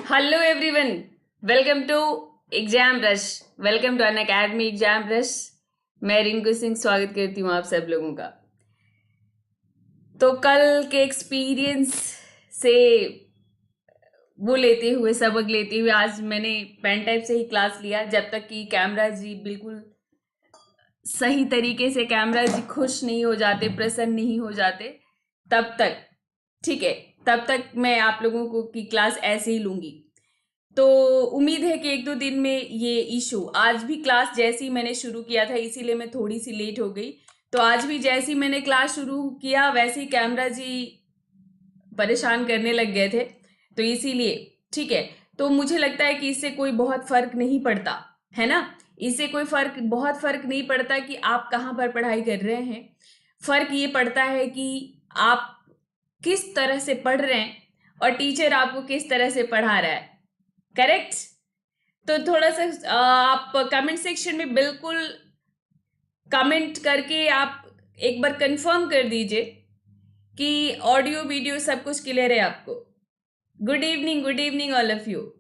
Hello everyone, welcome to exam rush. Welcome to Unacademy exam rush. मैं रिंकू सिंह स्वागत करती हूँ आप सब लोगों का। तो कल के एक्सपीरियंस से वो लेते हुए, सबक लेते हुए, आज मैंने पेन टाइप से ही क्लास लिया जब तक कि कैमरा जी बिल्कुल सही तरीके से कैमरा जी खुश नहीं हो जाते, प्रसन्न नहीं हो जाते, तब तक ठीक है, तब तक मैं आप लोगों को की क्लास ऐसे ही लूंगी। तो उम्मीद है कि एक दो दिन में ये इशू, आज भी क्लास जैसे ही मैंने शुरू किया था, इसीलिए मैं थोड़ी सी लेट हो गई। तो आज भी जैसे ही मैंने क्लास शुरू किया वैसे ही कैमरा जी परेशान करने लग गए थे, तो इसीलिए ठीक है। तो मुझे लगता है कि इससे कोई बहुत फर्क नहीं पड़ता, है ना। इससे कोई बहुत फर्क नहीं पड़ता कि आप कहाँ पर पढ़ाई कर रहे हैं। फर्क ये पड़ता है कि आप किस तरह से पढ़ रहे हैं और टीचर आपको किस तरह से पढ़ा रहा है। करेक्ट। तो थोड़ा सा आप कमेंट सेक्शन में बिल्कुल कमेंट करके आप एक बार कंफर्म कर दीजिए कि ऑडियो वीडियो सब कुछ क्लियर है आपको। Good evening all of you.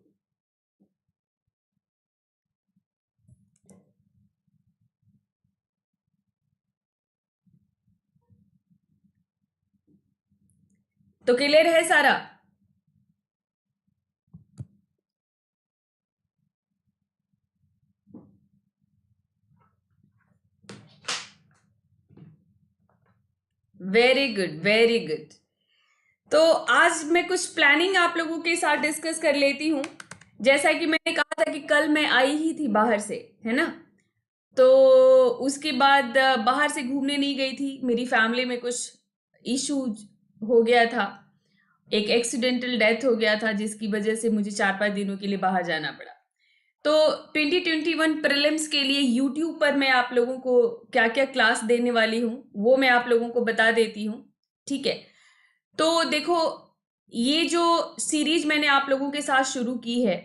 तो क्लियर है सारा? Very good, very good. तो आज मैं कुछ प्लानिंग आप लोगों के साथ डिस्कस कर लेती हूँ। जैसा कि मैंने कहा था कि कल मैं आई ही थी बाहर से, है ना। तो उसके बाद बाहर से घूमने नहीं गई थी, मेरी फैमिली में कुछ इशू हो गया था। एक एक्सीडेंटल डेथ हो गया था जिसकी वजह से मुझे 4-5 दिनों के लिए बाहर जाना पड़ा। तो 2021 प्रीलिम्स के लिए यूट्यूब पर मैं आप लोगों को क्या क्या क्लास देने वाली हूँ वो मैं आप लोगों को बता देती हूँ। ठीक है। तो देखो, ये जो सीरीज मैंने आप लोगों के साथ शुरू की है,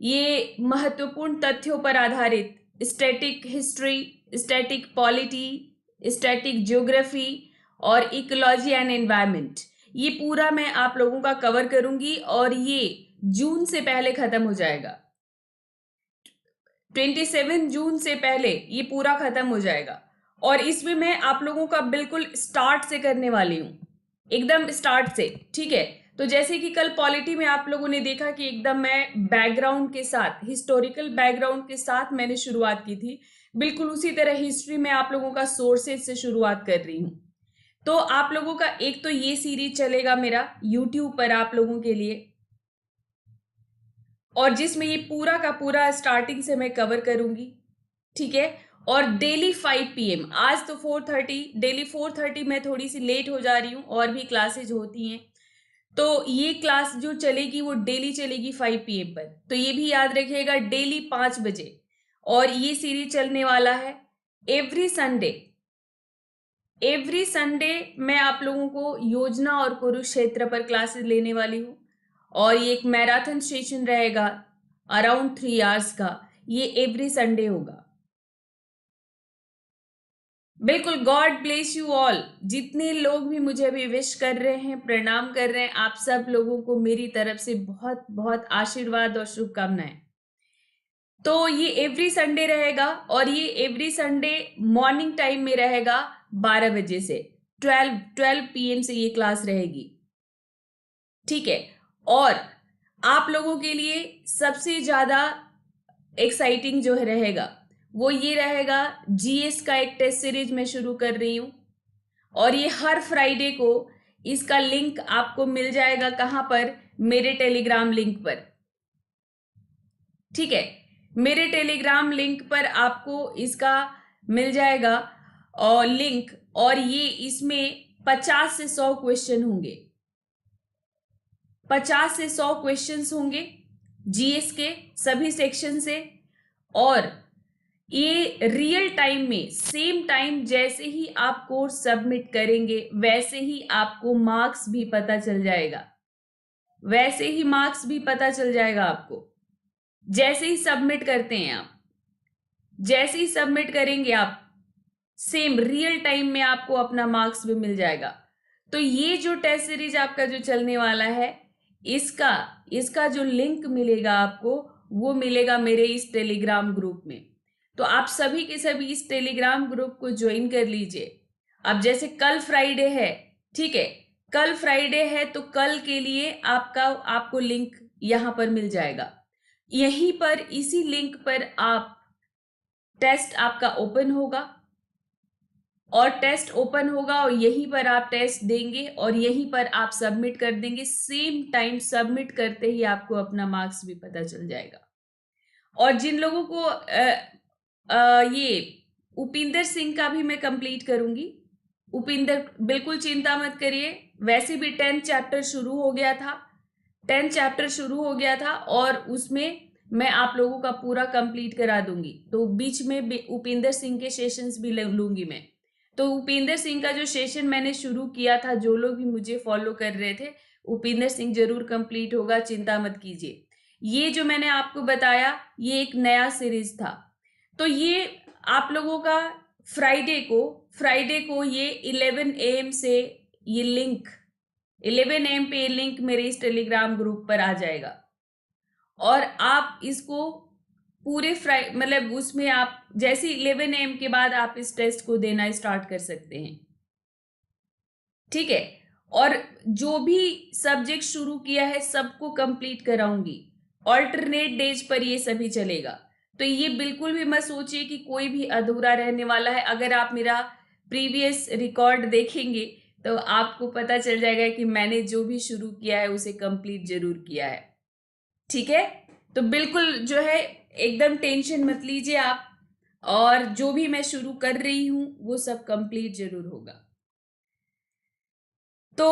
ये महत्वपूर्ण तथ्यों पर आधारित static history, static polity, static geography और इकोलॉजी एंड एनवायरनमेंट, ये पूरा मैं आप लोगों का कवर करूंगी और ये जून से पहले खत्म हो जाएगा। 27 जून से पहले ये पूरा खत्म हो जाएगा। और इसमें मैं आप लोगों का बिल्कुल स्टार्ट से करने वाली हूँ, एकदम स्टार्ट से। ठीक है। तो जैसे कि कल पॉलिटी में आप लोगों ने देखा कि एकदम मैं बैकग्राउंड के साथ, हिस्टोरिकल बैकग्राउंड के साथ मैंने शुरुआत की थी, बिल्कुल उसी तरह हिस्ट्री में आप लोगों का सोर्सेज से शुरुआत कर रही हूँ। तो आप लोगों का एक तो ये सीरीज चलेगा मेरा यूट्यूब पर आप लोगों के लिए, और जिसमें ये पूरा का पूरा स्टार्टिंग से मैं कवर करूंगी। ठीक है। और डेली 5 PM, आज तो 4:30, डेली 4:30 मैं थोड़ी सी लेट हो जा रही हूँ, और भी क्लासेज होती हैं। तो ये क्लास जो चलेगी वो डेली चलेगी 5 PM पर। तो ये भी याद रखिएगा, डेली 5 बजे। और ये सीरीज चलने वाला है एवरी संडे। एवरी संडे मैं आप लोगों को योजना और कुरुक्षेत्र पर क्लासेस लेने वाली हूँ, और ये एक मैराथन सेशन रहेगा अराउंड 3 आवर्स का। ये एवरी संडे होगा। बिल्कुल। God bless you all. जितने लोग भी मुझे अभी विश कर रहे हैं, प्रणाम कर रहे हैं, आप सब लोगों को मेरी तरफ से बहुत बहुत आशीर्वाद और शुभकामनाएं। तो ये एवरी संडे रहेगा, और ये एवरी संडे मॉर्निंग टाइम में रहेगा 12 बजे से 12 PM से ये क्लास रहेगी। ठीक है। और आप लोगों के लिए सबसे ज्यादा एक्साइटिंग जो रहेगा वो ये रहेगा, जीएस का एक टेस्ट सीरीज मैं शुरू कर रही हूं, और ये हर फ्राइडे को इसका लिंक आपको मिल जाएगा। कहां पर? मेरे टेलीग्राम लिंक पर। ठीक है। मेरे टेलीग्राम लिंक पर आपको इसका मिल जाएगा और लिंक, और ये इसमें 50 से 100 क्वेश्चन होंगे। 50 से 100 क्वेश्चंस होंगे जीएस के सभी सेक्शन से। और ये रियल टाइम में, सेम टाइम जैसे ही आप कोर्स सबमिट करेंगे वैसे ही आपको मार्क्स भी पता चल जाएगा। वैसे ही मार्क्स भी पता चल जाएगा आपको, जैसे ही सबमिट करते हैं आप। जैसे ही सबमिट करेंगे आप, सेम रियल टाइम में आपको अपना मार्क्स भी मिल जाएगा। तो ये जो टेस्ट सीरीज आपका जो चलने वाला है, इसका इसका जो लिंक मिलेगा आपको, वो मिलेगा मेरे इस टेलीग्राम ग्रुप में। तो आप सभी के सभी इस टेलीग्राम ग्रुप को ज्वाइन कर लीजिए। अब जैसे कल फ्राइडे है, ठीक है, कल फ्राइडे है तो कल के लिए आपको लिंक यहां पर मिल जाएगा। यहीं पर इसी लिंक पर आप टेस्ट आपका ओपन होगा, और टेस्ट ओपन होगा और यहीं पर आप टेस्ट देंगे और यहीं पर आप सबमिट कर देंगे। सेम टाइम सबमिट करते ही आपको अपना मार्क्स भी पता चल जाएगा। और जिन लोगों को ये उपिंदर सिंह का भी मैं कंप्लीट करूंगी। उपिंदर, बिल्कुल चिंता मत करिए, वैसे भी 10th चैप्टर शुरू हो गया था, 10th चैप्टर शुरू हो गया था और उसमें मैं आप लोगों का पूरा कंप्लीट करा दूंगी। तो बीच में उपिंदर सिंह के सेशंस भी लूंगी मैं। तो उपिंदर सिंह का जो सेशन मैंने शुरू किया था, जो लोग भी मुझे फॉलो कर रहे थे, उपिंदर सिंह जरूर कंप्लीट होगा, चिंता मत कीजिए। ये जो मैंने आपको बताया, ये एक नया सीरीज था। तो ये आप लोगों का फ्राइडे को ये 11 AM से ये लिंक 11 AM पे ये लिंक मेरे इस टेलीग्राम ग्रुप पर आ जाएगा और आप इसको पूरे मतलब उसमें आप जैसे 11 AM के बाद आप इस टेस्ट को देना स्टार्ट कर सकते हैं, ठीक है। और जो भी सब्जेक्ट शुरू किया है सबको कंप्लीट कराऊंगी। ऑल्टरनेट डेज पर ये सभी चलेगा। तो ये बिल्कुल भी मत सोचिए कि कोई भी अधूरा रहने वाला है। अगर आप मेरा प्रीवियस रिकॉर्ड देखेंगे तो आपको पता चल जाएगा कि मैंने जो भी शुरू किया है उसे कंप्लीट जरूर किया है, ठीक है। तो बिल्कुल जो है एकदम टेंशन मत लीजिए आप, और जो भी मैं शुरू कर रही हूं वो सब कंप्लीट जरूर होगा। तो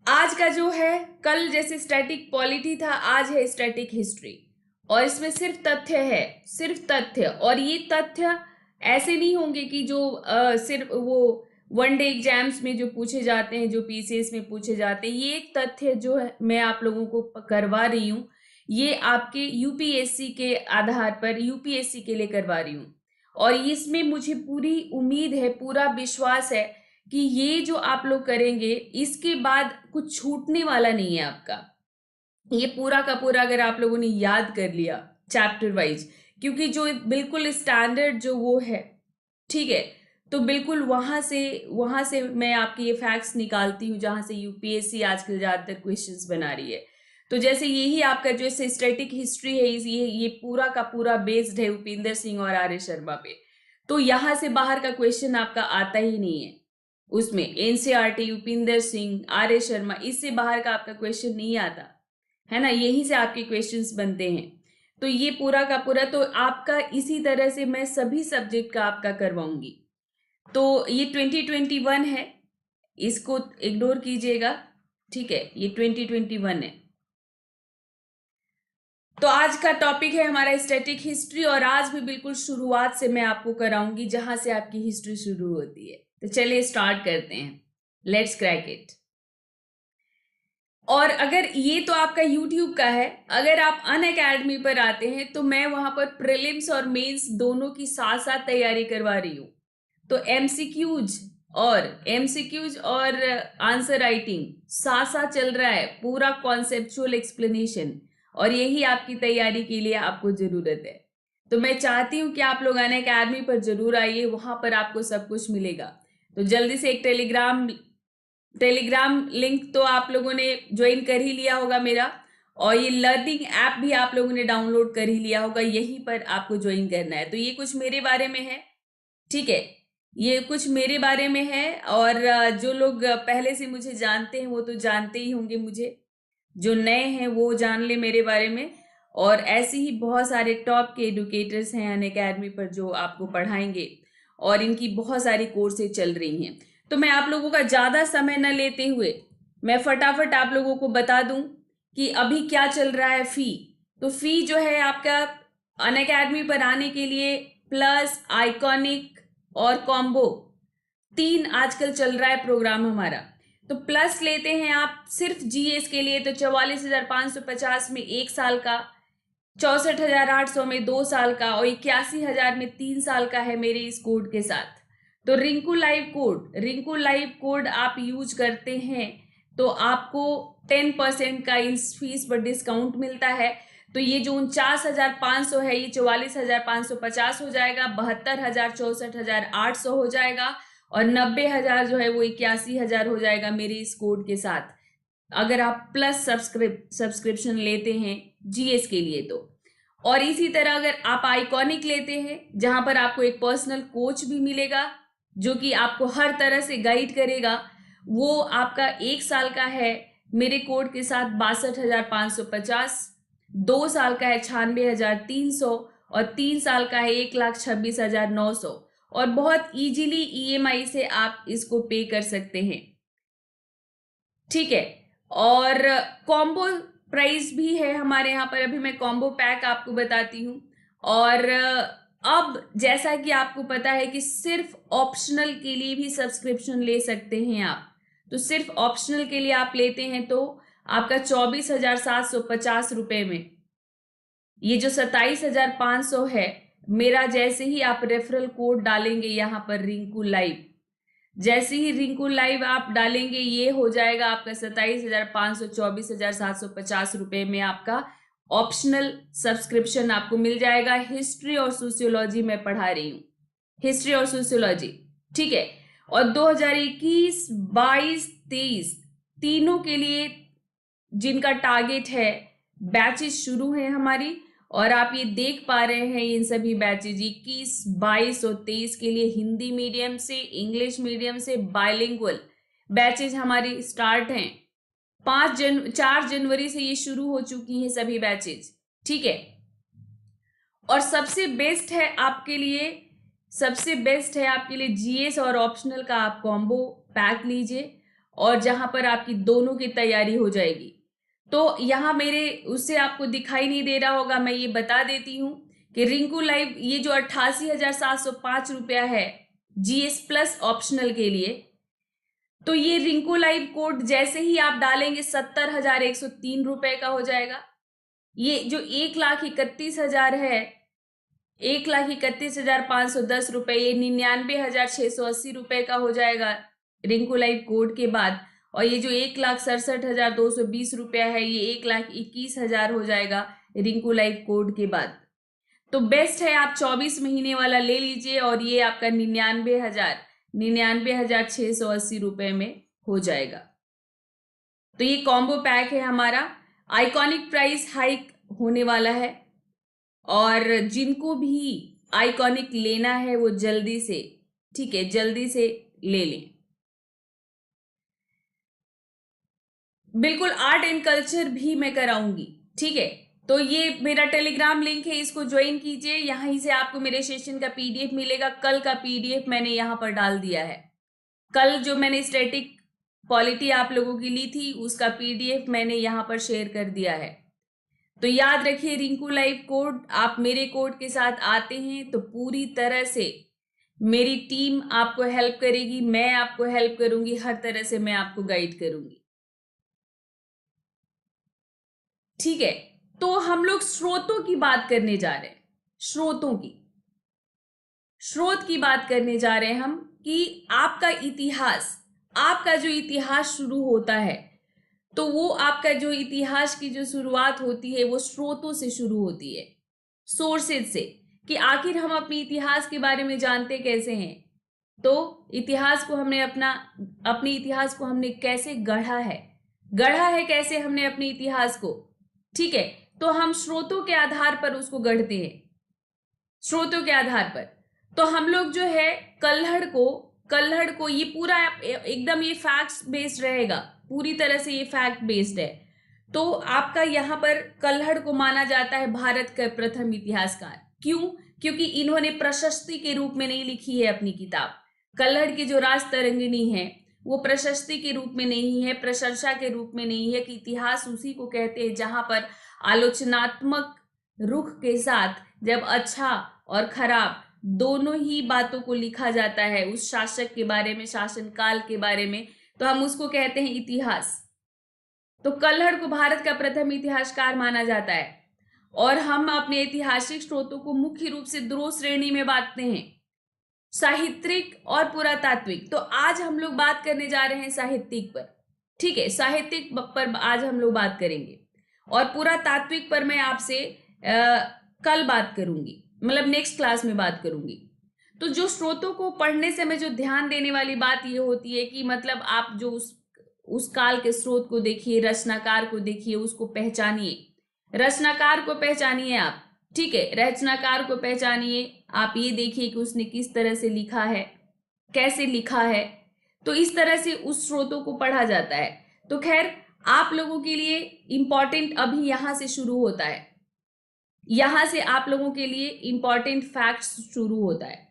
आज का जो है, कल जैसे स्टैटिक पॉलिटी था, आज है स्टैटिक हिस्ट्री। और इसमें सिर्फ तथ्य है, सिर्फ तथ्य। और ये तथ्य ऐसे नहीं होंगे कि जो सिर्फ वो वनडे एग्जाम्स में जो पूछे जाते हैं, जो पीसीएस में पूछे जाते हैं। ये तथ्य जो है मैं आप लोगों को करवा रही हूँ, ये आपके यूपीएससी के आधार पर, यूपीएससी के लिए करवा रही हूँ। और इसमें मुझे पूरी उम्मीद है, पूरा विश्वास है कि ये जो आप लोग करेंगे इसके बाद कुछ छूटने वाला नहीं है आपका। ये पूरा का पूरा अगर आप लोगों ने याद कर लिया चैप्टर वाइज, क्योंकि जो बिल्कुल स्टैंडर्ड जो वो है, ठीक है, तो बिल्कुल वहां से मैं आपके ये फैक्ट्स निकालती हूँ जहां से यूपीएससी आजकल ज्यादातर क्वेश्चंस बना रही है। तो जैसे यही आपका जो स्टैटिक हिस्ट्री है, ये पूरा का पूरा बेस्ड है उपिंदर सिंह और आर्य शर्मा पे। तो यहां से बाहर का क्वेश्चन आपका आता ही नहीं है। उसमें एनसीईआरटी, उपिंदर सिंह, आर्य शर्मा, इससे बाहर का आपका क्वेश्चन नहीं आता है ना। यहीं से आपके क्वेश्चंस बनते हैं। तो ये पूरा का पूरा तो आपका इसी तरह से मैं सभी सब्जेक्ट का आपका करवाऊंगी। तो ये 2021 है, इसको इग्नोर कीजिएगा, ठीक है। ये 2021 है। तो आज का टॉपिक है हमारा स्टैटिक हिस्ट्री, और आज भी बिल्कुल शुरुआत से मैं आपको कराऊंगी जहां से आपकी हिस्ट्री शुरू होती है। तो चलिए स्टार्ट करते हैं, लेट्स क्रैक इट। और अगर ये तो आपका YouTube का है, अगर आप अनअकैडमी पर आते हैं तो मैं वहां पर प्रीलिम्स और मेंस दोनों की साथ साथ तैयारी करवा रही हूँ। तो एमसीक्यूज और आंसर राइटिंग साथ साथ चल रहा है, पूरा कॉन्सेप्चुअल एक्सप्लेनेशन, और यही आपकी तैयारी के लिए आपको जरूरत है। तो मैं चाहती हूँ कि आप लोग अनअकैडमी पर जरूर आइए, वहां पर आपको सब कुछ मिलेगा। तो जल्दी से एक टेलीग्राम लिंक तो आप लोगों ने ज्वाइन कर ही लिया होगा मेरा, और ये लर्निंग ऐप भी आप लोगों ने डाउनलोड कर ही लिया होगा, यहीं पर आपको ज्वाइन करना है। तो ये कुछ मेरे बारे में है, ठीक है, ये कुछ मेरे बारे में है। और जो लोग पहले से मुझे जानते हैं वो तो जानते ही होंगे मुझे, जो नए हैं वो जान ले मेरे बारे में। और ऐसे ही बहुत सारे टॉप के एडुकेटर्स हैं अनअकैडमी पर जो आपको पढ़ाएंगे, और इनकी बहुत सारी कोर्सेज चल रही हैं। तो मैं आप लोगों का ज़्यादा समय न लेते हुए मैं फटाफट आप लोगों को बता दूं कि अभी क्या चल रहा है। तो फी जो है आपका अनअकैडमी पर आने के लिए, प्लस, आइकॉनिक और कॉम्बो, 3 आजकल चल रहा है प्रोग्राम हमारा। तो प्लस लेते हैं आप सिर्फ जीएस के लिए तो 44,550 में 1 साल का, 64,800 में 2 साल का, और 81,000 में 3 साल का है मेरे इस कोड के साथ। तो रिंकू लाइव कोड आप यूज करते हैं तो आपको 10% का इस फीस पर डिस्काउंट मिलता है। तो ये जो 49,500 है ये 44,550 हो जाएगा, 72,000 64,800 हो जाएगा, और 90,000 जो है वो 81,000 हो जाएगा मेरे इस कोड के साथ, अगर आप प्लस सब्सक्रिप्शन लेते हैं जीएस के लिए तो। और इसी तरह अगर आप आइकॉनिक लेते हैं जहां पर आपको एक पर्सनल कोच भी मिलेगा जो कि आपको हर तरह से गाइड करेगा, वो आपका 1 साल का है मेरे कोड के साथ 62,550, 2 साल का है 96,300, और 3 साल का है 1,26,900, और बहुत इजीली ईएमआई से आप इसको पे कर सकते हैं। ठीक है, और कॉम्बो प्राइस भी है हमारे यहाँ पर। अभी मैं कॉम्बो पैक आपको बताती हूँ। और अब जैसा कि आपको पता है कि सिर्फ ऑप्शनल के लिए भी सब्सक्रिप्शन ले सकते हैं आप, तो सिर्फ ऑप्शनल के लिए आप लेते हैं तो आपका 24,750 रुपए में ये जो 27,500 है मेरा, जैसे ही आप रेफरल कोड डालेंगे यहाँ पर रिंकू लाइव, जैसे ही रिंकू लाइव आप डालेंगे ये हो जाएगा आपका 27,500, 24,750 रुपए में आपका ऑप्शनल सब्सक्रिप्शन आपको मिल जाएगा। हिस्ट्री और सोशियोलॉजी में पढ़ा रही हूँ, हिस्ट्री और सोशियोलॉजी। ठीक है, और 2021, 22, 23 तीनों के लिए जिनका टारगेट है बैचेस शुरू है हमारी, और आप ये देख पा रहे हैं इन सभी बैचेज 21, 22 और 23 के लिए हिंदी मीडियम से, इंग्लिश मीडियम से बाइलिंगुअल बैचेज हमारी स्टार्ट हैं। 4 जनवरी से ये शुरू हो चुकी हैं सभी बैचेज। ठीक है, और सबसे बेस्ट है आपके लिए जीएस और ऑप्शनल का आप कॉम्बो पैक लीजिए, और जहां पर आपकी दोनों की तैयारी हो जाएगी। तो यहाँ मेरे उससे आपको दिखाई नहीं दे रहा होगा, मैं ये बता देती हूँ कि रिंकू लाइव ये जो 88,705 रुपया है जीएस प्लस ऑप्शनल के लिए, तो ये रिंकू लाइव कोड जैसे ही आप डालेंगे 70,103 रुपए का हो जाएगा। ये जो 1,31,000 है, 1,31,510 रुपए, ये 99,680 रुपए का हो जाएगा रिंकू लाइव कोड के बाद। और ये जो 1,67,220 रुपया है ये 1,21,000 हो जाएगा रिंकू लाइव कोड के बाद। तो बेस्ट है आप 24 महीने वाला ले लीजिए, और ये आपका 99,680 रुपए में हो जाएगा। तो ये कॉम्बो पैक है हमारा। आइकॉनिक प्राइस हाइक होने वाला है, और जिनको भी आइकॉनिक लेना है वो जल्दी से, ठीक है, जल्दी से ले लें। बिल्कुल आर्ट एंड कल्चर भी मैं कराऊंगी। ठीक है, तो ये मेरा टेलीग्राम लिंक है, इसको ज्वाइन कीजिए, यहीं से आपको मेरे सेशन का पीडीएफ मिलेगा। कल का पीडीएफ मैंने यहाँ पर डाल दिया है। कल जो मैंने स्टैटिक पॉलिटी आप लोगों की ली थी उसका पीडीएफ मैंने यहाँ पर शेयर कर दिया है। तो याद रखिए रिंकू लाइव कोड, आप मेरे कोड के साथ आते हैं तो पूरी तरह से मेरी टीम आपको हेल्प करेगी, मैं आपको हेल्प करूंगी, हर तरह से मैं आपको गाइड करूंगी। ठीक है, तो हम लोग स्रोतों की बात करने जा रहे हैं। स्रोत की बात करने जा रहे हैं हम, कि आपका इतिहास, आपका जो इतिहास शुरू होता है, तो वो आपका जो इतिहास की जो शुरुआत होती है वो स्रोतों से शुरू होती है, सोर्सेज से, कि आखिर हम अपने इतिहास के बारे में जानते कैसे हैं। तो इतिहास को हमने अपने इतिहास को हमने कैसे गढ़ा है कैसे हमने अपने इतिहास को। ठीक है, तो हम स्रोतों के आधार पर उसको गढ़ते हैं, स्रोतों के आधार पर। तो हम लोग जो है कल्हड़ को ये पूरा एकदम ये फैक्ट्स बेस्ड रहेगा, पूरी तरह से ये फैक्ट बेस्ड है। तो आपका यहाँ पर कल्हड़ को माना जाता है भारत का प्रथम इतिहासकार। क्यों? क्योंकि इन्होंने प्रशस्ति के रूप में नहीं लिखी है अपनी किताब। कल्हड़ की जो राज तरंगिणी है वो प्रशस्ति के रूप में नहीं है, प्रशंसा के रूप में नहीं है, कि इतिहास उसी को कहते हैं जहां पर आलोचनात्मक रुख के साथ जब अच्छा और खराब दोनों ही बातों को लिखा जाता है उस शासक के बारे में, शासन काल के बारे में, तो हम उसको कहते हैं इतिहास। तो कल्हड़ को भारत का प्रथम इतिहासकार माना जाता है, और हम अपने ऐतिहासिक स्रोतों को मुख्य रूप से दो श्रेणी में बांटते हैं, साहित्यिक और पुरातात्विक। तो आज हम लोग बात करने जा रहे हैं साहित्यिक पर। ठीक है, साहित्यिक पर आज हम लोग बात करेंगे और पूरा तात्विक पर मैं आपसे कल बात करूंगी, मतलब नेक्स्ट क्लास में बात करूंगी। तो जो स्रोतों को पढ़ने से हमें जो ध्यान देने वाली बात ये होती है कि मतलब आप जो उस काल के स्रोत को देखिए, रचनाकार को देखिए, उसको पहचानिए, रचनाकार को पहचानिए आप, ठीक है, रचनाकार को पहचानिए आप, ये देखिए कि उसने किस तरह से लिखा है, कैसे लिखा है। तो इस तरह से उस स्रोतों को पढ़ा जाता है। तो खैर, आप लोगों के लिए इंपॉर्टेंट अभी यहां से शुरू होता है, यहां से आप लोगों के लिए इंपॉर्टेंट फैक्ट्स शुरू होता है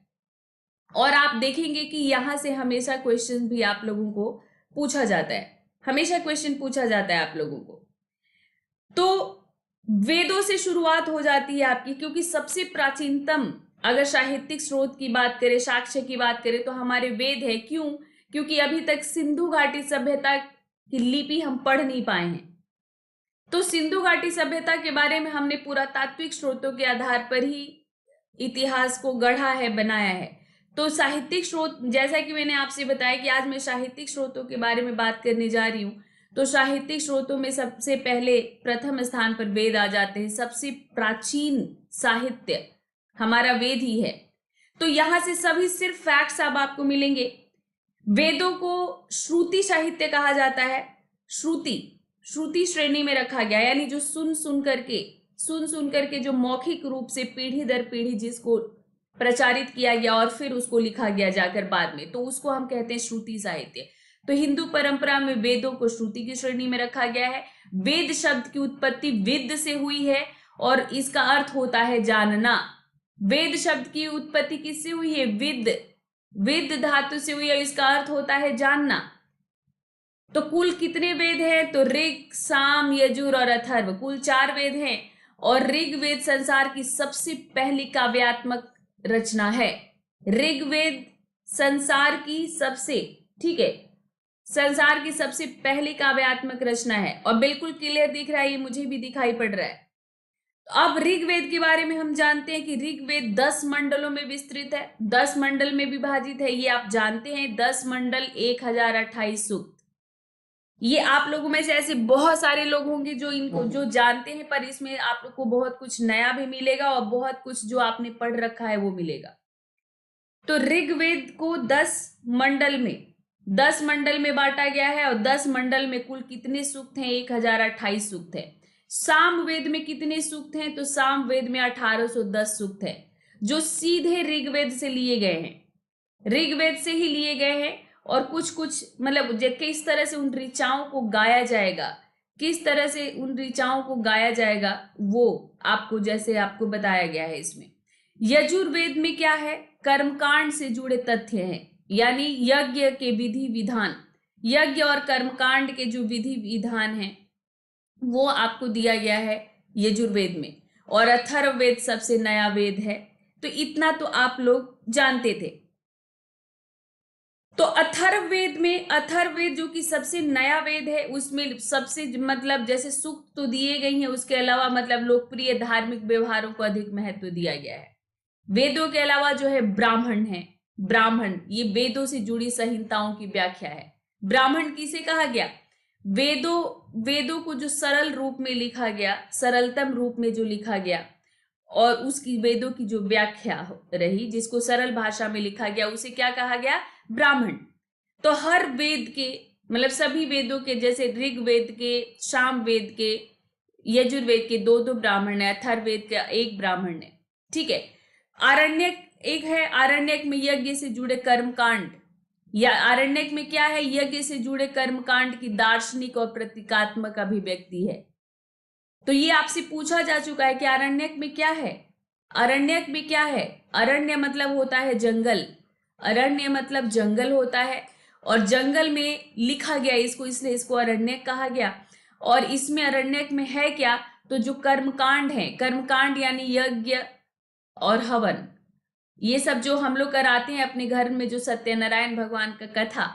और आप देखेंगे कि यहां से हमेशा क्वेश्चन भी आप लोगों को पूछा जाता है, हमेशा क्वेश्चन पूछा जाता है आप लोगों को। तो वेदों से शुरुआत हो जाती है आपकी, क्योंकि सबसे प्राचीनतम अगर साहित्यिक स्रोत की बात करें, साक्ष्य की बात करें, तो हमारे वेद है। क्यों? क्योंकि अभी तक सिंधु घाटी सभ्यता की लिपि हम पढ़ नहीं पाए हैं। तो सिंधु घाटी सभ्यता के बारे में हमने पुरातात्विक स्रोतों के आधार पर ही इतिहास को गढ़ा है, बनाया है। तो साहित्यिक स्रोत, जैसा कि मैंने आपसे बताया कि आज मैं साहित्यिक स्रोतों के बारे में बात करने जा रही हूं, तो साहित्यिक स्रोतों में सबसे पहले प्रथम स्थान पर वेद आ जाते हैं। सबसे प्राचीन साहित्य हमारा वेद ही है। तो यहां से सभी सिर्फ फैक्ट्स अब आपको मिलेंगे। वेदों को श्रुति साहित्य कहा जाता है। श्रुति श्रेणी में रखा गया, यानी जो सुन सुन करके जो मौखिक रूप से पीढ़ी दर पीढ़ी जिसको प्रचारित किया गया और फिर उसको लिखा गया जाकर बाद में, तो उसको हम कहते हैं श्रुति साहित्य। तो हिंदू परंपरा में वेदों को श्रुति की श्रेणी में रखा गया है। वेद शब्द की उत्पत्ति विद से हुई है और इसका अर्थ होता है जानना। वेद शब्द की उत्पत्ति किससे हुई है? विद धातु से हुई है, इसका अर्थ होता है जानना। तो कुल कितने वेद हैं? तो ऋग, साम, यजुर और अथर्व, कुल 4 वेद हैं। और ऋग्वेद संसार की सबसे पहली काव्यात्मक रचना है। ऋग्वेद संसार की सबसे, ठीक है, संसार की सबसे पहली काव्यात्मक रचना है। और बिल्कुल क्लियर दिख रहा है, ये मुझे भी दिखाई पड़ रहा है। तो अब ऋग्वेद के बारे में हम जानते हैं कि ऋग्वेद 10 मंडलों में विस्तृत है, 10 मंडल में विभाजित है, ये आप जानते हैं। 10 मंडल 1028 सूक्त। ये आप लोगों में से ऐसे बहुत सारे लोग होंगे जो इनको जो जानते हैं, पर इसमें आप लोग को बहुत कुछ नया भी मिलेगा और बहुत कुछ जो आपने पढ़ रखा है वो मिलेगा। तो ऋग्वेद को 10 मंडल में बांटा गया है और 10 मंडल में कुल कितने सूक्त हैं? 1028 सूक्त है। सामवेद में कितने सूक्त हैं? तो सामवेद में 1810 सूक्त है, जो सीधे ऋग्वेद से लिए गए हैं, ऋग्वेद से ही लिए गए हैं। और कुछ मतलब किस तरह से उन ऋचाओं को गाया जाएगा, किस तरह से उन ऋचाओं को गाया जाएगा, वो आपको जैसे आपको बताया गया है इसमें। यजुर्वेद में क्या है? कर्मकांड से जुड़े तथ्य हैं, यानी यज्ञ के विधि विधान, यज्ञ और कर्मकांड के जो विधि विधान हैं वो आपको दिया गया है यजुर्वेद में। और अथर्ववेद सबसे नया वेद है। तो इतना तो आप लोग जानते थे। तो अथर्ववेद जो कि सबसे नया वेद है, उसमें सबसे मतलब जैसे सूक्त तो दिए गई हैं, उसके अलावा मतलब लोकप्रिय धार्मिक व्यवहारों को अधिक महत्व दिया गया है। वेदों के अलावा जो है ब्राह्मण है। ब्राह्मण ये वेदों से जुड़ी संहिताओं की व्याख्या है। ब्राह्मण किसे कहा गया? वेदों को जो सरल रूप में लिखा गया, सरलतम रूप में जो लिखा गया और उसकी वेदों की जो व्याख्या रही, जिसको सरल भाषा में लिखा गया, उसे क्या कहा गया? ब्राह्मण। तो हर वेद के मतलब सभी वेदों के, जैसे ऋग्वेद के, सामवेद के, यजुर्वेद के 2-2 ब्राह्मण है, अथर्ववेद का 1 ब्राह्मण है, ठीक है। आरण्यक एक है, आरण्यक में यज्ञ से जुड़े कर्मकांड, या आरण्यक में क्या है? यज्ञ से जुड़े कर्मकांड की दार्शनिक और प्रतीकात्मक अभिव्यक्ति है। तो ये आपसे पूछा जा चुका है कि आरण्यक में क्या है? अरण्यक में क्या है? अरण्य मतलब होता है जंगल, अरण्य मतलब जंगल होता है और जंगल में लिखा गया इसको, इसलिए इसको अरण्यक कहा गया। और इसमें अरण्यक में है क्या? तो जो कर्मकांड है, कर्मकांड यानी यज्ञ और हवन, ये सब जो हम लोग कराते हैं अपने घर में, जो सत्यनारायण भगवान का कथा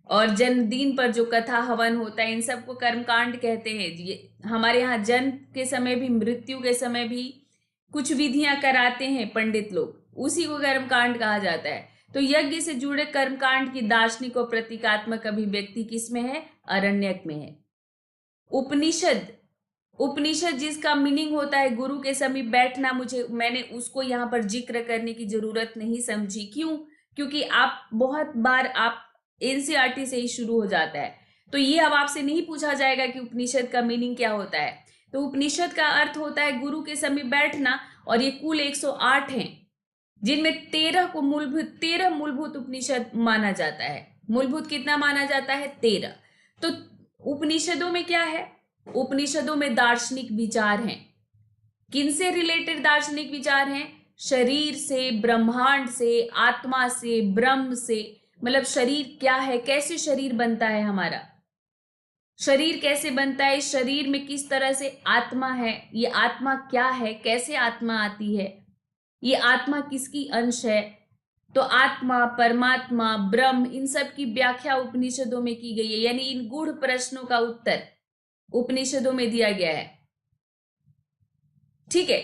और जन्मदिन पर जो कथा हवन होता है, इन सबको कर्मकांड कहते हैं। ये हमारे यहाँ जन्म के समय भी, मृत्यु के समय भी कुछ विधियां कराते हैं पंडित लोग, उसी को कर्मकांड कहा जाता है। तो यज्ञ से जुड़े कर्मकांड की दार्शनिक और प्रतीकात्मक अभिव्यक्ति किसमें है? अरण्यक में है। उपनिषद, उपनिषद जिसका मीनिंग होता है गुरु के समीप बैठना, मैंने उसको यहाँ पर जिक्र करने की जरूरत नहीं समझी। क्यों? क्योंकि आप बहुत बार आप एनसीईआरटी से ही शुरू हो जाता है, तो ये अब आपसे नहीं पूछा जाएगा कि उपनिषद का मीनिंग क्या होता है। तो उपनिषद का अर्थ होता है गुरु के समीप बैठना, और ये कुल 108 हैं, जिनमें 13 मूलभूत उपनिषद माना जाता है। मूलभूत कितना माना जाता है? 13। तो उपनिषदों में क्या है? उपनिषदों में दार्शनिक विचार हैं। किनसे रिलेटेड दार्शनिक विचार हैं? शरीर से, ब्रह्मांड से, आत्मा से, ब्रह्म से। मतलब शरीर क्या है, कैसे शरीर बनता है हमारा, शरीर कैसे बनता है, शरीर में किस तरह से आत्मा है, ये आत्मा क्या है, कैसे आत्मा आती है, ये आत्मा किसकी अंश है। तो आत्मा, परमात्मा, ब्रह्म, इन सब की व्याख्या उपनिषदों में की गई है, यानी इन गूढ़ प्रश्नों का उत्तर उपनिषदों में दिया गया है। ठीक है,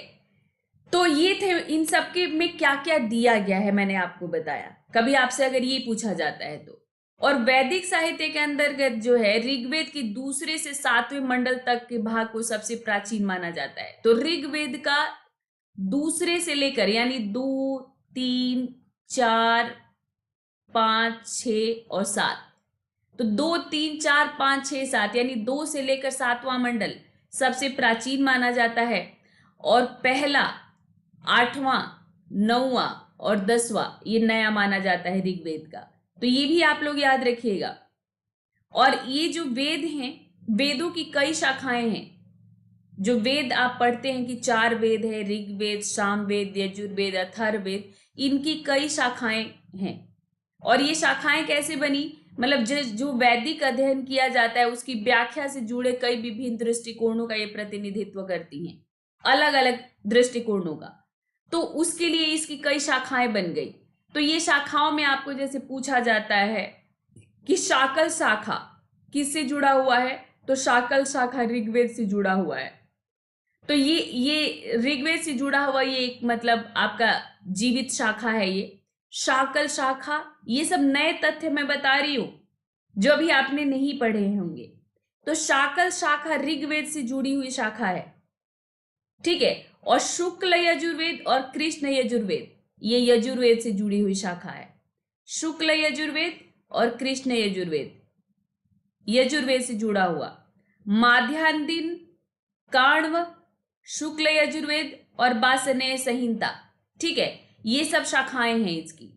तो ये थे, इन सब के में क्या क्या दिया गया है मैंने आपको बताया। कभी आपसे अगर ये पूछा जाता है तो। और वैदिक साहित्य के अंतर्गत जो है, ऋग्वेद की 2 से 7वें मंडल तक के भाग को सबसे प्राचीन माना जाता है। तो ऋग्वेद का 2 से लेकर, यानी 2, 3, 4, 5, 6 और 7, तो 2, 3, 4, 5, 6, 7, यानी 2 से लेकर 7वां मंडल सबसे प्राचीन माना जाता है। और पहला, 8वां, 9वां और 10वां ये नया माना जाता है ऋग्वेद का। तो ये भी आप लोग याद रखिएगा। और ये जो वेद हैं, वेदों की कई शाखाएं हैं। जो वेद आप पढ़ते हैं कि 4 वेद है, ऋग्वेद, सामवेद, यजुर्वेद, अथर्ववेद, इनकी कई शाखाएं हैं। और ये शाखाएं कैसे बनी? मतलब जो वैदिक अध्ययन किया जाता है उसकी व्याख्या से जुड़े कई विभिन्न दृष्टिकोणों का ये प्रतिनिधित्व करती हैं, अलग अलग दृष्टिकोणों का। तो उसके लिए इसकी कई शाखाएं बन गई। तो ये शाखाओं में आपको जैसे पूछा जाता है कि शाकल शाखा किससे जुड़ा हुआ है, तो शाकल शाखा ऋग्वेद से जुड़ा हुआ है। तो ये ऋग्वेद से जुड़ा हुआ ये एक मतलब आपका जीवित शाखा है। ये शाकल शाखा, ये सब नए तथ्य मैं बता रही हूं जो अभी आपने नहीं पढ़े होंगे। तो शाकल शाखा ऋग्वेद से जुड़ी हुई शाखा है। ठीक है, और शुक्ल यजुर्वेद और कृष्ण यजुर्वेद, ये यजुर्वेद से जुड़ी हुई शाखा है। शुक्ल यजुर्वेद और कृष्ण यजुर्वेद, यजुर्वेद से जुड़ा हुआ। माध्यान्दिन, काण्व, शुक्ल यजुर्वेद और वासनेय संहिता, ठीक है, ये सब शाखाएं हैं इसकी।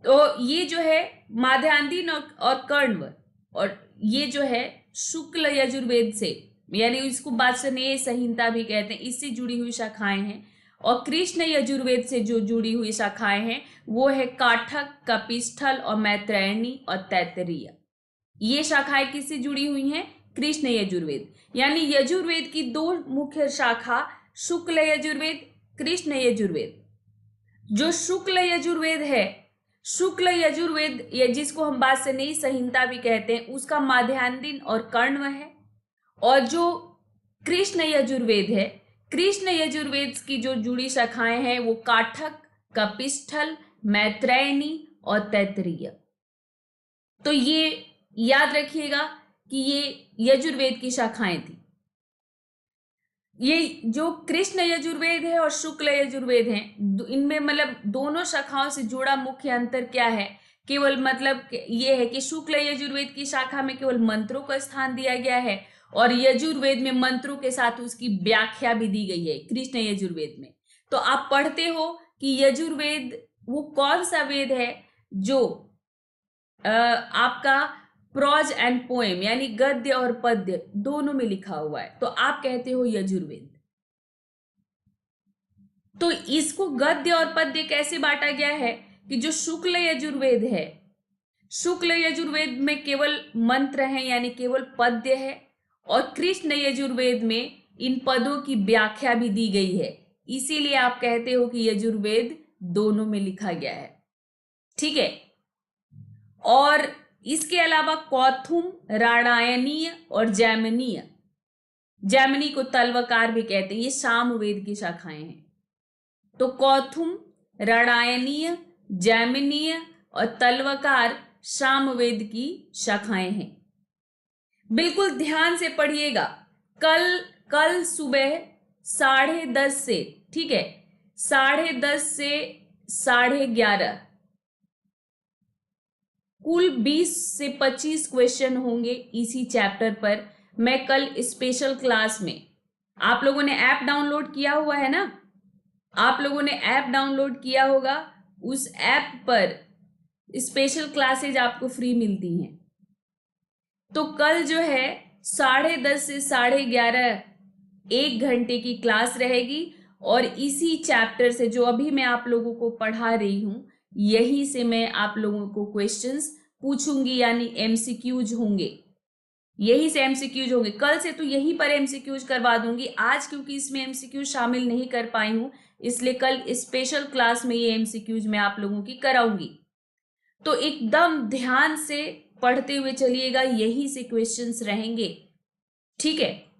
तो ये जो है माध्यान्दिन और कण्व, और ये जो है शुक्ल यजुर्वेद से, यानी इसको वासनेय संहिता भी कहते हैं, इससे जुड़ी हुई शाखाएं हैं। और कृष्ण यजुर्वेद से जो जुड़ी हुई शाखाएं हैं वो है काठक, कपिस्थल और मैत्रेयनी और तैत्तरीय। ये शाखाएं किससे जुड़ी हुई हैं? कृष्ण यजुर्वेद। यानी यजुर्वेद की 2 मुख्य शाखा, शुक्ल यजुर्वेद, कृष्ण यजुर्वेद। जो शुक्ल यजुर्वेद है, शुक्ल यजुर्वेद, ये जिसको हम वासनेय संहिता भी कहते हैं, उसका माध्यान्दिन और कण्व है। और जो कृष्ण यजुर्वेद है, कृष्ण यजुर्वेद की जो जुड़ी शाखाएं हैं वो काठक, कपिस्थल, मैत्रेयनी और तैत्तरीय। तो ये याद रखिएगा कि ये यजुर्वेद की शाखाएं थी। ये जो कृष्ण यजुर्वेद है और शुक्ल यजुर्वेद है, इनमें मतलब दोनों शाखाओं से जुड़ा मुख्य अंतर क्या है? केवल मतलब ये है कि शुक्ल यजुर्वेद की शाखा में केवल मंत्रों को स्थान दिया गया है, और यजुर्वेद में मंत्रों के साथ उसकी व्याख्या भी दी गई है कृष्ण यजुर्वेद में। तो आप पढ़ते हो कि यजुर्वेद वो कौन सा वेद है जो आपका प्रोज एंड पोएम, यानी गद्य और पद्य दोनों में लिखा हुआ है, तो आप कहते हो यजुर्वेद। तो इसको गद्य और पद्य कैसे बांटा गया है कि जो शुक्ल यजुर्वेद है, शुक्ल यजुर्वेद में केवल मंत्र है, यानी केवल पद्य है, और कृष्ण यजुर्वेद में इन पदों की व्याख्या भी दी गई है। इसीलिए आप कहते हो कि यजुर्वेद दोनों में लिखा गया है। ठीक है, और इसके अलावा कौथुम, राणायनीय और जैमिनीय, जैमिनी को तल्वकार भी कहते हैं, ये सामवेद की शाखाएं हैं। तो कौथुम, राणायनीय, जैमिनीय और तल्वकार सामवेद की शाखाएं हैं। बिल्कुल ध्यान से पढ़िएगा। कल कल सुबह 10:30 से, ठीक है, 10:30 से 11:30 कुल 20 से 25 क्वेश्चन होंगे इसी चैप्टर पर। मैं कल स्पेशल क्लास में, आप लोगों ने ऐप डाउनलोड किया हुआ है ना, आप लोगों ने ऐप डाउनलोड किया होगा, उस ऐप पर स्पेशल क्लासेज आपको फ्री मिलती हैं। तो कल जो है 10:30 से 11:30 1 घंटे की क्लास रहेगी और इसी चैप्टर से जो अभी मैं आप लोगों को पढ़ा रही हूं, यही से मैं आप लोगों को क्वेश्चंस पूछूंगी, यानी एमसीक्यूज होंगे, यही से एमसीक्यूज होंगे। कल से तो यहीं पर एमसीक्यूज करवा दूंगी, आज क्योंकि इसमें एमसीक्यूज शामिल नहीं कर पाई हूं, इसलिए कल स्पेशल क्लास में ये एमसीक्यूज मैं आप लोगों की कराऊंगी। तो एकदम ध्यान से पढ़ते हुए चलिएगा, यही से क्वेश्चंस रहेंगे, ठीक है।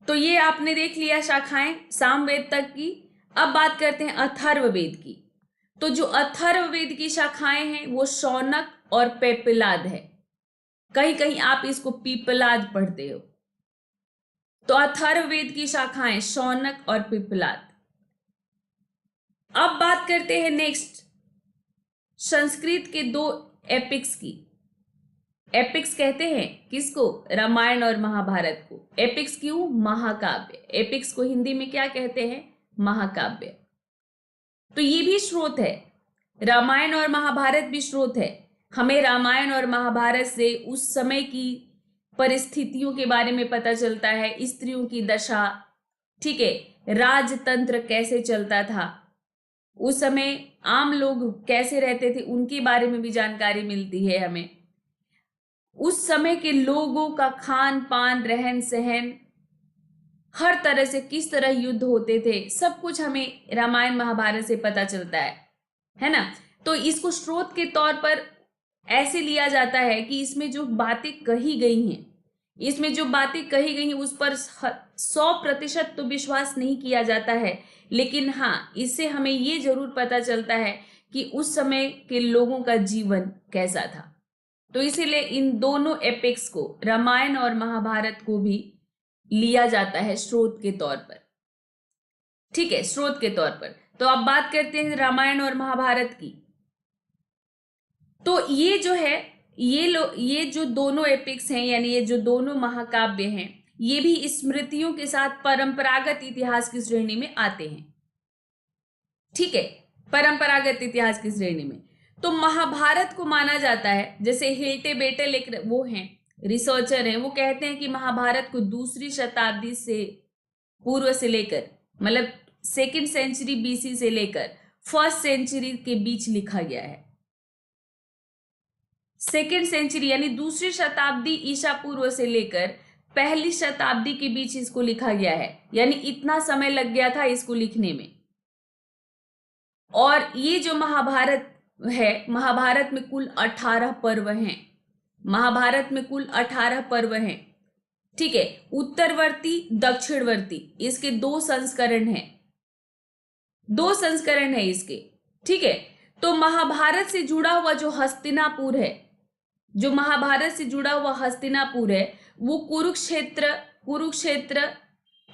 तो ये आपने देख लिया शाखाएं सामवेद तक की। अब बात करते हैं अथर्ववेद की। तो जो अथर्ववेद की शाखाएं हैं वो शौनक और पेपलाद है, कहीं कहीं आप इसको पीपलाद पढ़ते हो। तो अथर्ववेद की शाखाएं शौनक और पीपलाद। अब बात करते हैं नेक्स्ट संस्कृत के 2 एपिक्स की। एपिक्स कहते हैं किसको? रामायण और महाभारत को। एपिक्स क्यों? महाकाव्य। एपिक्स को हिंदी में क्या कहते हैं? महाकाव्य। तो ये भी स्रोत है, रामायण और महाभारत भी स्रोत है। हमें रामायण और महाभारत से उस समय की परिस्थितियों के बारे में पता चलता है, स्त्रियों की दशा, ठीक है, राजतंत्र कैसे चलता था, उस समय आम लोग कैसे रहते थे, उनके बारे में भी जानकारी मिलती है हमें। उस समय के लोगों का खान पान, रहन सहन, हर तरह से किस तरह युद्ध होते थे, सब कुछ हमें रामायण महाभारत से पता चलता है ना। तो इसको स्रोत के तौर पर ऐसे लिया जाता है कि इसमें जो बातें कही गई हैं, इसमें जो बातें कही गई हैं उस पर 100% तो विश्वास नहीं किया जाता है, लेकिन हाँ, इससे हमें ये जरूर पता चलता है कि उस समय के लोगों का जीवन कैसा था। तो इसीलिए इन दोनों एपिक्स को, रामायण और महाभारत को भी लिया जाता है स्रोत के तौर पर, ठीक है, स्रोत के तौर पर। तो अब बात करते हैं रामायण और महाभारत की। तो ये जो है, ये जो दोनों एपिक्स हैं, यानी ये जो दोनों महाकाव्य हैं, ये भी स्मृतियों के साथ परंपरागत इतिहास की श्रेणी में आते हैं, ठीक है, परंपरागत इतिहास की श्रेणी में। तो महाभारत को माना जाता है, जैसे हिल्टे बेटल एक वो हैं, रिसर्चर हैं, वो कहते हैं कि महाभारत को 2री शताब्दी से पूर्व से लेकर, मतलब 2nd सेंचुरी बीसी से लेकर 1st सेंचुरी के बीच लिखा गया है। 2nd सेंचुरी यानी 2री शताब्दी ईसा पूर्व से लेकर 1ली शताब्दी के बीच इसको लिखा गया है, यानी इतना समय लग गया था इसको लिखने में। और ये जो महाभारत है, महाभारत में कुल 18 पर्व हैं, महाभारत में कुल 18 पर्व हैं, ठीक है। उत्तरवर्ती, दक्षिणवर्ती, इसके 2 संस्करण हैं, 2 संस्करण है इसके, ठीक है। तो महाभारत से जुड़ा हुआ जो हस्तिनापुर है, जो महाभारत से जुड़ा हुआ हस्तिनापुर है, वो कुरुक्षेत्र,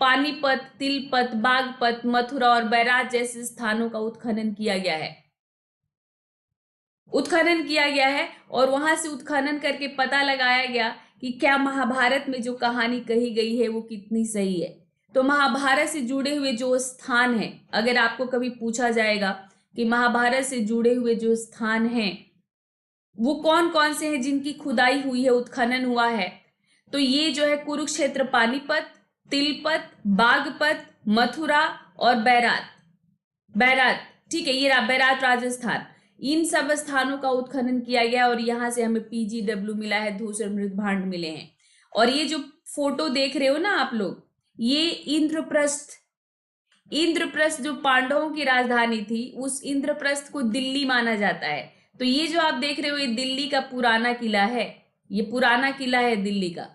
पानीपत, तिलपत, बागपत, मथुरा और बैराज जैसे स्थानों का उत्खनन किया गया है, और वहां से उत्खनन करके पता लगाया गया कि क्या महाभारत में जो कहानी कही गई है वो कितनी सही है। तो महाभारत से जुड़े हुए जो स्थान हैं, अगर आपको कभी पूछा जाएगा कि महाभारत से जुड़े हुए जो स्थान हैं वो कौन कौन से हैं जिनकी खुदाई हुई है, उत्खनन हुआ है, तो ये जो है कुरुक्षेत्र, पानीपत, तिलपत, बागपत, मथुरा और बैरात, ठीक है, ये बैरात राजस्थान, इन सब स्थानों का उत्खनन किया गया और यहां से हमें PGW मिला है, धूसर मृत भांड मिले हैं। और ये जो फोटो देख रहे हो ना आप लोग, ये इंद्रप्रस्थ जो पांडवों की राजधानी थी, उस इंद्रप्रस्थ को दिल्ली माना जाता है। तो ये जो आप देख रहे हो, ये दिल्ली का पुराना किला है, ये पुराना किला है दिल्ली का।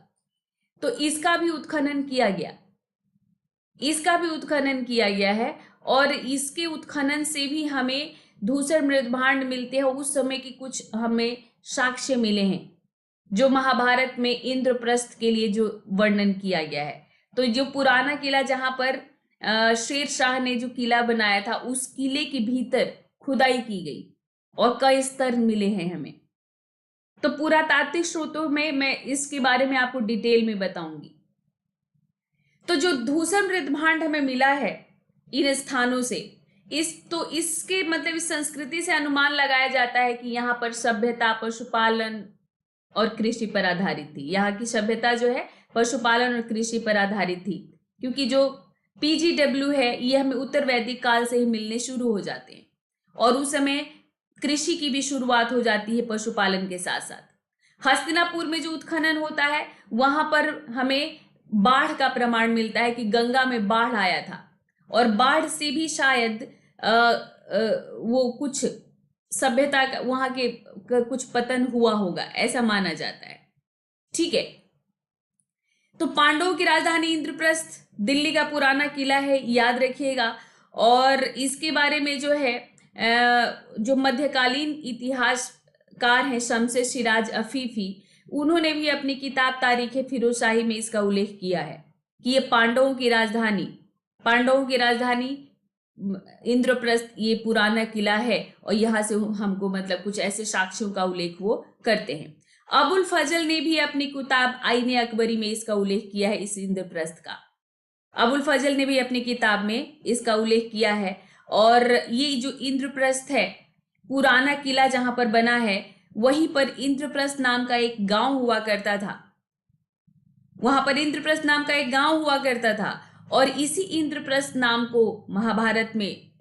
तो इसका भी उत्खनन किया गया है, और इसके उत्खनन से भी हमें धूसर मृदभांड मिलते हैं, उस समय की कुछ हमें साक्ष्य मिले हैं जो महाभारत में इंद्रप्रस्थ के लिए जो वर्णन किया गया है। तो जो पुराना किला जहां पर शेर शाह ने जो किला बनाया था, उस किले के भीतर खुदाई की गई और कई स्तर मिले हैं हमें। तो पुरातात्विक स्रोतों में मैं इसके बारे में आपको डिटेल में बताऊंगी। तो जो धूसर मृदभांड हमें मिला है इन स्थानों से, इसके मतलब इस संस्कृति से अनुमान लगाया जाता है कि यहाँ पर सभ्यता पशुपालन और कृषि पर आधारित थी। यहाँ की सभ्यता जो है पशुपालन और कृषि पर आधारित थी, क्योंकि जो PGW है ये हमें उत्तर वैदिक काल से ही मिलने शुरू हो जाते हैं और उस समय कृषि की भी शुरुआत हो जाती है पशुपालन के साथ साथ। हस्तिनापुर में जो उत्खनन होता है वहां पर हमें बाढ़ का प्रमाण मिलता है कि गंगा में बाढ़ आया था और बाढ़ से भी शायद वो कुछ सभ्यता का वहां के कुछ पतन हुआ होगा, ऐसा माना जाता है। ठीक है, तो पांडवों की राजधानी इंद्रप्रस्थ दिल्ली का पुराना किला है, याद रखिएगा। और इसके बारे में जो है जो मध्यकालीन इतिहासकार हैं शमसे सिराज अफीफी, उन्होंने भी अपनी किताब तारीख फिरोजशाही में इसका उल्लेख किया है कि ये पांडवों की राजधानी इंद्रप्रस्थ ये पुराना किला है और यहाँ से हमको मतलब कुछ ऐसे साक्ष्यों का उल्लेख वो करते हैं। अबुल फजल ने भी अपनी किताब आईने अकबरी में इसका उल्लेख किया है, इस इंद्रप्रस्थ का। अबुल फजल ने भी अपनी किताब में इसका उल्लेख किया है। और ये जो इंद्रप्रस्थ है पुराना किला जहां पर बना है, वहीं पर इंद्रप्रस्थ नाम का एक गांव हुआ करता था। वहां पर इंद्रप्रस्थ नाम का एक गांव हुआ करता था और इसी इंद्रप्रस्थ नाम को महाभारत में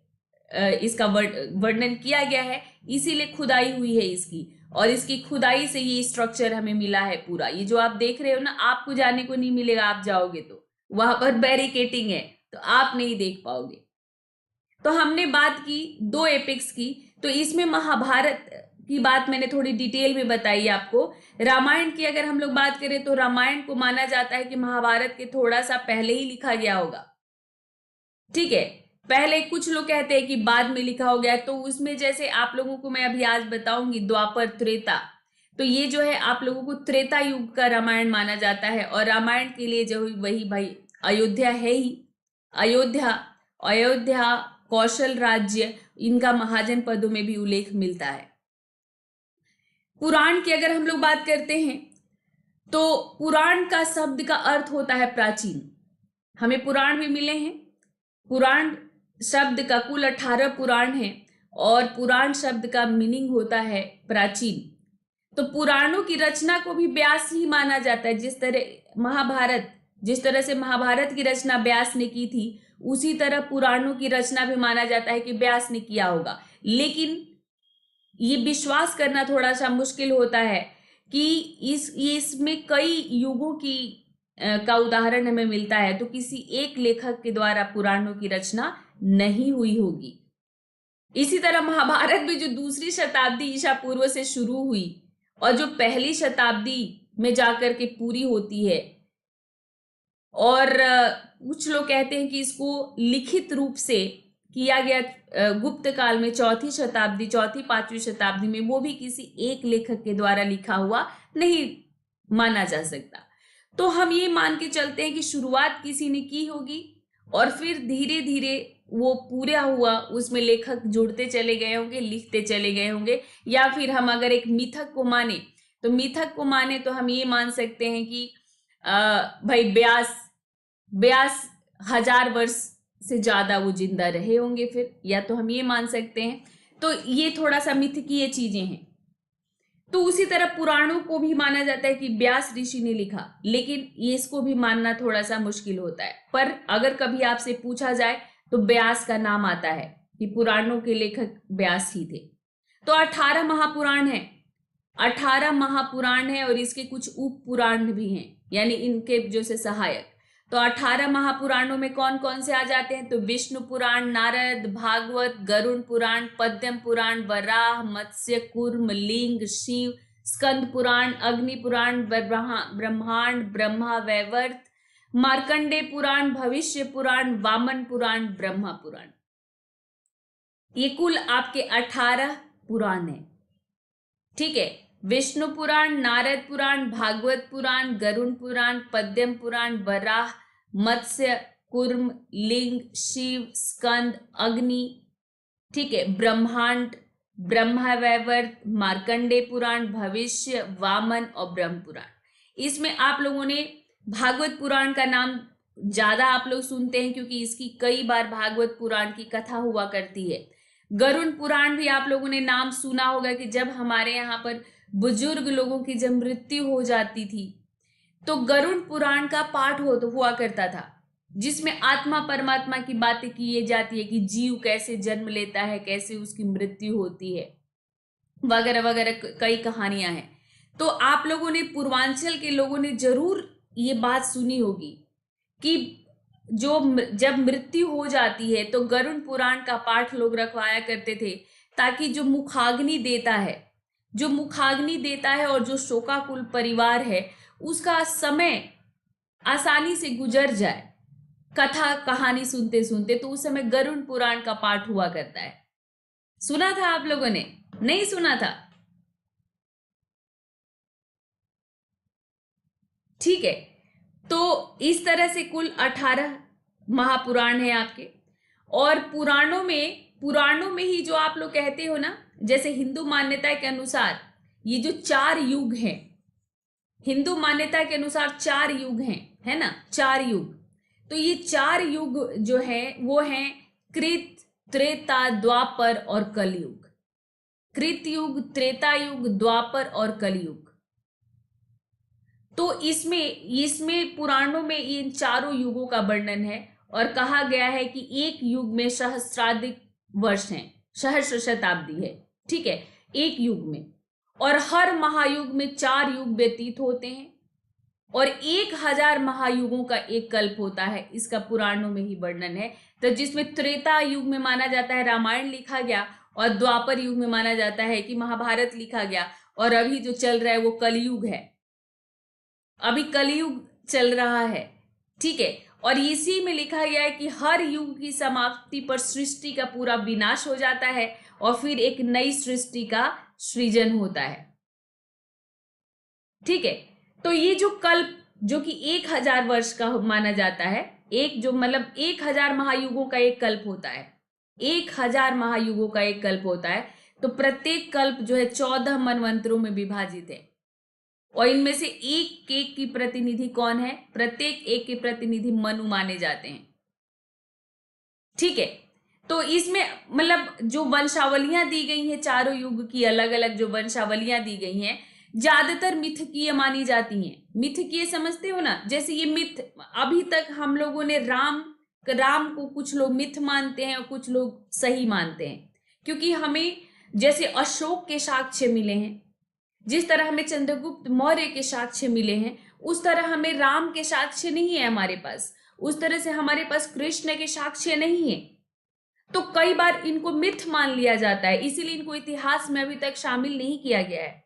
इसका वर्णन किया गया है, इसीलिए खुदाई हुई है इसकी। और इसकी खुदाई से ये स्ट्रक्चर हमें मिला है पूरा। ये जो आप देख रहे हो ना, आपको जाने को नहीं मिलेगा, आप जाओगे तो वहां पर बैरिकेटिंग है तो आप नहीं देख पाओगे। तो हमने बात की 2 एपिक्स की, तो इसमें महाभारत की बात मैंने थोड़ी डिटेल में बताई आपको। रामायण की अगर हम लोग बात करें तो रामायण को माना जाता है कि महाभारत के थोड़ा सा पहले ही लिखा गया होगा। ठीक है, पहले कुछ लोग कहते हैं कि बाद में लिखा हो गया। तो उसमें जैसे आप लोगों को मैं अभी आज बताऊंगी द्वापर त्रेता, तो ये जो है आप लोगों को त्रेता युग का रामायण माना जाता है। और रामायण के लिए जो वही भाई अयोध्या है ही, अयोध्या कौशल राज्य, इनका महाजन पदों में भी उल्लेख मिलता है। पुराण की अगर हम लोग बात करते हैं तो पुराण का शब्द का अर्थ होता है प्राचीन। हमें पुराण भी मिले हैं। पुराण शब्द का कुल 18 पुराण है और पुराण शब्द का मीनिंग होता है प्राचीन। तो पुराणों की रचना को भी व्यास ही माना जाता है। जिस तरह से महाभारत की रचना व्यास ने की थी, उसी तरह पुराणों की रचना भी माना जाता है कि व्यास ने किया होगा। लेकिन ये विश्वास करना थोड़ा सा मुश्किल होता है कि इसमें कई युगों की का उदाहरण हमें मिलता है, तो किसी एक लेखक के द्वारा पुराणों की रचना नहीं हुई होगी। इसी तरह महाभारत भी जो 2री शताब्दी ईसा पूर्व से शुरू हुई और जो 1ली शताब्दी में जाकर के पूरी होती है, और कुछ लोग कहते हैं कि इसको लिखित रूप से किया गया गुप्त काल में 4वीं शताब्दी 5वीं शताब्दी में, वो भी किसी एक लेखक के द्वारा लिखा हुआ नहीं माना जा सकता। तो हम ये मान के चलते हैं कि शुरुआत किसी ने की होगी और फिर धीरे धीरे वो पूरा हुआ, उसमें लेखक जुड़ते चले गए होंगे, लिखते चले गए होंगे। या फिर हम अगर एक मिथक को माने तो हम ये मान सकते हैं कि भाई व्यास 1000 वर्ष से ज्यादा वो जिंदा रहे होंगे फिर, या तो हम ये मान सकते हैं। तो ये थोड़ा सा मिथकीय चीजें हैं। तो उसी तरह पुराणों को भी माना जाता है कि व्यास ऋषि ने लिखा, लेकिन ये इसको भी मानना थोड़ा सा मुश्किल होता है। पर अगर कभी आपसे पूछा जाए तो व्यास का नाम आता है कि पुराणों के लेखक व्यास ही थे। तो 18 महापुराण है, 18 महापुराण है और इसके कुछ उप पुराण भी हैं, यानी इनके जो से सहायक। तो 18 महापुराणों में कौन कौन से आ जाते हैं? तो विष्णु पुराण, नारद, भागवत, गरुड़ पुराण, पद्म पुराण, वराह, मत्स्य, कूर्म, लिंग, शिव, स्कंद पुराण, अग्नि पुराण, ब्रह्मांड, ब्रह्मा वैवर्त, मार्कंडे पुराण, भविष्य पुराण, वामन पुराण, ब्रह्मा पुराण। ये कुल आपके 18 पुराण है। ठीक है, विष्णु पुराण, नारद पुराण, भागवत पुराण, गरुड़ पुराण, पद्म पुराण, वराह, मत्स्य, कूर्म, लिंग, शिव, स्कंद, अग्नि, ठीक है, ब्रह्मांड, ब्रह्मा वैवर्त, मार्कंडे पुराण, भविष्य, वामन और ब्रह्म पुराण। इसमें आप लोगों ने भागवत पुराण का नाम ज्यादा आप लोग सुनते हैं क्योंकि इसकी कई बार भागवत पुराण की कथा हुआ करती है। गरुड़ पुराण भी आप लोगों ने नाम सुना होगा कि जब हमारे यहाँ पर बुजुर्ग लोगों की जब मृत्यु हो जाती थी तो गरुड़ पुराण का पाठ हुआ करता था, जिसमें आत्मा परमात्मा की बातें की जाती है कि जीव कैसे जन्म लेता है, कैसे उसकी मृत्यु होती है, वगैरह वगैरह कई कहानियां हैं। तो आप लोगों ने, पूर्वांचल के लोगों ने जरूर ये बात सुनी होगी कि जब मृत्यु हो जाती है तो गरुड़ पुराण का पाठ लोग रखवाया करते थे, ताकि जो मुखाग्नि देता है और जो शोकाकुल परिवार है उसका समय आसानी से गुजर जाए कथा कहानी सुनते सुनते। तो उस समय गरुड़ पुराण का पाठ हुआ करता है। सुना था आप लोगों ने? नहीं सुना था? ठीक है, तो इस तरह से कुल 18 महापुराण है आपके। और पुराणों में ही जो आप लोग कहते हो ना, जैसे हिंदू मान्यता के अनुसार ये जो 4 युग हैं, हिंदू मान्यता के अनुसार 4 युग हैं, है ना, 4 युग। तो ये 4 युग जो है वो हैं कृत, त्रेता, द्वापर और कलयुग। कृत युग, त्रेता युग, द्वापर और कलयुग। तो इसमें पुराणों में इन चारों युगों का वर्णन है और कहा गया है कि एक युग में सहस्राधिक वर्ष हैं, सहस्र शताब्दी है। ठीक है, एक युग में। और हर महायुग में 4 युग व्यतीत होते हैं और 1000 महायुगों का एक कल्प होता है। इसका पुराणों में ही वर्णन है। तो जिसमें त्रेता युग में माना जाता है रामायण लिखा गया, और द्वापर युग में माना जाता है कि महाभारत लिखा गया, और अभी जो चल रहा है वो कलयुग है। अभी कलयुग चल रहा है। ठीक है, और इसी में लिखा गया है कि हर युग की समाप्ति पर सृष्टि का पूरा विनाश हो जाता है और फिर एक नई सृष्टि का सृजन होता है। ठीक है, तो ये जो कल्प जो कि 1000 वर्ष का माना जाता है, एक जो मतलब 1000 महायुगों का एक कल्प होता है, 1000 महायुगों का एक कल्प होता है। तो प्रत्येक कल्प जो है 14 मनवंतरों में विभाजित है और इनमें से एक एक की प्रतिनिधि कौन है? प्रत्येक एक के प्रतिनिधि मनु माने जाते हैं। ठीक है, तो इसमें मतलब जो वंशावलियां दी गई हैं चारों युग की, अलग अलग जो वंशावलियां दी गई हैं, ज्यादातर मिथकीय मानी जाती हैं। मिथकीय समझते हो ना? जैसे ये मिथ, अभी तक हम लोगों ने राम को कुछ लोग मिथ मानते हैं और कुछ लोग सही मानते हैं, क्योंकि हमें जैसे अशोक के साक्ष्य मिले हैं, जिस तरह हमें चंद्रगुप्त मौर्य के साक्ष्य मिले हैं, उस तरह हमें राम के साक्ष्य नहीं है हमारे पास, उस तरह से हमारे पास कृष्ण के साक्ष्य नहीं है। तो कई बार इनको मिथ मान लिया जाता है, इसीलिए इनको इतिहास में अभी तक शामिल नहीं किया गया है।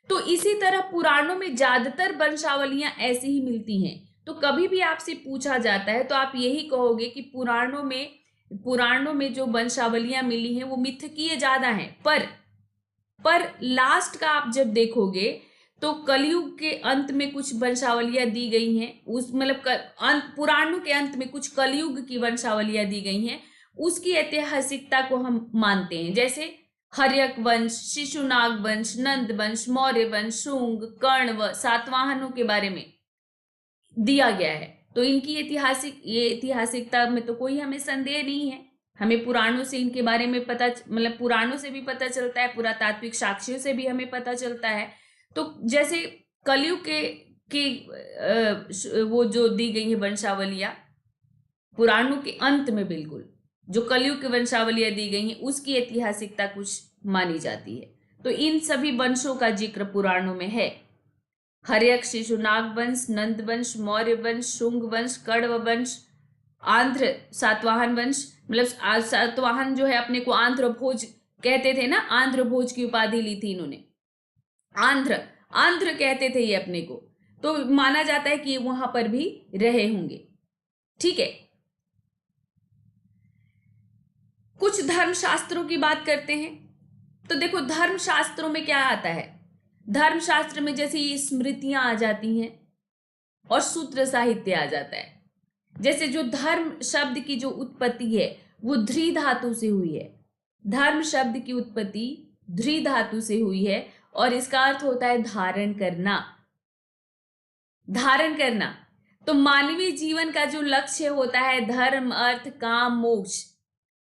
तो इसी तरह पुराणों में ज्यादातर वंशावलियां ऐसी ही मिलती हैं। तो कभी भी आपसे पूछा जाता है तो आप यही कहोगे कि पुराणों में जो वंशावलियां मिली हैं वो मिथकीय ज्यादा हैं। पर लास्ट का आप जब देखोगे तो कलयुग के अंत में कुछ वंशावलियां दी गई हैं, उस मतलब पुराणों के अंत में कुछ कलयुग की वंशावलियां दी गई हैं, उसकी ऐतिहासिकता को हम मानते हैं। जैसे हर्यक वंश, शिशुनाग वंश, नंद वंश, मौर्य वंश, शुंग, कर्ण व सातवाहनों के बारे में दिया गया है। तो इनकी ऐतिहासिकता में तो कोई हमें संदेह नहीं है। हमें पुराणों से इनके बारे में पुराणों से भी पता चलता है, पुरातात्विक साक्ष्यों से भी हमें पता चलता है। तो जैसे कलयुग के वो जो दी गई है वंशावलियां पुराणों के अंत में, बिल्कुल जो कलयुग की वंशावलियां दी गई हैं उसकी ऐतिहासिकता कुछ मानी जाती है। तो इन सभी वंशों का जिक्र पुराणों में है। हर्यक, शिशुनाग वंश, नंद वंश, मौर्य वंश, शुंग वंश, कण्व वंश, आंध्र सातवाहन वंश। मतलब सातवाहन जो है अपने को आंध्र भोज कहते थे ना, आंध्र भोज की उपाधि ली थी इन्होंने, आंध्र कहते थे ये अपने को। तो माना जाता है कि ये वहां पर भी रहे होंगे। ठीक है, कुछ धर्मशास्त्रों की बात करते हैं। तो देखो धर्मशास्त्रों में क्या आता है, धर्मशास्त्र में जैसे ये स्मृतियां आ जाती हैं और सूत्र साहित्य आ जाता है। जैसे जो धर्म शब्द की जो उत्पत्ति है वो ध्री धातु से हुई है। धर्म शब्द की उत्पत्ति ध्री धातु से हुई है और इसका अर्थ होता है धारण करना। धारण करना तो मानवीय जीवन का जो लक्ष्य होता है धर्म अर्थ काम मोक्ष,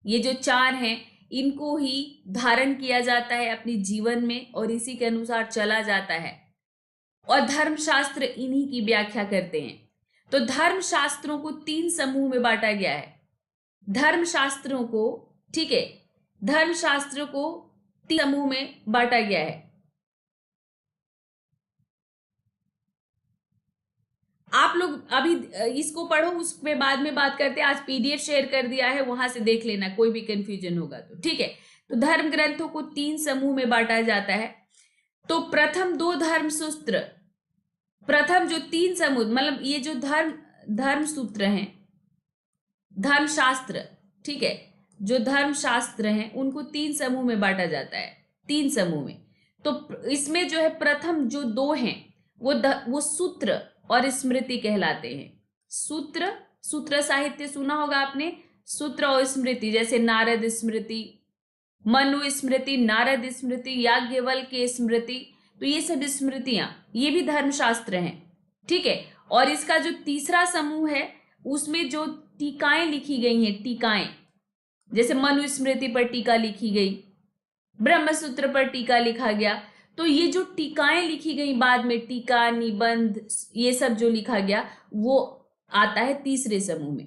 ये जो चार हैं इनको ही धारण किया जाता है अपने जीवन में और इसी के अनुसार चला जाता है और धर्मशास्त्र इन्हीं की व्याख्या करते हैं। तो धर्मशास्त्रों को 3 समूह में बांटा गया है। धर्मशास्त्रों को, ठीक है, धर्मशास्त्रों को 3 समूह में बांटा गया है। आप लोग अभी इसको पढ़ो, उसके बाद में बात करते हैं। आज पीडीएफ शेयर कर दिया है, वहां से देख लेना, कोई भी कंफ्यूजन होगा तो, ठीक है। तो धर्म ग्रंथों को 3 समूह में बांटा जाता है। तो प्रथम 2 धर्म सूत्र, प्रथम जो 3 समूह, मतलब ये जो धर्म सूत्र हैं, धर्मशास्त्र, ठीक है, जो धर्मशास्त्र हैं उनको 3 समूह में बांटा जाता है, 3 समूह में। तो इसमें जो है प्रथम जो 2 हैं वो सूत्र और स्मृति कहलाते हैं। सूत्र साहित्य सुना होगा आपने, सूत्र और स्मृति, जैसे नारद स्मृति, मनु स्मृति, नारद स्मृति, याज्ञवल्क्य स्मृति, तो ये सब स्मृतियां ये भी धर्मशास्त्र हैं, ठीक है। और इसका जो तीसरा समूह है उसमें जो टीकाएं लिखी गई हैं, टीकाएं, जैसे मनु स्मृति पर टीका लिखी गई, ब्रह्मसूत्र पर टीका लिखा गया, तो ये जो टीकाएं लिखी गई बाद में, टीका निबंध ये सब जो लिखा गया वो आता है तीसरे समूह में,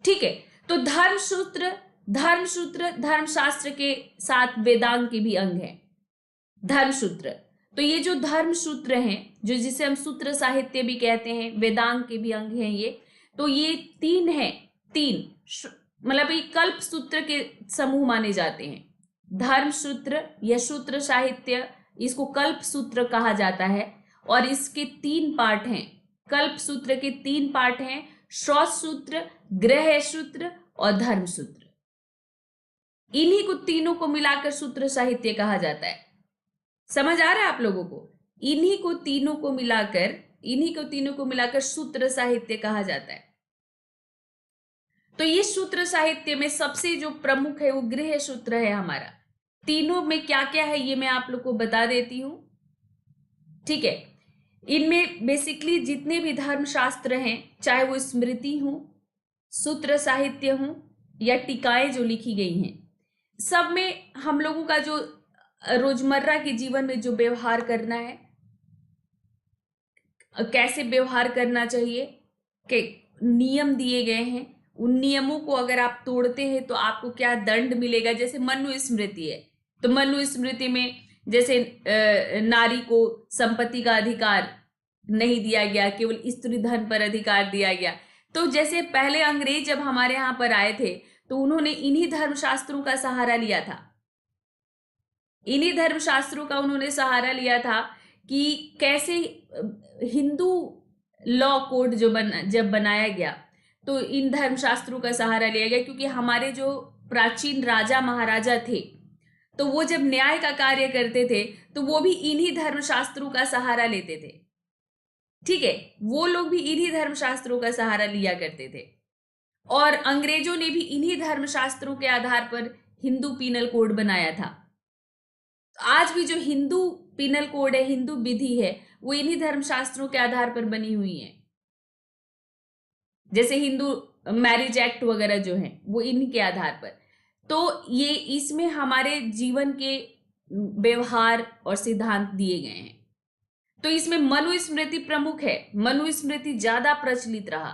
ठीक है। तो धर्मसूत्र धर्मशास्त्र के साथ वेदांग के भी अंग है धर्मसूत्र। तो ये जो धर्मसूत्र हैं, जो जिसे हम सूत्र साहित्य भी कहते हैं, वेदांग के भी अंग हैं ये, तो ये 3 हैं, 3 मतलब ये कल्प सूत्र के समूह माने जाते हैं। धर्मसूत्र या सूत्र साहित्य, इसको कल्प सूत्र कहा जाता है और इसके 3 पार्ट हैं। कल्प सूत्र के 3 पार्ट हैं, श्रौत सूत्र, ग्रह सूत्र और धर्म सूत्र। इन्हीं को तीनों को मिलाकर सूत्र साहित्य कहा जाता है। समझ आ रहा है आप लोगों को? इन्हीं को तीनों को मिलाकर सूत्र साहित्य कहा जाता है। तो ये सूत्र साहित्य में सबसे जो प्रमुख है वो गृह सूत्र है हमारा। तीनों में क्या क्या है ये मैं आप लोग को बता देती हूं, ठीक है। इनमें बेसिकली जितने भी धर्मशास्त्र हैं, चाहे वो स्मृति हो, सूत्र साहित्य हो या टीकाएं जो लिखी गई हैं, सब में हम लोगों का जो रोजमर्रा के जीवन में जो व्यवहार करना है, कैसे व्यवहार करना चाहिए के नियम दिए गए हैं। उन नियमों को अगर आप तोड़ते हैं तो आपको क्या दंड मिलेगा। जैसे मनु स्मृति है, तो मनु स्मृति में जैसे नारी को संपत्ति का अधिकार नहीं दिया गया, केवल स्त्री धन पर अधिकार दिया गया। तो जैसे पहले अंग्रेज जब हमारे यहाँ पर आए थे तो उन्होंने इन्हीं धर्मशास्त्रों का सहारा लिया था, इन्हीं धर्मशास्त्रों का उन्होंने सहारा लिया था कि कैसे हिंदू लॉ कोड जब बनाया गया तो इन धर्मशास्त्रों का सहारा लिया गया, क्योंकि हमारे जो प्राचीन राजा महाराजा थे तो वो जब न्याय का कार्य करते थे तो वो भी इन्हीं धर्मशास्त्रों का सहारा लेते थे, ठीक है। वो लोग भी इन्हीं धर्मशास्त्रों का सहारा लिया करते थे और अंग्रेजों ने भी इन्हीं धर्मशास्त्रों के आधार पर हिंदू पीनल कोड बनाया था। आज भी जो हिंदू पीनल कोड है, हिंदू विधि है, वो इन्हीं धर्मशास्त्रों के आधार पर बनी हुई है। जैसे हिंदू मैरिज एक्ट वगैरह जो है वो इन्हीं के आधार पर। तो ये इसमें हमारे जीवन के व्यवहार और सिद्धांत दिए गए हैं। तो इसमें मनु स्मृति प्रमुख है, मनु स्मृति ज्यादा प्रचलित रहा,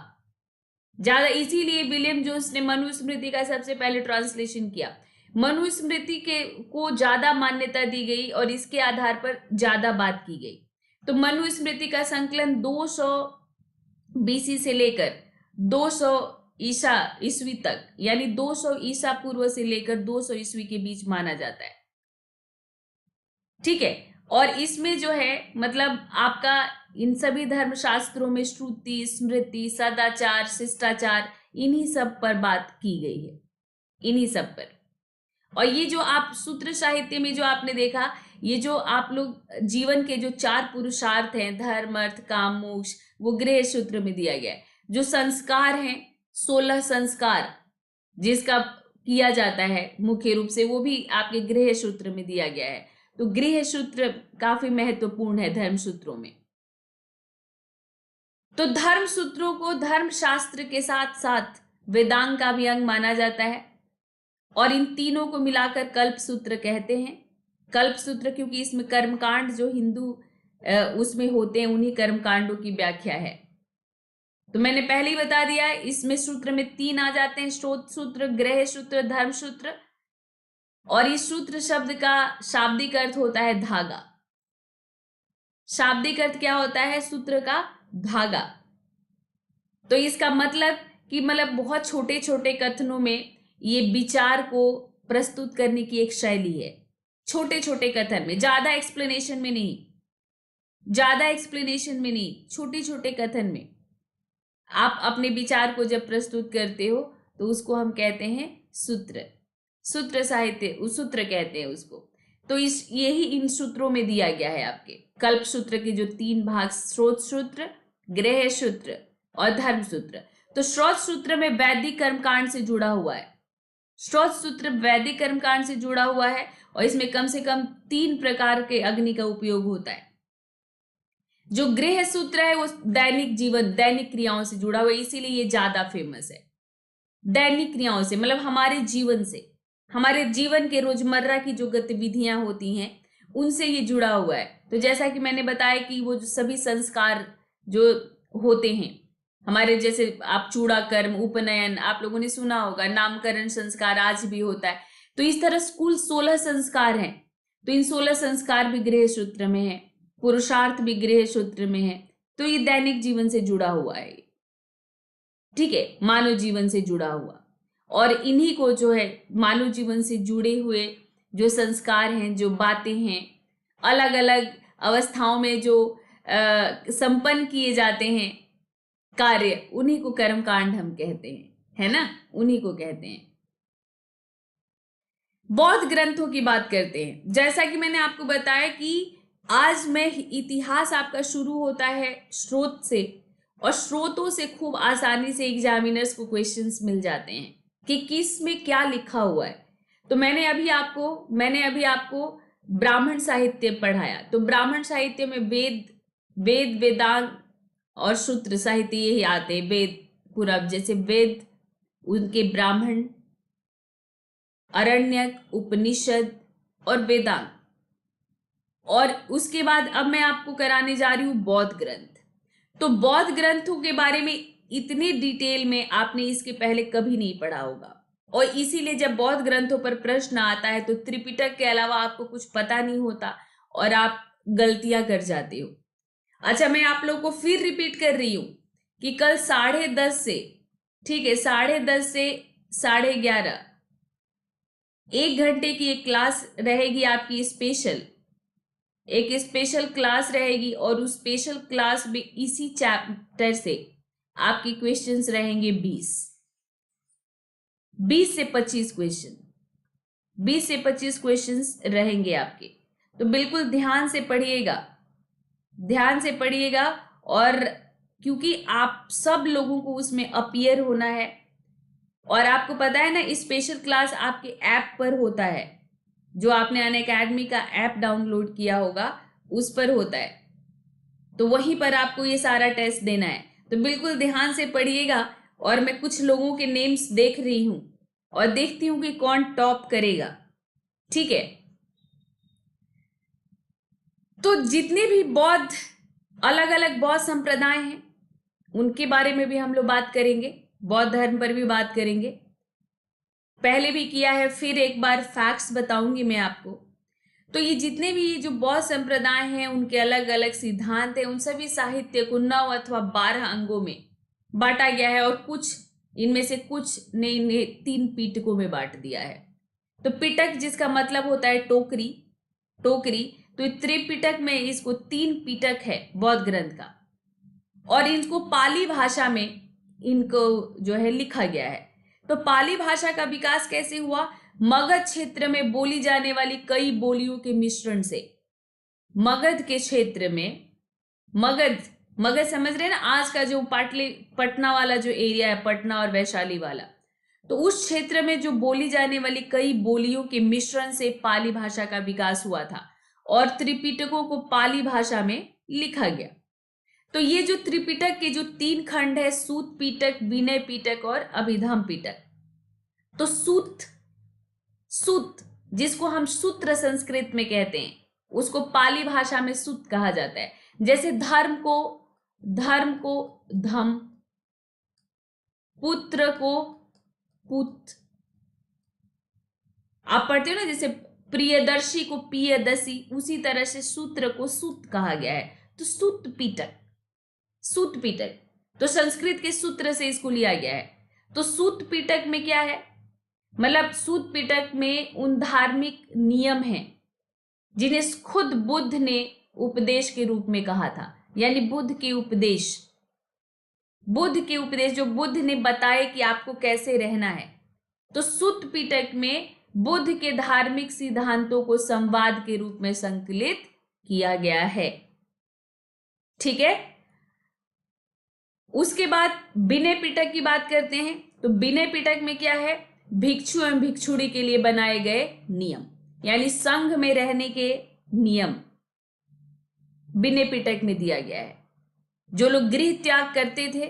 ज्यादा, इसीलिए विलियम जोन्स ने मनु स्मृति का सबसे पहले ट्रांसलेशन किया। मनु स्मृति को ज्यादा मान्यता दी गई और इसके आधार पर ज्यादा बात की गई। तो मनु स्मृति का संकलन 200 बीसी से लेकर 200 ईस्वी तक, यानी 200 ईसा पूर्व से लेकर 200 ईस्वी के बीच माना जाता है, ठीक है। और इसमें जो है मतलब आपका इन सभी धर्मशास्त्रों में श्रुति, स्मृति, सदाचार, शिष्टाचार, इन्हीं सब पर बात की गई है, इन्हीं सब पर। और ये जो आप सूत्र साहित्य में जो आपने देखा, ये जो आप लोग जीवन के जो 4 पुरुषार्थ हैं, धर्म अर्थ काम मोक्ष, वो गृह सूत्र में दिया गया है। जो संस्कार हैं, 16 संस्कार जिसका किया जाता है मुख्य रूप से, वो भी आपके गृह सूत्र में दिया गया है। तो गृह सूत्र काफी महत्वपूर्ण है धर्म सूत्रों में। तो धर्म सूत्रों को धर्म शास्त्र के साथ साथ वेदांग का भी अंग माना जाता है, और इन तीनों को मिलाकर कल्प सूत्र कहते हैं। कल्प सूत्र क्योंकि इसमें कर्मकांड जो हिंदू उसमें होते हैं, उन्हीं कर्मकांडों की व्याख्या है। तो मैंने पहले ही बता दिया, इसमें सूत्र में 3 आ जाते हैं, स्रोत सूत्र, गृह सूत्र, धर्म सूत्र। और इस सूत्र शब्द का शाब्दिक अर्थ होता है धागा। शाब्दिक अर्थ क्या होता है सूत्र का? धागा। तो इसका मतलब कि बहुत छोटे छोटे कथनों में ये विचार को प्रस्तुत करने की एक शैली है। छोटे छोटे कथन में, ज्यादा एक्सप्लेनेशन में नहीं, छोटे छोटे कथन में आप अपने विचार को जब प्रस्तुत करते हो तो उसको हम कहते हैं सूत्र। सूत्र साहित्य, सूत्र कहते हैं उसको। तो यही इन सूत्रों में दिया गया है आपके कल्प सूत्र के जो 3 भाग, स्रोत सूत्र, गृह सूत्र और धर्म सूत्र। तो स्रोत सूत्र में वैदिक कर्मकांड से जुड़ा हुआ है। स्रोत सूत्र वैदिक कर्मकांड से जुड़ा हुआ है और इसमें कम से कम 3 प्रकार के अग्नि का उपयोग होता है। जो गृह सूत्र है वो दैनिक जीवन, दैनिक क्रियाओं से जुड़ा हुआ है, इसीलिए ये ज्यादा फेमस है। दैनिक क्रियाओं से हमारे जीवन से, हमारे जीवन के रोजमर्रा की जो गतिविधियां होती हैं उनसे ये जुड़ा हुआ है। तो जैसा कि मैंने बताया कि वो जो सभी संस्कार जो होते हैं हमारे, जैसे आप चूड़ा कर्म, उपनयन, आप लोगों ने सुना होगा, नामकरण संस्कार आज भी होता है। तो इस तरह कुल 16 संस्कार हैं। तो इन 16 संस्कार भी गृह सूत्र में है, पुरुषार्थ भी गृह सूत्र में है। तो ये दैनिक जीवन से जुड़ा हुआ है, ठीक है, मानव जीवन से जुड़ा हुआ। और इन्हीं को जो है मानव जीवन से जुड़े हुए जो संस्कार हैं, जो बातें हैं, अलग अलग अवस्थाओं में जो संपन्न किए जाते हैं कार्य, उन्हीं को कर्मकांड हम कहते हैं, है ना, उन्हीं को कहते हैं। बौद्ध ग्रंथों की बात करते हैं। जैसा कि मैंने आपको बताया कि आज में इतिहास आपका शुरू होता है स्रोत से, और स्रोतों से खूब आसानी से एग्जामिनर्स को क्वेश्चंस मिल जाते हैं कि किस में क्या लिखा हुआ है। तो मैंने अभी आपको ब्राह्मण साहित्य पढ़ाया। तो ब्राह्मण साहित्य में वेद, वेदांग और सूत्र साहित्य यही आते हैं। वेद पूरा, जैसे वेद उनके ब्राह्मण, अरण्यक, उपनिषद और वेदांग। और उसके बाद अब मैं आपको कराने जा रही हूं बौद्ध ग्रंथ। तो बौद्ध ग्रंथों के बारे में इतने डिटेल में आपने इसके पहले कभी नहीं पढ़ा होगा, और इसीलिए जब बौद्ध ग्रंथों पर प्रश्न आता है तो त्रिपिटक के अलावा आपको कुछ पता नहीं होता और आप गलतियां कर जाते हो। अच्छा, मैं आप लोगों को फिर रिपीट कर रही हूं कि कल 10:30 से, ठीक है, 10:30 से 11:30 1 घंटे की एक क्लास रहेगी आपकी, एक स्पेशल क्लास रहेगी। और उस स्पेशल क्लास में इसी चैप्टर से आपके क्वेश्चंस रहेंगे 20 से 25 क्वेश्चन, 20 से 25 क्वेश्चंस रहेंगे आपके। तो बिल्कुल ध्यान से पढ़िएगा, और क्योंकि आप सब लोगों को उसमें अपीयर होना है, और आपको पता है ना, स्पेशल क्लास आपके ऐप पर होता है, जो आपने अनअकैडमी का ऐप डाउनलोड किया होगा उस पर होता है। तो वहीं पर आपको ये सारा टेस्ट देना है। तो बिल्कुल ध्यान से पढ़िएगा। और मैं कुछ लोगों के नेम्स देख रही हूं और देखती हूं कि कौन टॉप करेगा, ठीक है। तो जितने भी अलग अलग बौद्ध संप्रदाय हैं उनके बारे में भी हम लोग बात करेंगे, बौद्ध धर्म पर भी बात करेंगे। पहले भी किया है, फिर एक बार फैक्ट्स बताऊंगी मैं आपको। तो ये जितने भी जो बौद्ध संप्रदाय हैं उनके अलग अलग सिद्धांत हैं, उन सभी साहित्य को 9 अथवा 12 अंगों में बांटा गया है, और इनमें से कुछ ने इन्हें 3 पिटकों में बांट दिया है। तो पिटक जिसका मतलब होता है टोकरी, तो त्रिपिटक में इसको 3 पिटक है बौद्ध ग्रंथ का, और इनको पाली भाषा में इनको जो है लिखा गया है। तो पाली भाषा का विकास कैसे हुआ? मगध क्षेत्र में बोली जाने वाली कई बोलियों के मिश्रण से। मगध के क्षेत्र में, मगध मगध समझ रहे हैं ना, आज का जो पटना वाला जो एरिया है, पटना और वैशाली वाला, तो उस क्षेत्र में जो बोली जाने वाली कई बोलियों के मिश्रण से पाली भाषा का विकास हुआ था और त्रिपिटकों को पाली भाषा में लिखा गया। तो ये जो त्रिपिटक के जो 3 खंड है, सूत पिटक, विनय पिटक और अभिधम पिटक, तो सूत जिसको हम सूत्र संस्कृत में कहते हैं, उसको पाली भाषा में सूत कहा जाता है। जैसे धर्म को धम, पुत्र को पुत, आप पढ़ते हो ना, जैसे प्रियदर्शी को पियदसी, उसी तरह से सूत्र को सूत कहा गया है। तो सूत पिटक तो संस्कृत के सूत्र से इसको लिया गया है। तो सूत पिटक में क्या है, मतलब सूत पिटक में उन धार्मिक नियम हैं जिन्हें खुद बुद्ध ने उपदेश के रूप में कहा था, यानी बुद्ध के उपदेश जो बुद्ध ने बताए कि आपको कैसे रहना है। तो सूत पिटक में बुद्ध के धार्मिक सिद्धांतों को संवाद के रूप में संकलित किया गया है। ठीक है। उसके बाद विनय पिटक की बात करते हैं। तो विनय पिटक में क्या है, भिक्षु एवं भिक्षुणी के लिए बनाए गए नियम, यानी संघ में रहने के नियम विनय पिटक में दिया गया है। जो लोग गृह त्याग करते थे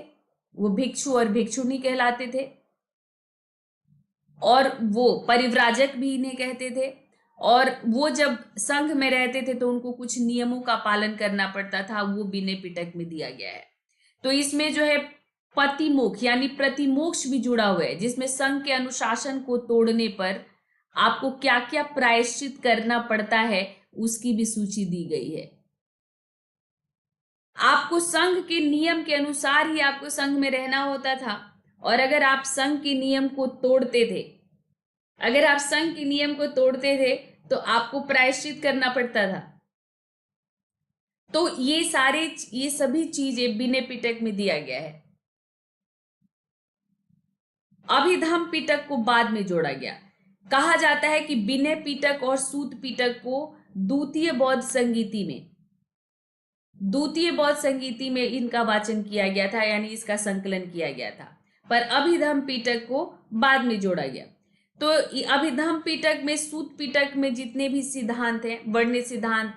वो भिक्षु और भिक्षुणी कहलाते थे, और वो परिव्राजक भी इन्हें कहते थे। और वो जब संघ में रहते थे तो उनको कुछ नियमों का पालन करना पड़ता था, वो विनय पिटक में दिया गया है। तो इसमें जो है पतिमोक्ष यानी प्रतिमोक्ष भी जुड़ा हुआ है, जिसमें संघ के अनुशासन को तोड़ने पर आपको क्या क्या प्रायश्चित करना पड़ता है उसकी भी सूची दी गई है। आपको संघ के नियम के अनुसार ही आपको संघ में रहना होता था, और अगर आप संघ के नियम को तोड़ते थे तो आपको प्रायश्चित करना पड़ता था। तो ये सभी चीजें विनय पिटक में दिया गया है। अभिधम पिटक को बाद में जोड़ा गया। कहा जाता है कि विनय पिटक और सूत पिटक को द्वितीय बौद्ध संगीति में इनका वाचन किया गया था, यानी इसका संकलन किया गया था, पर अभिधम पिटक को बाद में जोड़ा गया। तो अभिधम पिटक में, सूत पिटक में जितने भी सिद्धांत हैं, वर्णित सिद्धांत,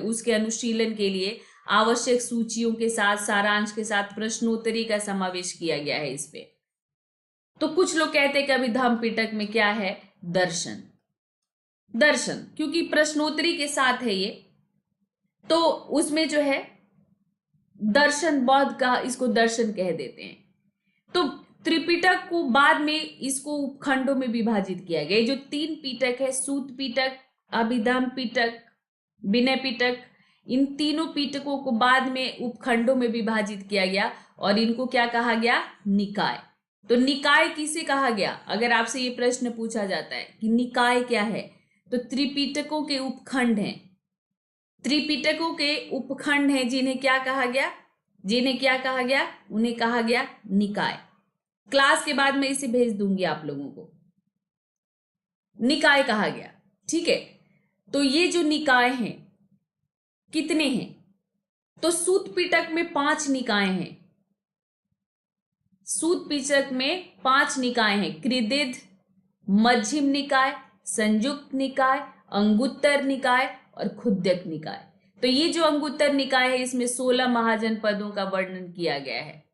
उसके अनुशीलन के लिए आवश्यक सूचियों के साथ, सारांश के साथ प्रश्नोत्तरी का समावेश किया गया है इस पे। तो कुछ लोग कहते हैं कि अभिधम पिटक में क्या है, दर्शन, क्योंकि प्रश्नोत्तरी के साथ है ये, तो उसमें जो है दर्शन, बौद्ध का इसको दर्शन कह देते हैं। तो त्रिपिटक को बाद में इसको उपखंडों में विभाजित किया गया। जो 3 पिटक है, सूत पिटक, अभिधम पिटक, विनय पिटक, इन तीनों पिटकों को बाद में उपखंडों में विभाजित किया गया और इनको क्या कहा गया, निकाय। तो निकाय किसे कहा गया, अगर आपसे ये प्रश्न पूछा जाता है कि निकाय क्या है, तो त्रिपिटकों के उपखंड हैं, जिन्हें क्या कहा गया, उन्हें कहा गया निकाय। क्लास के बाद मैं इसे भेज दूंगी आप लोगों को, निकाय कहा गया। ठीक है। तो ये जो निकाय हैं कितने हैं, तो सूत पिटक में 5 निकाय हैं। सूत पिटक में 5 निकाय हैं, कृदिध, मध्यम निकाय, संयुक्त निकाय, अंगुत्तर निकाय और खुद्दक निकाय। तो ये जो अंगुत्तर निकाय है, इसमें 16 महाजनपदों का वर्णन किया गया है,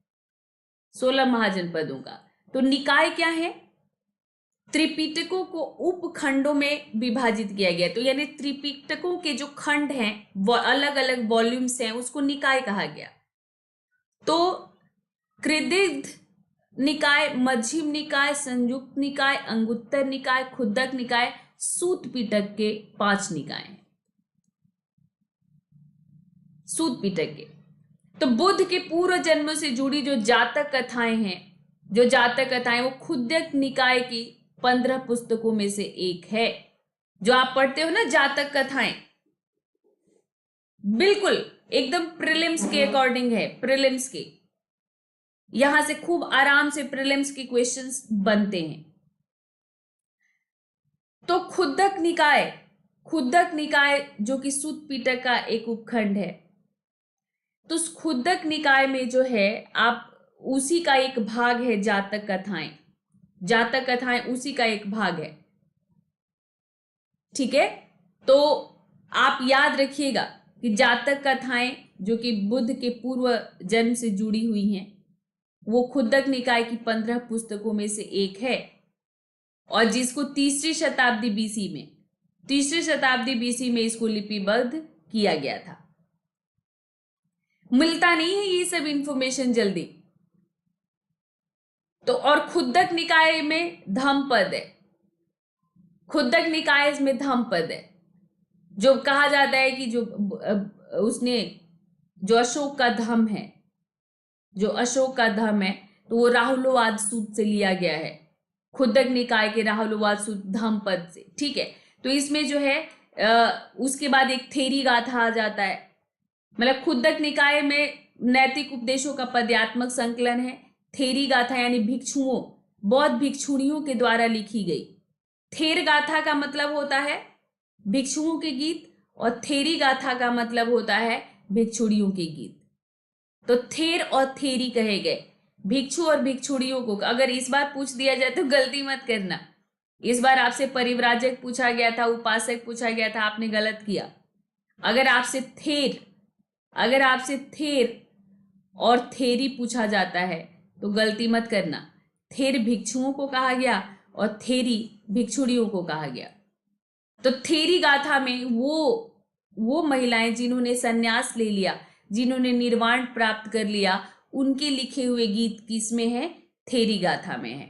16 महाजनपदों का। तो निकाय क्या है, त्रिपिटकों को उपखंडों में विभाजित किया गया। तो यानी त्रिपिटकों के जो खंड हैं, वो अलग अलग वॉल्यूम्स हैं, उसको निकाय कहा गया। तो कृदिध निकाय, मध्यम निकाय, संयुक्त निकाय, अंगुत्तर निकाय, खुद्दक निकाय, सूत पिटक के 5 निकाय हैं, सूत पिटक के। तो बुद्ध के पूर्व जन्मों से जुड़ी जो जातक कथाएं हैं, वो खुद्दक निकाय की 15 पुस्तकों में से एक है। जो आप पढ़ते हो ना जातक कथाएं, बिल्कुल एकदम प्रीलिम्स के अकॉर्डिंग है, प्रीलिम्स के। यहां से खूब आराम से प्रीलिम्स के क्वेश्चंस बनते हैं। तो खुद्दक निकाय जो कि सूत पिटक का एक उपखंड है, तो उस खुद्दक निकाय में जो है आप उसी का एक भाग है जातक कथाएं। जातक कथाएं उसी का एक भाग है, ठीक है। तो आप याद रखिएगा कि जातक कथाएं जो कि बुद्ध के पूर्व जन्म से जुड़ी हुई हैं, वो खुद्दक निकाय की 15 पुस्तकों में से एक है, और जिसको तीसरी शताब्दी बीसी में इसको लिपिबद्ध किया गया था। मिलता नहीं है ये सब इंफॉर्मेशन जल्दी। तो और खुद्दक निकाय में धम्मपद है, खुद्दक निकाय में धम्मपद है, जो कहा जाता है कि जो उसने जो अशोक का धम्म है, तो वो राहुलोवाद सूत्र से लिया गया है, खुद्दक निकाय के राहुलोवाद सूत्र धम्मपद से, ठीक है। तो इसमें जो है उसके बाद एक थेरी गाथा आ जाता है, मतलब खुद्दक निकाय में नैतिक उपदेशों का पद्यात्मक संकलन है। थेरी गाथा यानी भिक्षुओं, बौद्ध भिक्षुणियों के द्वारा लिखी गई। थेर गाथा का मतलब होता है भिक्षुओं के गीत, और थेरी गाथा का मतलब होता है भिक्षुड़ियों के गीत। तो थेर और थेरी कहे गए भिक्षु और भिक्षुड़ियों को। अगर इस बार पूछ दिया जाए तो गलती मत करना, इस बार आपसे परिव्राजक पूछा गया था, उपासक पूछा गया था, आपने गलत किया। अगर आपसे थेर और थेरी पूछा जाता है तो गलती मत करना। थेर भिक्षुओं को कहा गया और थेरी भिक्षुड़ियों को कहा गया। तो थेरी गाथा में वो महिलाएं जिन्होंने संन्यास ले लिया, जिन्होंने निर्वाण प्राप्त कर लिया, उनके लिखे हुए गीत किसमें है? थेरी गाथा में है,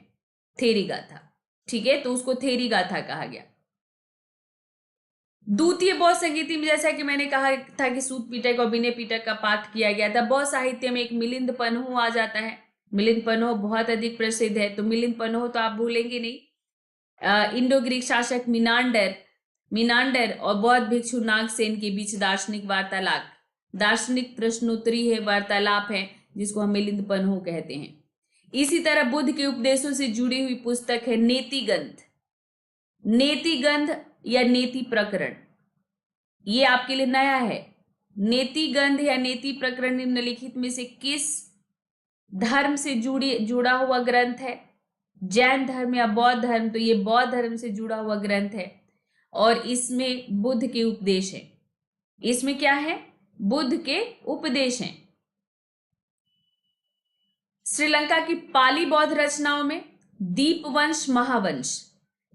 थेरी गाथा, ठीक है। तो उसको थेरी गाथा कहा गया। द्वितीय बौद्ध संगीति में जैसा कि मैंने कहा था कि सूत पिटक और विनय पिटक का पाठ किया गया था। बौद्ध साहित्य में एक मिलिंद पन्हो आ जाता है। मिलिंद पन्हो बहुत अधिक प्रसिद्ध है, तो मिलिंद पन्हो तो आप भूलेंगे नहीं। इंडो ग्रीक शासक मिनांडर और बौद्ध भिक्षु नागसेन के बीच दार्शनिक प्रश्नोत्तरी है, वार्तालाप है, जिसको हम मिलिंद पन्हो कहते हैं। इसी तरह बुद्ध के उपदेशों से जुड़ी हुई पुस्तक है नेतिगंध या नेति प्रकरण। ये आपके लिए नया है। नेतिगंध या नेति प्रकरण निम्नलिखित में से किस धर्म से जुड़ा हुआ ग्रंथ है? जैन धर्म या बौद्ध धर्म? तो ये बौद्ध धर्म से जुड़ा हुआ ग्रंथ है, और इसमें बुद्ध के उपदेश है। इसमें क्या है? बुद्ध के उपदेश हैं। श्रीलंका की पाली बौद्ध रचनाओं में दीपवंश,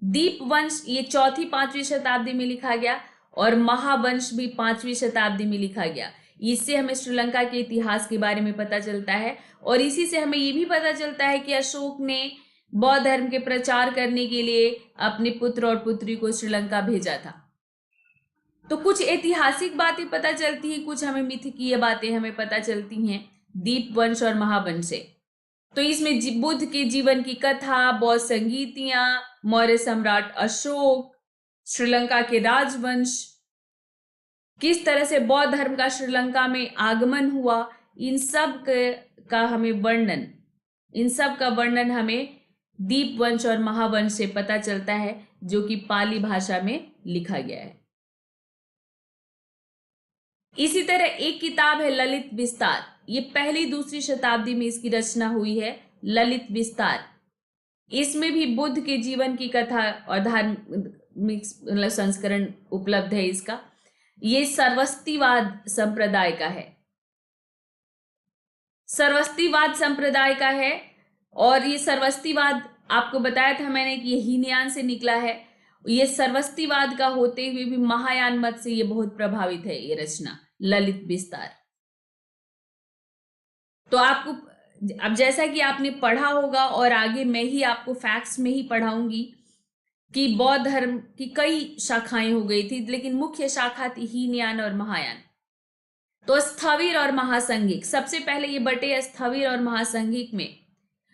दीपवंश ये 4वीं-5वीं शताब्दी में लिखा गया, और महावंश भी 5वीं शताब्दी में लिखा गया। इससे हमें श्रीलंका के इतिहास के बारे में पता चलता है, और इसी से हमें ये भी पता चलता है कि अशोक ने बौद्ध धर्म के प्रचार करने के लिए अपने पुत्र और पुत्री को श्रीलंका भेजा था। तो कुछ ऐतिहासिक बातें पता चलती हैं, कुछ हमें मिथकीय बातें हमें पता चलती हैं दीपवंश और महावंश से। तो इसमें बुद्ध के जीवन की कथा, बौद्ध संगीतियां, मौर्य सम्राट अशोक, श्रीलंका के राजवंश, किस तरह से बौद्ध धर्म का श्रीलंका में आगमन हुआ, इन सब का वर्णन हमें दीपवंश और महावंश से पता चलता है, जो कि पाली भाषा में लिखा गया है। इसी तरह एक किताब है ललित विस्तार। ये 1ली-2री शताब्दी में इसकी रचना हुई है, ललित विस्तार। इसमें भी बुद्ध के जीवन की कथा और धार्मिक संस्करण उपलब्ध है इसका। ये सर्वस्तिवाद संप्रदाय का है, और ये सर्वस्तिवाद आपको बताया था मैंने कि ये हीनयान से निकला है। ये सर्वस्तिवाद का होते हुए भी महायान मत से ये बहुत प्रभावित है, ये रचना ललित विस्तार। तो आपको अब जैसा कि आपने पढ़ा होगा, और आगे मैं ही आपको फैक्ट्स में ही पढ़ाऊंगी कि बौद्ध धर्म की कई शाखाएं हो गई थी, लेकिन मुख्य शाखा थी हीनयान और महायान। तो स्थविर और महासंघिक, सबसे पहले ये बटे स्थविर और महासंघिक में,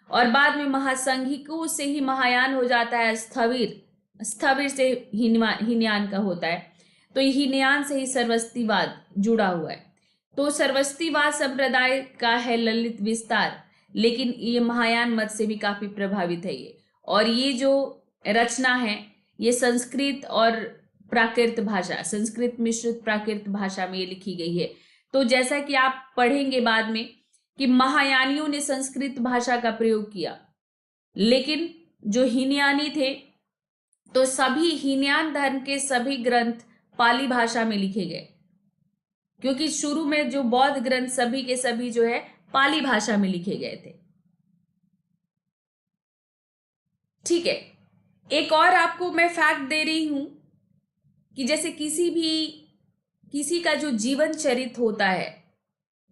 और बाद में महासंघिकों से ही महायान हो जाता है। स्थविर से हीनयान का होता है, तो हीनयान से ही सर्वस्तिवाद जुड़ा हुआ है। तो सर्वस्तिवाद संप्रदाय का है ललित विस्तार। लेकिन ये महायान मत से भी काफी प्रभावित है ये। और ये जो रचना है ये संस्कृत और प्राकृत भाषा, संस्कृत मिश्रित प्राकृत भाषा में ये लिखी गई है। तो जैसा कि आप पढ़ेंगे बाद में कि महायानियों ने संस्कृत भाषा का प्रयोग किया, लेकिन जो हीनयानी थे तो सभी हीनयान धर्म के सभी ग्रंथ पाली भाषा में लिखे गए, क्योंकि शुरू में जो बौद्ध ग्रंथ सभी के सभी जो है पाली भाषा में लिखे गए थे। ठीक है, एक और आपको मैं फैक्ट दे रही हूं कि जैसे किसी का जो जीवन चरित्र होता है,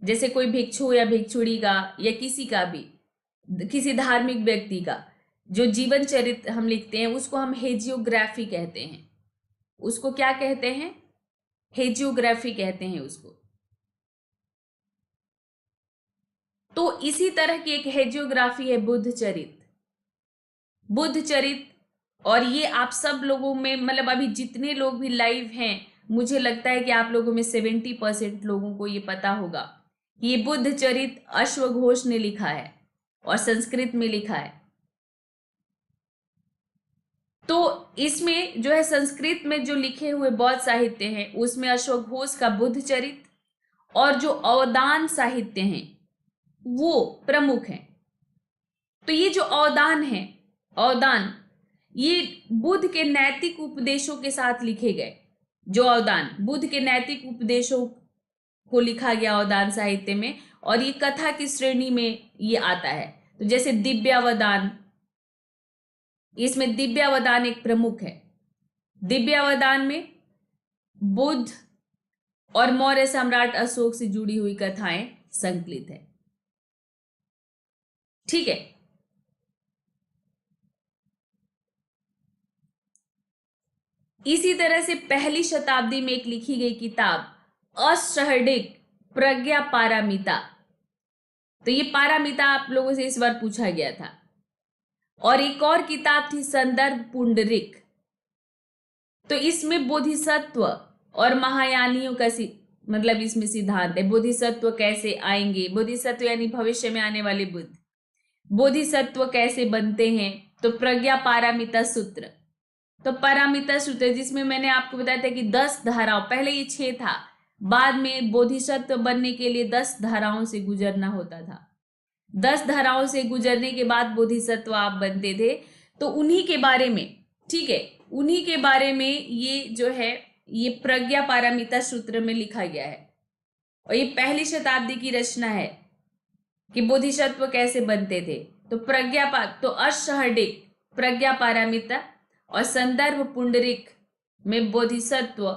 जैसे कोई भिक्षु या भिक्षुड़ी का या किसी का भी, किसी धार्मिक व्यक्ति का जो जीवन चरित्र हम लिखते हैं उसको हम हेजियोग्राफी कहते हैं। उसको क्या कहते हैं? हेजियोग्राफी कहते हैं उसको। तो इसी तरह की एक हेजियोग्राफी है बुद्ध चरित्र। बुद्ध चरित्र, और ये आप सब लोगों में, मतलब अभी जितने लोग भी लाइव हैं, मुझे लगता है कि आप लोगों में 70% लोगों को ये पता होगा कि ये बुद्ध चरित्र अश्वघोष ने लिखा है और संस्कृत में लिखा है। तो इसमें जो है संस्कृत में जो लिखे हुए बौद्ध साहित्य हैं उसमें अश्वघोष का बुद्ध चरित्र और जो अवदान साहित्य हैं वो प्रमुख हैं। तो ये जो अवदान है, अवदान ये बुद्ध के नैतिक उपदेशों के साथ लिखे गए। जो अवदान बुद्ध के नैतिक उपदेशों को लिखा गया अवदान साहित्य में, और ये कथा की श्रेणी में ये आता है। तो जैसे दिव्यावदान, इसमें दिव्यावदान एक प्रमुख है। दिव्यावदान में बुद्ध और मौर्य सम्राट अशोक से जुड़ी हुई कथाएं संकलित है। ठीक है, इसी तरह से पहली शताब्दी में एक लिखी गई किताब अष्टहृदिक प्रज्ञा पारामिता। तो ये पारामिता आप लोगों से इस बार पूछा गया था। और एक और किताब थी संदर्भ पुंडरिक। तो इसमें बोधिसत्व और महायानियों का मतलब इसमें सिद्धांत है। बोधिसत्व कैसे आएंगे, बोधिसत्व यानी भविष्य में आने वाले बुद्ध, बोधिसत्व कैसे बनते हैं। तो प्रज्ञा पारामिता सूत्र, तो पारामिता सूत्र जिसमें मैंने आपको बताया था कि 10 धाराओं, पहले ये 6 था, बाद में बोधिसत्व बनने के लिए 10 धाराओं से गुजरना होता था। 10 धाराओं से गुजरने के बाद बोधिसत्व आप बनते थे। तो उन्हीं के बारे में, ठीक है, उन्हीं के बारे में ये जो है ये प्रज्ञा पारामिता सूत्र में लिखा गया है। और ये पहली शताब्दी की रचना है कि बोधिसत्व कैसे बनते थे। तो तो अष्टहृदिक प्रज्ञा पारामिता और संदर्भ पुंडरिक में बोधिसत्वों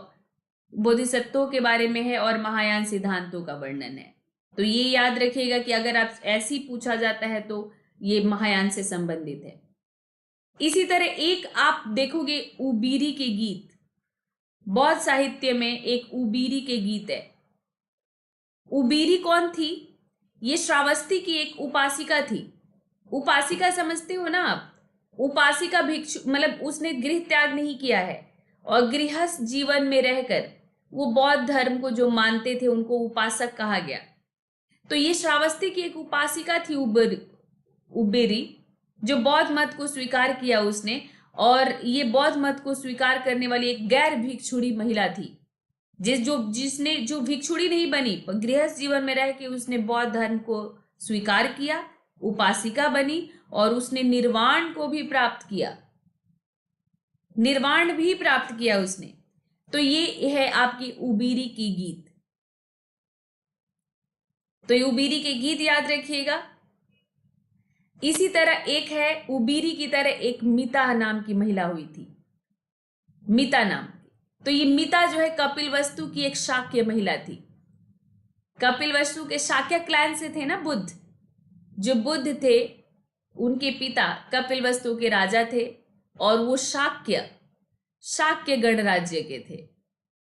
के बारे में है और महायान सिद्धांतों का वर्णन है। तो ये याद रखिएगा कि अगर आप ऐसे ही पूछा जाता है तो ये महायान से संबंधित है। इसी तरह एक आप देखोगे उबीरी के गीत, बौद्ध साहित्य में एक उबीरी के गीत है। उबीरी कौन थी? ये श्रावस्ती की एक उपासिका थी। उपासिका समझते हो ना आप? उपासिका भिक्षु, मतलब उसने गृह त्याग नहीं किया है और गृहस्थ जीवन में रहकर वो बौद्ध धर्म को जो मानते थे उनको उपासक कहा गया। तो ये श्रावस्ती की एक उपासिका थी उबेरी, जो बौद्ध मत को स्वीकार किया उसने। और ये बौद्ध मत को स्वीकार करने वाली एक गैर भिक्षुड़ी महिला थी, जिसने जो भिक्षुड़ी नहीं बनी पर गृहस्थ जीवन में रह के उसने बौद्ध धर्म को स्वीकार किया, उपासिका बनी और उसने निर्वाण को भी प्राप्त किया, निर्वाण भी प्राप्त किया उसने। तो ये है आपकी उबीरी की गीत। तो ये उबीरी के गीत याद रखिएगा। इसी तरह एक है उबीरी की तरह एक मिता नाम की महिला हुई थी, मिता नाम की। तो ये मिता जो है कपिलवस्तु की एक शाक्य महिला थी। कपिलवस्तु के शाक्य क्लैन से थे ना बुद्ध। जो बुद्ध थे उनके पिता कपिलवस्तु के राजा थे और वो शाक्य गणराज्य के थे,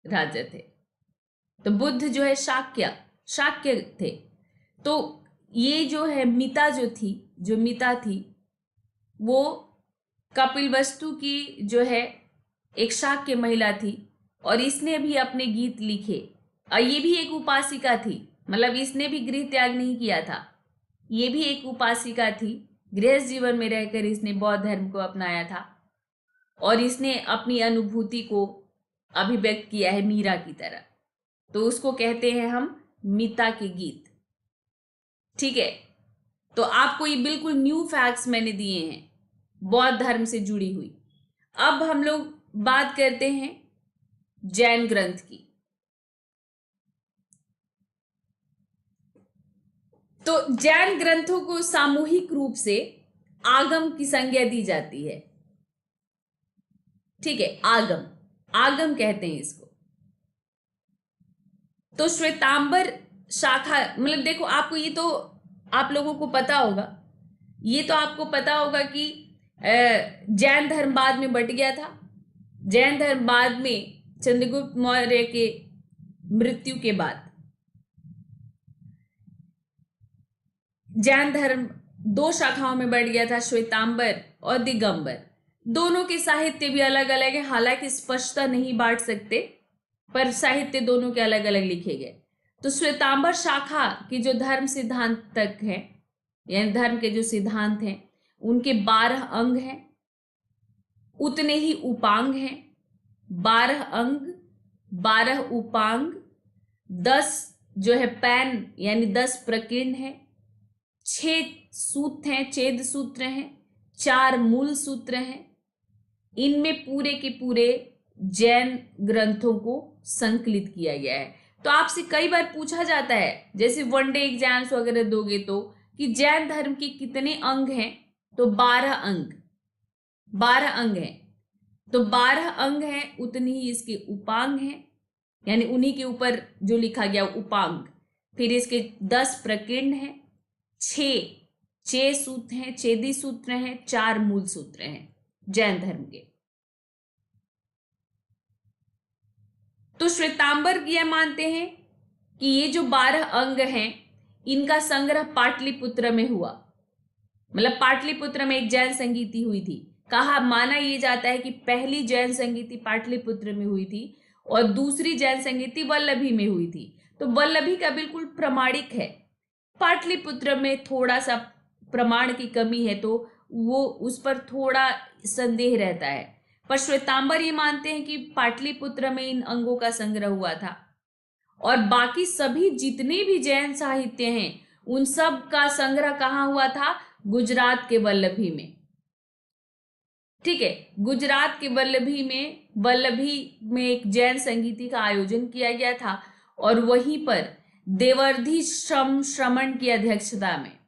राजा थे। तो बुद्ध जो है शाक्य थे। तो ये जो है मिता जो मिता थी वो कपिलवस्तु की जो है एक शाक्य महिला थी और इसने भी अपने गीत लिखे। और ये भी एक उपासिका थी, मतलब इसने भी गृह त्याग नहीं किया था। ये भी एक उपासिका थी। गृहस्थ जीवन में रहकर इसने बौद्ध धर्म को अपनाया था और इसने अपनी अनुभूति को अभिव्यक्त किया है मीरा की तरह। तो उसको कहते हैं हम मीता के गीत। ठीक है, तो आपको ये बिल्कुल न्यू फैक्ट्स मैंने दिए हैं बौद्ध धर्म से जुड़ी हुई। अब हम लोग बात करते हैं जैन ग्रंथ की। तो जैन ग्रंथों को सामूहिक रूप से आगम की संज्ञा दी जाती है। ठीक है, आगम, आगम कहते हैं इसको। तो श्वेतांबर शाखा, मतलब देखो, आपको ये तो आप लोगों को पता होगा, ये तो आपको पता होगा कि जैन धर्म बाद में बट गया था। जैन धर्म बाद में चंद्रगुप्त मौर्य के मृत्यु के बाद जैन धर्म दो शाखाओं में बढ़ गया था, श्वेतांबर और दिगंबर। दोनों के साहित्य भी अलग अलग है, हालांकि स्पष्टता नहीं बांट सकते, पर साहित्य दोनों के अलग अलग लिखे गए। तो श्वेतांबर शाखा के जो धर्म सिद्धांत तक है, यानी धर्म के जो सिद्धांत हैं, उनके 12 अंग हैं, उतने ही उपांग हैं। 12 अंग, 12 उपांग, 10 जो है पैन यानी 10 प्रकीर्ण है, 6 सूत्र हैं, छेद सूत्र हैं, 4 मूल सूत्र हैं। इनमें पूरे के पूरे जैन ग्रंथों को संकलित किया गया है। तो आपसे कई बार पूछा जाता है, जैसे वनडे एग्जाम्स वगैरह दोगे तो, कि जैन धर्म के कितने अंग हैं? तो 12 अंग, 12 अंग हैं। तो 12 अंग हैं, उतनी ही इसके उपांग हैं, यानी उन्हीं के ऊपर जो लिखा गया उपांग। फिर इसके 10 प्रकीर्ण हैं, 6 सूत्र हैं, छेदी सूत्र हैं, 4 मूल सूत्र हैं जैन धर्म के। तो श्वेतांबर यह मानते हैं कि ये जो 12 अंग हैं, इनका संग्रह पाटलिपुत्र में हुआ। मतलब पाटलिपुत्र में एक जैन संगीति हुई थी। कहा, माना यह जाता है कि पहली जैन संगीति पाटलिपुत्र में हुई थी और दूसरी जैन संगीति वल्लभी में हुई थी। तो वल्लभी का बिल्कुल प्रमाणिक है, पाटलिपुत्र में थोड़ा सा प्रमाण की कमी है, तो वो उस पर थोड़ा संदेह रहता है। पर श्वेतांबर ये मानते हैं कि पाटलिपुत्र में इन अंगों का संग्रह हुआ था और बाकी सभी जितने भी जैन साहित्य हैं, उन सब का संग्रह कहाँ हुआ था? गुजरात के वल्लभी में। ठीक है, गुजरात के वल्लभी में एक जैन संगीति का आयोजन किया गया था और वहीं पर देवर्धि श्रमण की अध्यक्षता में,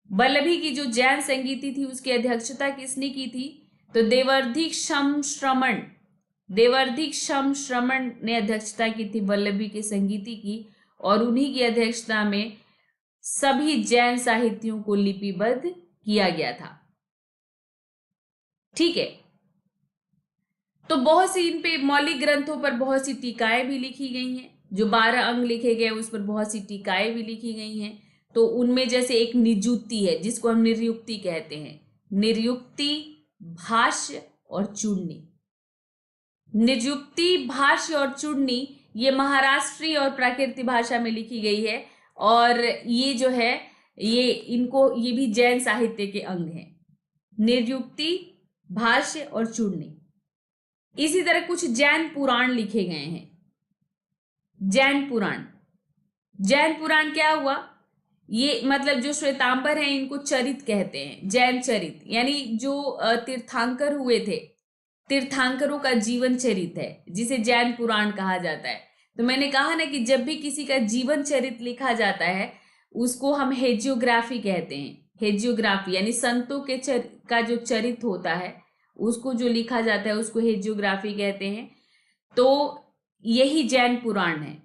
वल्लभी की जो जैन संगीति थी उसकी अध्यक्षता किसने की थी? तो देवर्धि श्रमण ने अध्यक्षता की थी वल्लभी के संगीति की, और उन्हीं की अध्यक्षता में सभी जैन साहित्यों को लिपिबद्ध किया गया था। ठीक है, तो बहुत सी इन पे मौलिक ग्रंथों पर बहुत सी टीकाएं भी लिखी गई हैं। जो 12 अंग लिखे गए उस पर बहुत सी टीकाएं भी लिखी गई हैं। तो उनमें जैसे एक निजुक्ति है, जिसको हम निर्युक्ति कहते हैं। निर्युक्ति, भाष्य और चूड़नी। निजुक्ति, भाष्य और चूड़नी ये महाराष्ट्री और प्राकृत भाषा में लिखी गई है, और ये जो है ये भी जैन साहित्य के अंग हैं। निर्युक्ति, भाष्य और चूड़नी। इसी तरह कुछ जैन पुराण लिखे गए हैं। जैन पुराण क्या हुआ? ये मतलब जो श्वेतांबर हैं इनको चरित कहते हैं, जैन चरित, यानी जो तीर्थांकर हुए थे, तीर्थांकरों का जीवन चरित है, जिसे जैन पुराण कहा जाता है। तो मैंने कहा ना कि जब भी किसी का जीवन चरित लिखा जाता है उसको हम हेजियोग्राफी कहते हैं। हेजियोग्राफी यानी संतों के का जो चरित होता है उसको जो लिखा जाता है उसको हेजियोग्राफी कहते हैं। तो यही जैन पुराण है,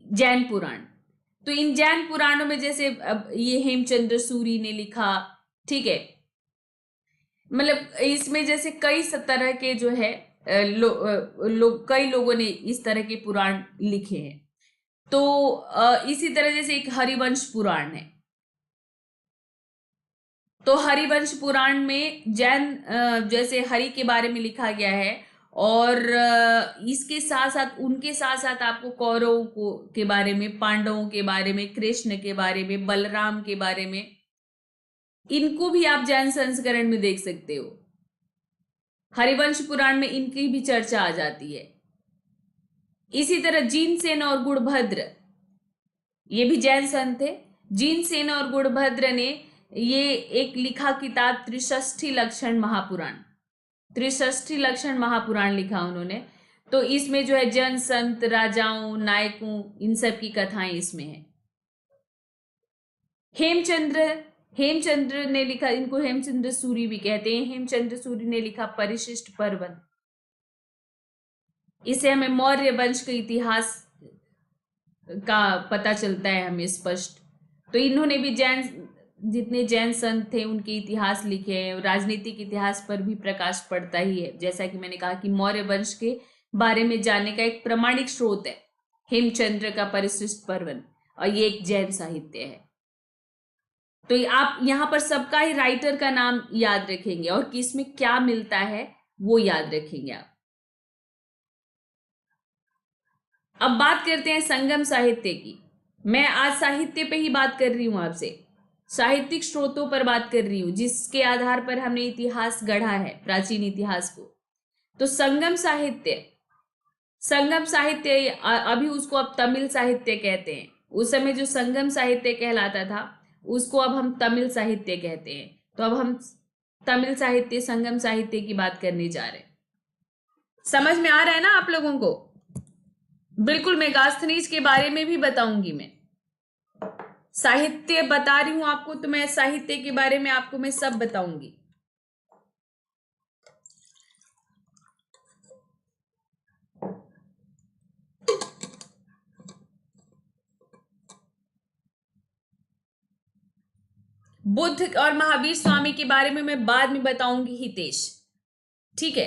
जैन पुराण। तो इन जैन पुराणों में जैसे अब ये हेमचंद्र सूरी ने लिखा, ठीक है, मतलब इसमें जैसे कई तरह के जो है कई लोगों ने इस तरह के पुराण लिखे हैं। तो इसी तरह जैसे एक हरिवंश पुराण है। तो हरिवंश पुराण में जैन जैसे हरि के बारे में लिखा गया है और इसके साथ साथ उनके साथ साथ आपको कौरवों को के बारे में, पांडवों के बारे में, कृष्ण के बारे में, बलराम के बारे में, इनको भी आप जैन संस्करण में देख सकते हो। हरिवंश पुराण में इनकी भी चर्चा आ जाती है। इसी तरह जीनसेन और गुणभद्र, ये भी जैन संत थे। जीनसेन और गुणभद्र ने ये एक लिखा किताब त्रिषष्ठी लक्षण महापुराण, त्रिषष्ठी लक्षण महापुराण लिखा उन्होंने। तो इसमें जो है जन, संत, राजाओं, नायकों, इन सब की कथाएं इसमें है। हेमचंद्र ने लिखा, इनको हेमचंद्र सूरी भी कहते हैं। हेमचंद्र सूरी ने लिखा परिशिष्ट पर्वन। इससे हमें मौर्य वंश के इतिहास का पता चलता है हमें स्पष्ट। तो इन्होंने भी जितने जैन संत थे उनके इतिहास लिखे हैं। राजनीतिक इतिहास पर भी प्रकाश पड़ता ही है। जैसा कि मैंने कहा कि मौर्य वंश के बारे में जानने का एक प्रमाणिक स्रोत है हेमचंद्र का परिशिष्ट पर्वन, और ये एक जैन साहित्य है। तो आप यहां पर सबका ही राइटर का नाम याद रखेंगे और किसमें क्या मिलता है वो याद रखेंगे आप। अब बात करते हैं संगम साहित्य की। मैं आज साहित्य पे ही बात कर रही हूं आपसे, साहित्यिक स्रोतों पर बात कर रही हूं जिसके आधार पर हमने इतिहास गढ़ा है, प्राचीन इतिहास को। तो संगम साहित्य अभी उसको अब तमिल साहित्य कहते हैं। उस समय जो संगम साहित्य कहलाता था उसको अब हम तमिल साहित्य कहते हैं। तो अब हम तमिल साहित्य, संगम साहित्य की बात करने जा रहे हैं। समझ में आ रहा है ना आप लोगों को? बिल्कुल, मेगास्थनीज के बारे में भी बताऊंगी। मैं साहित्य बता रही हूं आपको, तो मैं साहित्य के बारे में आपको मैं सब बताऊंगी। बुद्ध और महावीर स्वामी के बारे में मैं बाद में बताऊंगी हितेश, ठीक है?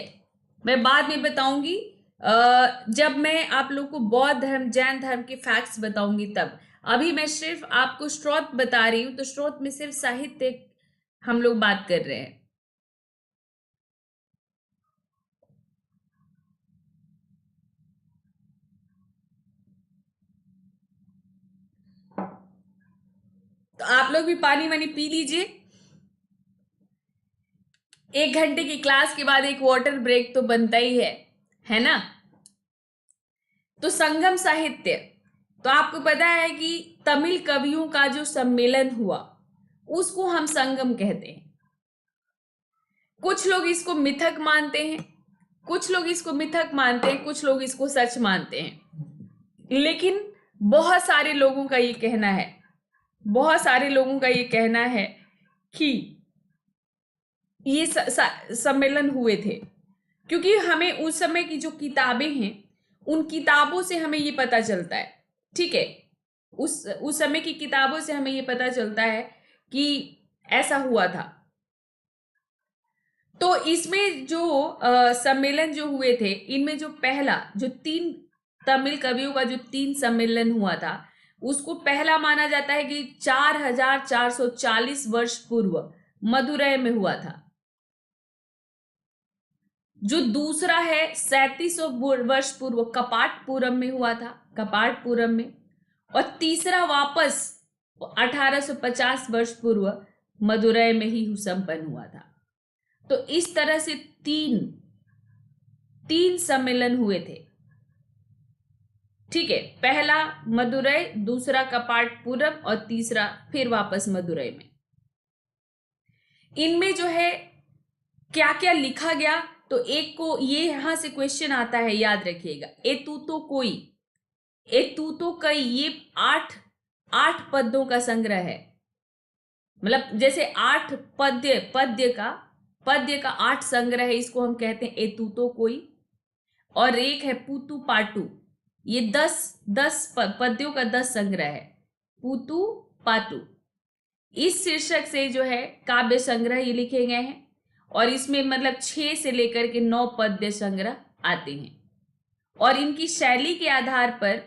मैं बाद में बताऊंगी जब मैं आप लोग को बौद्ध धर्म, जैन धर्म के फैक्ट्स बताऊंगी तब। अभी मैं सिर्फ आपको स्रोत बता रही हूं, तो स्रोत में सिर्फ साहित्य हम लोग बात कर रहे हैं। तो आप लोग भी पानी वानी पी लीजिए। 1 घंटे की क्लास के बाद एक वाटर ब्रेक तो बनता ही है ना? तो संगम साहित्य, तो आपको पता है कि तमिल कवियों का जो सम्मेलन हुआ उसको हम संगम कहते हैं। कुछ लोग इसको मिथक मानते हैं, कुछ लोग इसको सच मानते हैं। लेकिन बहुत सारे लोगों का ये कहना है कि ये सम्मेलन हुए थे, क्योंकि हमें उस समय की जो किताबें हैं उन किताबों से हमें ये पता चलता है, ठीक है? उस समय की किताबों से हमें ये पता चलता है कि ऐसा हुआ था। तो इसमें जो सम्मेलन जो हुए थे, इनमें जो पहला जो 3 तमिल कवियों का जो 3 सम्मेलन हुआ था उसको पहला माना जाता है कि 4440 वर्ष पूर्व मदुरै में हुआ था। जो दूसरा है 3700 वर्ष पूर्व कपाटपुरम में हुआ था, कपाटपुरम में। और तीसरा वापस 1850 वर्ष पूर्व मदुरै में ही संपन्न हुआ था। तो इस तरह से तीन सम्मेलन हुए थे, ठीक है? पहला मदुरै, दूसरा कपाटपुरम और तीसरा फिर वापस मदुरै में। इनमें जो है क्या क्या लिखा गया, तो एक को ये यहां से क्वेश्चन आता है, याद रखिएगा। ए तू तो कई ये 8 पद्यों का संग्रह है। मतलब जैसे 8 पद्य का 8 संग्रह है, इसको हम कहते हैं ए तू तो कोई। और एक है पूतू पाटू, ये 10 पद्यों का 10 संग्रह है, पूतू पाटू। इस शीर्षक से जो है काव्य संग्रह ये लिखे गए हैं, और इसमें मतलब 6 से लेकर के 9 पद्य संग्रह आते हैं। और इनकी शैली के आधार पर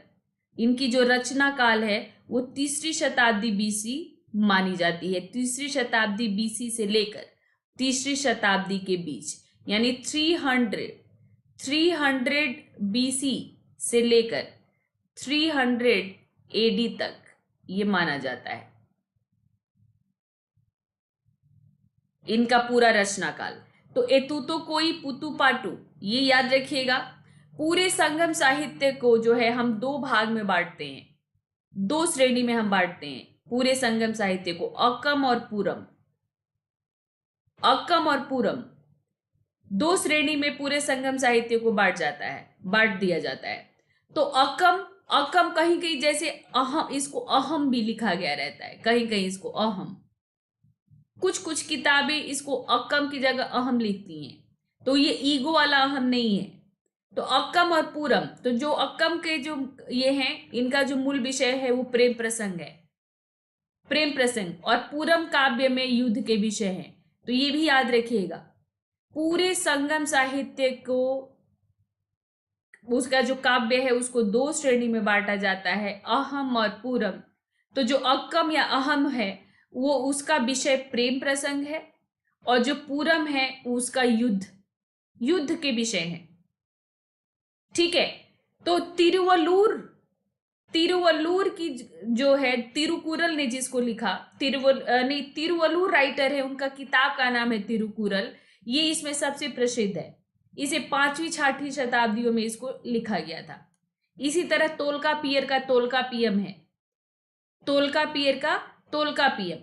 इनकी जो रचना काल है वो 3री शताब्दी बीसी मानी जाती है। 3री शताब्दी बीसी से लेकर 3री शताब्दी के बीच, यानी 300 BC से लेकर 300 AD तक ये माना जाता है इनका पूरा रचना काल। तो एतुतो कोई पुतु पाटु, ये याद रखिएगा। पूरे संगम साहित्य को जो है हम दो भाग में बांटते हैं, दो श्रेणी में हम बांटते हैं पूरे संगम साहित्य को, अक्कम और पूरम। अक्कम और पूरम दो श्रेणी में पूरे संगम साहित्य को बांट दिया जाता है। तो अक्कम कहीं कहीं जैसे अहम, इसको अहम भी लिखा गया रहता है, कहीं कहीं इसको अहम, कुछ किताबें इसको अक्कम की जगह अहम लिखती हैं। तो ये ईगो वाला अहम नहीं है। तो अक्कम और पूरम, तो जो अक्कम के जो ये हैं, इनका जो मूल विषय है वो प्रेम प्रसंग है, प्रेम प्रसंग, और पूरम काव्य में युद्ध के विषय हैं। तो ये भी याद रखिएगा, पूरे संगम साहित्य को, उसका जो काव्य है उसको दो श्रेणी में बांटा जाता है, अहम और पूरम। तो जो अक्कम या अहम है वो उसका विषय प्रेम प्रसंग है, और जो पूरम है उसका युद्ध के विषय है। ठीक है। तो तिरुवल्लूर की जो है, तिरुकुरल ने जिसको लिखा, तिरुवल्लूर राइटर है, उनका किताब का नाम है तिरुकुरल। ये इसमें सबसे प्रसिद्ध है। इसे 5वीं 6वीं शताब्दियों में इसको लिखा गया था। इसी तरह तोल्कापियर का तोल्कापियम है, तोल्कापियर का तोल्कापियम।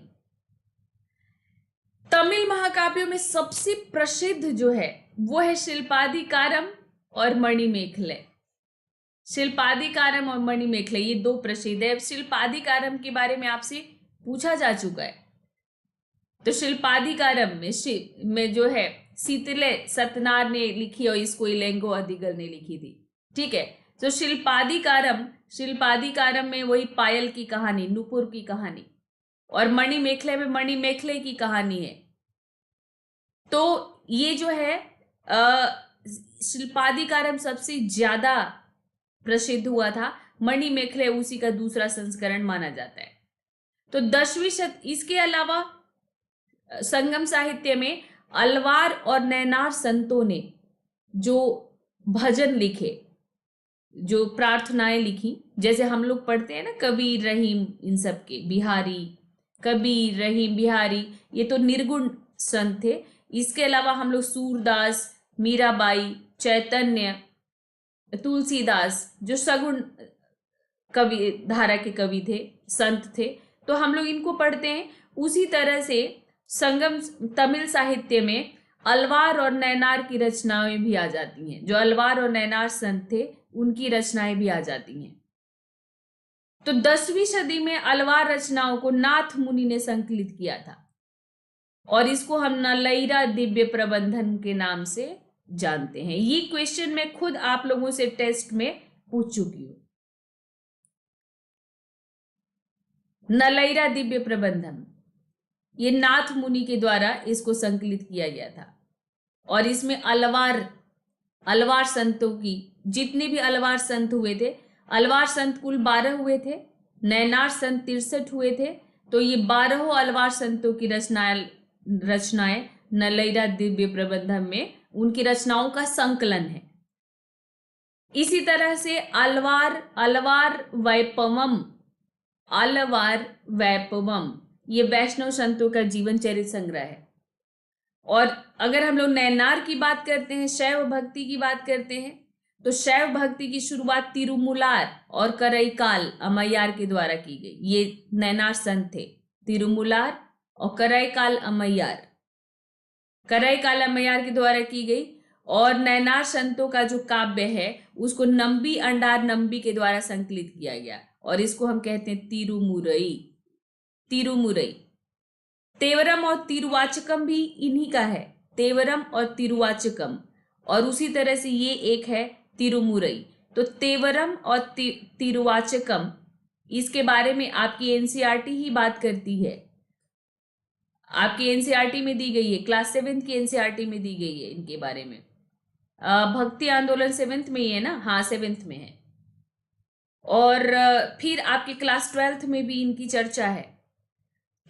तमिल महाकाव्यों में सबसे प्रसिद्ध जो है वो है शिल्पादिकारम और मणिमेखले। शिल्पादिकारम और मणिमेखले ये दो प्रसिद्ध है। शिल्पादिकारम के बारे में आपसे पूछा जा चुका है। तो शिल्पादिकारम में जो है शीतले सतनार ने लिखी और इसको इलेंगो अधिगल ने लिखी थी। ठीक है। तो शिल्पादिकारम में वही पायल की कहानी, नुपुर की कहानी, और मणिमेखले में मणिमेखले की कहानी है। तो ये जो है शिल्पादिकारम सबसे ज्यादा प्रसिद्ध हुआ था, मणिमेखले उसी का दूसरा संस्करण माना जाता है। तो 10वीं इसके अलावा संगम साहित्य में अलवार और नैनार संतों ने जो भजन लिखे, जो प्रार्थनाएं लिखी, जैसे हम लोग पढ़ते हैं ना, कबीर रहीम, इन सब के बिहारी, कबीर रहीम बिहारी, ये तो निर्गुण संत थे। इसके अलावा हम लोग सूरदास, मीराबाई, चैतन्य, तुलसीदास जो सगुण कवि धारा के कवि थे, संत थे, तो हम लोग इनको पढ़ते हैं। उसी तरह से संगम तमिल साहित्य में अलवार और नैनार की रचनाएं भी आ जाती हैं। जो अलवार और नैनार संत थे उनकी रचनाएं भी आ जाती हैं। तो 10वीं सदी में अलवार रचनाओं को नाथ मुनि ने संकलित किया था, और इसको हम नलईरा दिव्य प्रबंधन के नाम से जानते हैं। ये क्वेश्चन मैं खुद आप लोगों से टेस्ट में पूछ चुकी हूं। नलईरा दिव्य प्रबंधन, ये नाथ मुनि के द्वारा इसको संकलित किया गया था, और इसमें अलवार संतों की, जितने भी अलवार संत हुए थे, अलवार संत कुल 12 हुए थे, नैनार संत 63 हुए थे। तो ये 12 अलवार संतों की रचनाएं नलईरा दिव्य प्रबंधन में उनकी रचनाओं का संकलन है। इसी तरह से अलवार वैपवम ये वैष्णव संतों का जीवन चरित्र संग्रह है। और अगर हम लोग नैनार की बात करते हैं, शैव भक्ति की बात करते हैं, तो शैव भक्ति की शुरुआत तिरुमुलार और करईकाल अम्मैयार के द्वारा की गई। ये नैनार संत थे, तिरुमुलार और करईकाल अम्मैयार के द्वारा की गई। और नैनार संतों का जो काव्य है उसको नंबी अंडार नंबी के द्वारा संकलित किया गया, और इसको हम कहते हैं तिरुमुरई। तेवरम और तिरुवाचकम भी इन्हीं का है, तेवरम और तिरुवाचकम, और उसी तरह से ये एक है तिरुमुरई। तो तेवरम और तिरुवाचकम, इसके बारे में आपकी एनसीईआरटी ही बात करती है, आपकी एनसीईआरटी में दी गई है, क्लास 7th की एनसीईआरटी में दी गई है इनके बारे में। भक्ति आंदोलन 7th में ही है ना? हाँ 7th में है। और फिर आपके क्लास 12th में भी इनकी चर्चा है।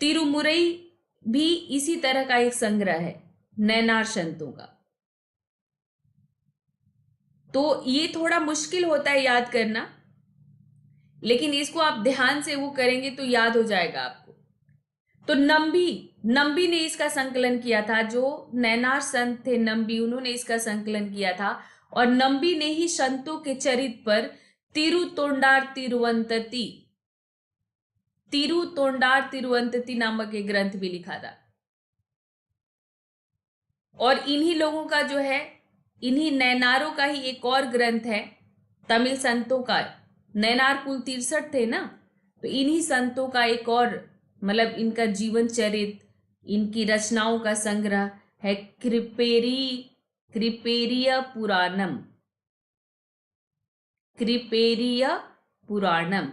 तिरुमुरई भी इसी तरह का एक संग्रह है नैनार संतों का। तो ये थोड़ा मुश्किल होता है याद करना, लेकिन इसको आप ध्यान से वो करेंगे तो याद हो जाएगा आपको। तो नंबी नंबी ने इसका संकलन किया था, जो नैनार संत थे नंबी, उन्होंने इसका संकलन किया था। और नंबी ने ही संतों के चरित पर तिरुतोंडार तिरुवंतति नामक एक ग्रंथ भी लिखा था। और इन्हीं लोगों का जो है, इन्हीं नैनारों का ही एक और ग्रंथ है तमिल संतों का। नैनार कुल 63 थे ना, तो इन्हीं संतों का एक और, मतलब इनका जीवन चरित, इनकी रचनाओं का संग्रह है कृपेरिय पुराणम। कृपेरिय पुराणम।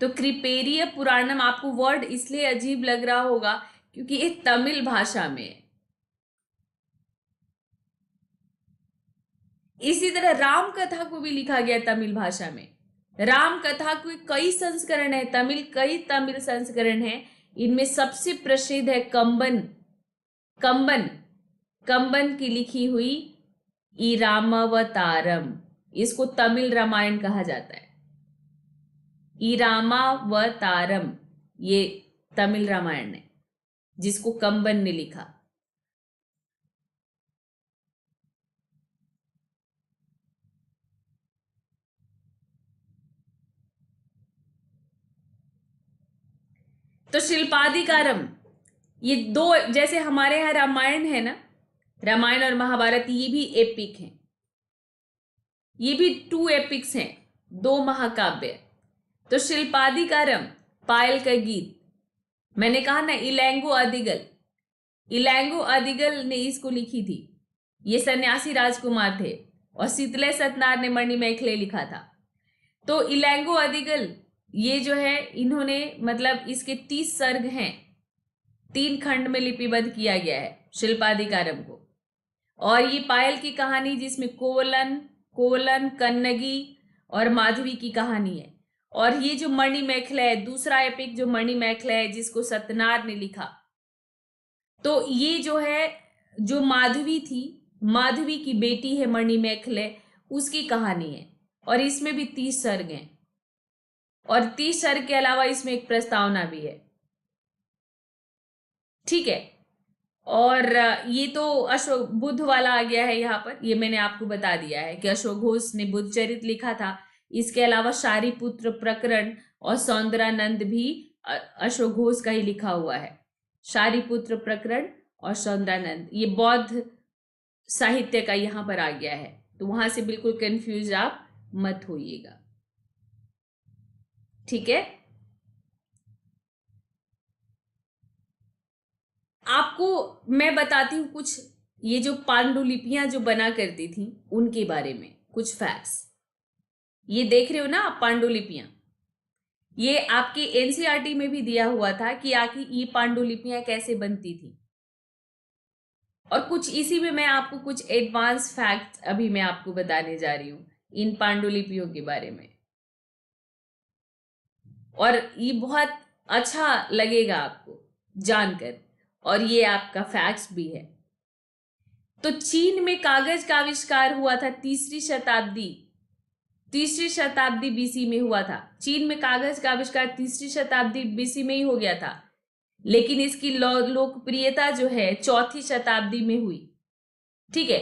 तो कृपेरिय पुराणम आपको वर्ड इसलिए अजीब लग रहा होगा क्योंकि ये तमिल भाषा में है। इसी तरह राम कथा को भी लिखा गया तमिल भाषा में। राम कथा के कई संस्करण है तमिल, कई तमिल संस्करण है। इनमें सबसे प्रसिद्ध है कंबन की लिखी हुई इरामावतारम। इसको तमिल रामायण कहा जाता है। इरामावतारम ये तमिल रामायण है जिसको कंबन ने लिखा। तो शिल्पाधिकारम, ये दो, जैसे हमारे यहाँ रामायण है ना, रामायण और महाभारत, ये भी एपिक हैं, ये भी 2 एपिक्स हैं, 2 महाकाव्य। तो शिल्पाधिकारम, पायल का गीत, मैंने कहा ना इलैंगो अदिगल ने इसको लिखी थी। ये सन्यासी राजकुमार थे। और शीतले सतनार ने मणिमेखले लिखा था। तो इलैंगो अदिगल ये जो है, इन्होंने मतलब इसके 30 सर्ग हैं, 3 खंड में लिपिबद्ध किया गया है शिल्पाधिकारम को। और ये पायल की कहानी जिसमें कोवलन कन्नगी और माधवी की कहानी है। और ये जो मणिमेखला है, दूसरा एपिक जो मणिमेखला है जिसको सतनार ने लिखा, तो ये जो है, जो माधवी थी, माधवी की बेटी है मणिमेखले, उसकी कहानी है। और इसमें भी 30 सर्ग हैं। और 30 सर्ग के अलावा इसमें एक प्रस्तावना भी है। ठीक है। और ये तो अशोक बुद्ध वाला आ गया है यहाँ पर। ये मैंने आपको बता दिया है कि अशोक घोष ने बुद्ध चरित लिखा था। इसके अलावा शारिपुत्र प्रकरण और सौंदरानंद भी अशोक घोष का ही लिखा हुआ है। शारिपुत्र प्रकरण और सौंदरानंद ये बौद्ध साहित्य का यहाँ पर आ गया है, तो वहां से बिल्कुल कंफ्यूज आप मत होइएगा। ठीक है। आपको मैं बताती हूँ कुछ, ये जो पांडुलिपियां जो बना करती थी उनके बारे में कुछ फैक्ट्स। ये देख रहे हो ना आप पांडुलिपियां, ये आपके एनसीईआरटी में भी दिया हुआ था कि आखिर ये पांडुलिपियां कैसे बनती थी। और कुछ इसी में मैं आपको कुछ एडवांस फैक्ट्स अभी मैं आपको बताने जा रही हूँ इन पांडुलिपियों के बारे में। और ये बहुत अच्छा लगेगा आपको जानकर, और ये आपका फैक्ट्स भी है। तो चीन में कागज का आविष्कार हुआ था तीसरी शताब्दी बीसी में हुआ था। चीन में कागज का आविष्कार तीसरी शताब्दी बीसी में ही हो गया था, लेकिन इसकी लोकप्रियता जो है 4वीं शताब्दी में हुई। ठीक है,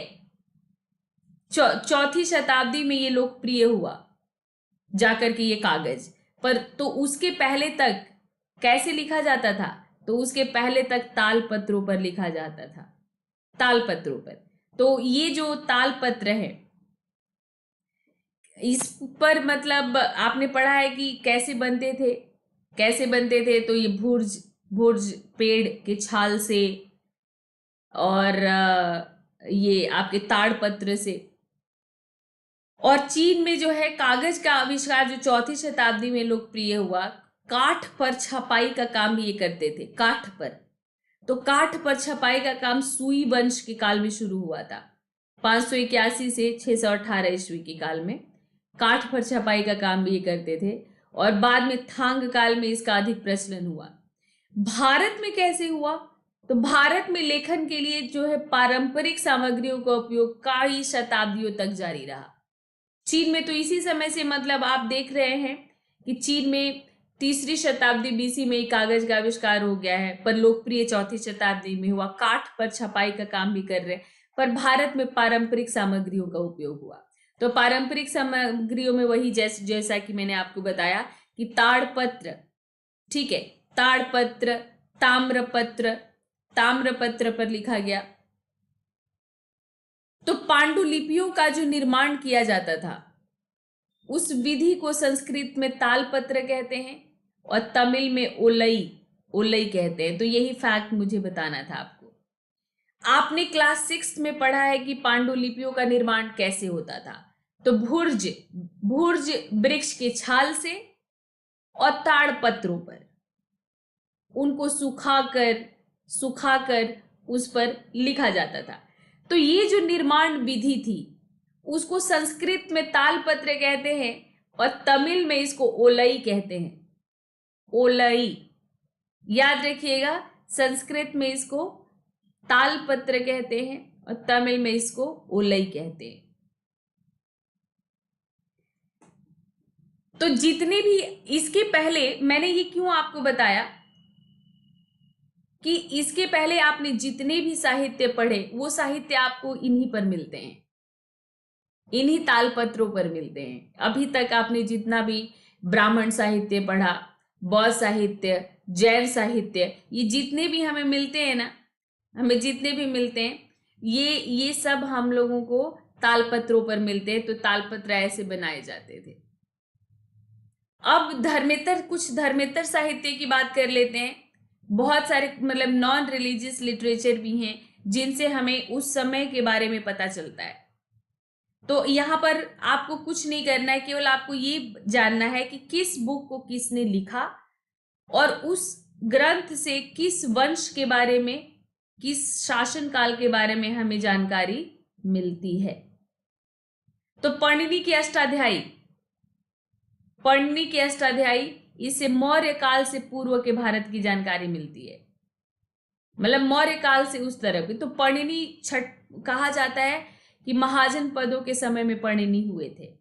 4वीं शताब्दी में ये लोकप्रिय हुआ जाकर के ये कागज। पर तो उसके पहले तक कैसे लिखा जाता था? तो उसके पहले तक तालपत्रों पर लिखा जाता था, तालपत्रों पर। तो ये जो तालपत्र है, इस पर मतलब आपने पढ़ा है कि कैसे बनते थे। तो ये भुर्ज पेड़ के छाल से, और ये आपके ताड़पत्र से। और चीन में जो है कागज का आविष्कार जो 4वीं शताब्दी में लोकप्रिय हुआ, काठ पर छपाई का काम भी ये करते थे, काठ पर। तो काठ पर छपाई का काम सुई वंश के काल में शुरू हुआ था, 581 से 618 ईस्वी के काल में काठ पर छपाई का काम भी ये करते थे। और बाद में थांग काल में इसका अधिक प्रचलन हुआ। भारत में कैसे हुआ? तो भारत में लेखन के लिए जो है पारंपरिक सामग्रियों का उपयोग कई शताब्दियों तक जारी रहा। चीन में तो इसी समय से मतलब आप देख रहे हैं कि चीन में 3री शताब्दी बीसी में कागज का आविष्कार हो गया है, पर लोकप्रिय 4ठी शताब्दी में हुआ। काठ पर छपाई का काम भी कर रहे हैं, पर भारत में पारंपरिक सामग्रियों का उपयोग हुआ। तो पारंपरिक सामग्रियों में वही जैसा कि मैंने आपको बताया कि ताड़पत्र, ठीक है, ताड़पत्र, ताम्रपत्र, ताम्रपत्र पर लिखा गया। तो पांडुलिपियों का जो निर्माण किया जाता था उस विधि को संस्कृत में तालपत्र कहते हैं और तमिल में ओलई कहते हैं। तो यही फैक्ट मुझे बताना था आपको। आपने क्लास 6 में पढ़ा है कि पांडुलिपियों का निर्माण कैसे होता था। तो भुर्ज वृक्ष के छाल से और ताड़पत्रों पर उनको सुखाकर उस पर लिखा जाता था। तो ये जो निर्माण विधि थी उसको संस्कृत में तालपत्र कहते हैं और तमिल में इसको ओलई कहते हैं। ओलई, याद रखिएगा, संस्कृत में इसको तालपत्र कहते हैं और तमिल में इसको ओलई कहते हैं। तो जितने भी इसके पहले मैंने ये क्यों आपको बताया कि इसके पहले आपने जितने भी साहित्य पढ़े वो साहित्य आपको इन्हीं पर मिलते हैं, इन्हीं तालपत्रों पर मिलते हैं। अभी तक आपने जितना भी ब्राह्मण साहित्य पढ़ा, बौद्ध साहित्य, जैन साहित्य, ये जितने भी हमें मिलते हैं ना, हमें जितने भी मिलते हैं ये सब हम लोगों को तालपत्रों पर मिलते हैं। तो तालपत्र ऐसे बनाए जाते थे। अब कुछ धर्मेतर साहित्य की बात कर लेते हैं। बहुत सारे मतलब नॉन रिलीजियस लिटरेचर भी हैं जिनसे हमें उस समय के बारे में पता चलता है। तो यहाँ पर आपको कुछ नहीं करना है, केवल आपको ये जानना है कि किस बुक को किसने लिखा और उस ग्रंथ से किस वंश के बारे में, किस शासन काल के बारे में हमें जानकारी मिलती है। तो पाणिनि की अष्टाध्यायी, इससे मौर्य काल से पूर्व के भारत की जानकारी मिलती है, मतलब मौर्य काल से उस तरफ की। तो पाणिनि कहा जाता है कि महाजन पदों के समय में पाणिनि हुए थे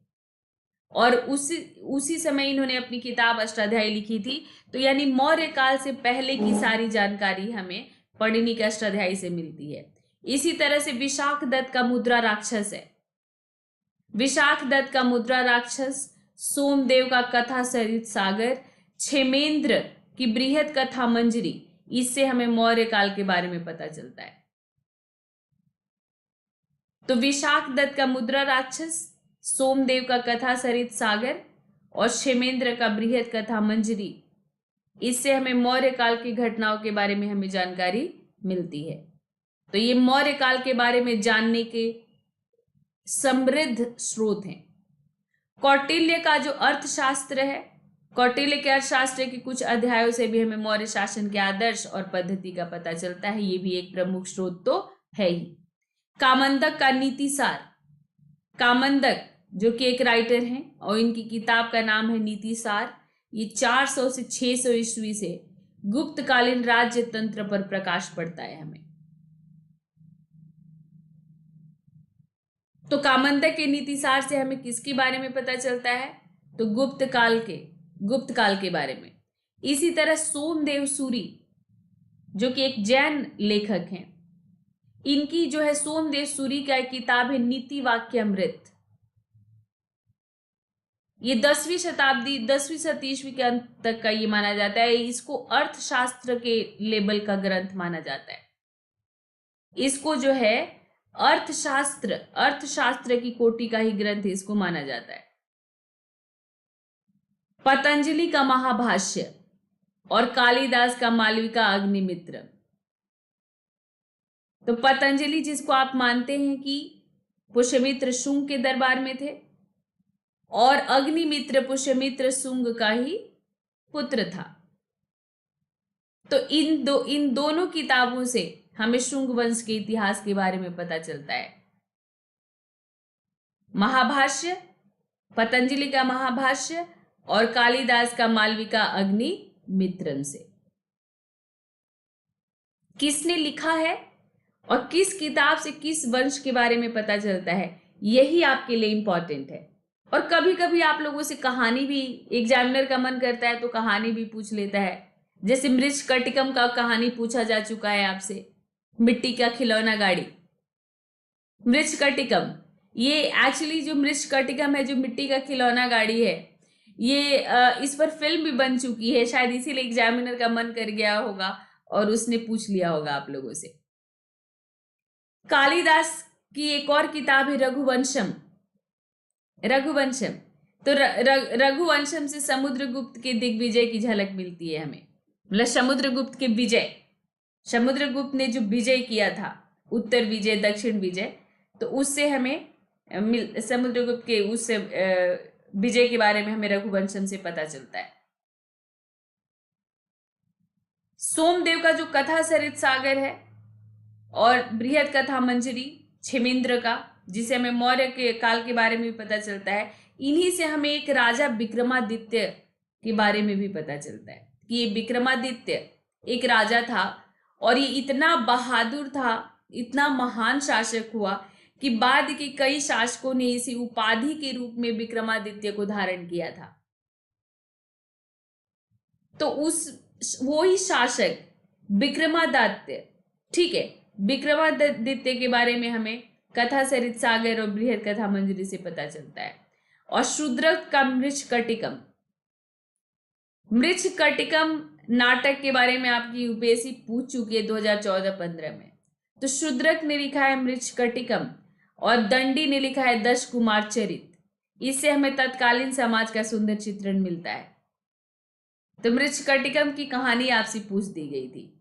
और उसी समय इन्होंने अपनी किताब अष्टाध्यायी लिखी थी। तो यानी मौर्य काल से पहले की सारी जानकारी हमें पाणिनि के अष्टाध्यायी से मिलती है। इसी तरह से विशाखदत्त का मुद्रा राक्षस है। विशाखदत्त का मुद्रा राक्षस, सोमदेव का कथा सरित सागर, क्षेमेंद्र की बृहद कथा मंजरी, इससे हमें मौर्य काल के बारे में पता चलता है। तो विशाखदत्त का मुद्रा राक्षस, सोमदेव का कथा सरित सागर और क्षेमेंद्र का बृहद कथा मंजरी, इससे हमें मौर्य काल की घटनाओं के बारे में हमें जानकारी मिलती है। तो ये मौर्य काल के बारे में जानने के समृद्ध स्रोत हैं। कौटिल्य का जो अर्थशास्त्र है, कौटिल्य के अर्थशास्त्र के कुछ अध्यायों से भी हमें मौर्य शासन के आदर्श और पद्धति का पता चलता है। ये भी एक प्रमुख स्रोत तो है ही। कामंदक का नीतिसार, कामंदक जो कि एक राइटर हैं और इनकी किताब का नाम है नीतिसार। ये 400 से 600 ईस्वी से गुप्तकालीन राज्य तंत्र पर प्रकाश पड़ता है हमें। तो कामंदक के नीतिसार से हमें किसके बारे में पता चलता है? तो गुप्त काल के बारे में। इसी तरह सोमदेव सूरी जो कि एक जैन लेखक हैं, इनकी जो है सोमदेव सूरी का एक किताब है नीति वाक्यामृत। ये 10वीं सदी ईस्वी के अंत तक का ये माना जाता है। इसको अर्थशास्त्र के लेवल का ग्रंथ माना जाता है। इसको जो है अर्थशास्त्र की कोटि का ही ग्रंथ इसको माना जाता है। पतंजलि का महाभाष्य और कालिदास का मालविका अग्निमित्र। तो पतंजलि जिसको आप मानते हैं कि पुष्यमित्र शुंग के दरबार में थे और अग्निमित्र पुष्यमित्र शुंग का ही पुत्र था। तो इन दोनों किताबों से हमें शुंग वंश के इतिहास के बारे में पता चलता है। महाभाष्य, पतंजलि का महाभाष्य और कालिदास का मालविका अग्निमित्रम से। किसने लिखा है और किस किताब से किस वंश के बारे में पता चलता है, यही आपके लिए इंपॉर्टेंट है। और कभी कभी आप लोगों से कहानी भी, एग्जामिनर का मन करता है तो कहानी भी पूछ लेता है। जैसे मृच्छकटिकम का कहानी पूछा जा चुका है आपसे, मिट्टी का खिलौना गाड़ी। मृच्छकटिकम, ये एक्चुअली जो मृच्छकटिकम है, जो मिट्टी का खिलौना गाड़ी है, ये इस पर फिल्म भी बन चुकी है। शायद इसीलिए एग्जामिनर का मन कर गया होगा और उसने पूछ लिया होगा आप लोगों से। कालिदास की एक और किताब है रघुवंशम। रघुवंशम, तो रघुवंशम से समुद्रगुप्त के दिग्विजय की झलक मिलती है हमें, मतलब समुद्रगुप्त के विजय, समुद्रगुप्त ने जो विजय किया था, उत्तर विजय दक्षिण विजय, तो उससे हमें समुद्रगुप्त के उससे विजय के बारे में हमें रघुवंशम से पता चलता है। सोमदेव का जो कथा सरित सागर है और बृहद कथा मंजरी क्षेमेंद्र का, जिसे हमें मौर्य के काल के बारे में भी पता चलता है, इन्हीं से हमें एक राजा विक्रमादित्य के बारे में भी पता चलता है कि ये विक्रमादित्य एक राजा था और ये इतना बहादुर था, इतना महान शासक हुआ कि बाद के कई शासकों ने इसी उपाधि के रूप में विक्रमादित्य को धारण किया था। तो उस वो ही शासक विक्रमादित्य, ठीक है, विक्रमादित्य के बारे में हमें कथा सरित सागर और बृहद कथा मंजरी से पता चलता है। और शूद्रक का मृच्छकटिकम, मृच्छकटिकम नाटक के बारे में आपकी यूपीएससी पूछ चुकी है 2014-15 में। तो शूद्रक ने लिखा है मृच्छकटिकम और दंडी ने लिखा है दश कुमार चरित। इससे हमें तत्कालीन समाज का सुंदर चित्रण मिलता है। तो मृच्छकटिकम की कहानी आपसे पूछ दी गई थी।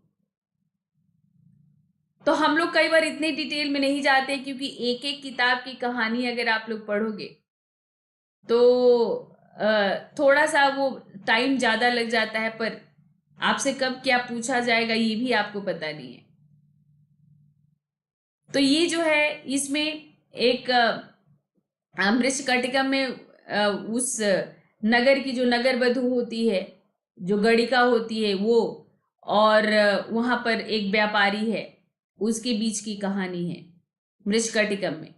तो हम लोग कई बार इतने डिटेल में नहीं जाते क्योंकि एक एक किताब की कहानी अगर आप लोग पढ़ोगे तो थोड़ा सा वो टाइम ज्यादा लग जाता है, पर आपसे कब क्या पूछा जाएगा ये भी आपको पता नहीं है। तो ये जो है, इसमें एक मृच्छकटिकम में उस नगर की जो नगर वधू होती है, जो गणिका होती है वो, और वहां पर एक व्यापारी है, उसके बीच की कहानी है मृच्छकटिकम में।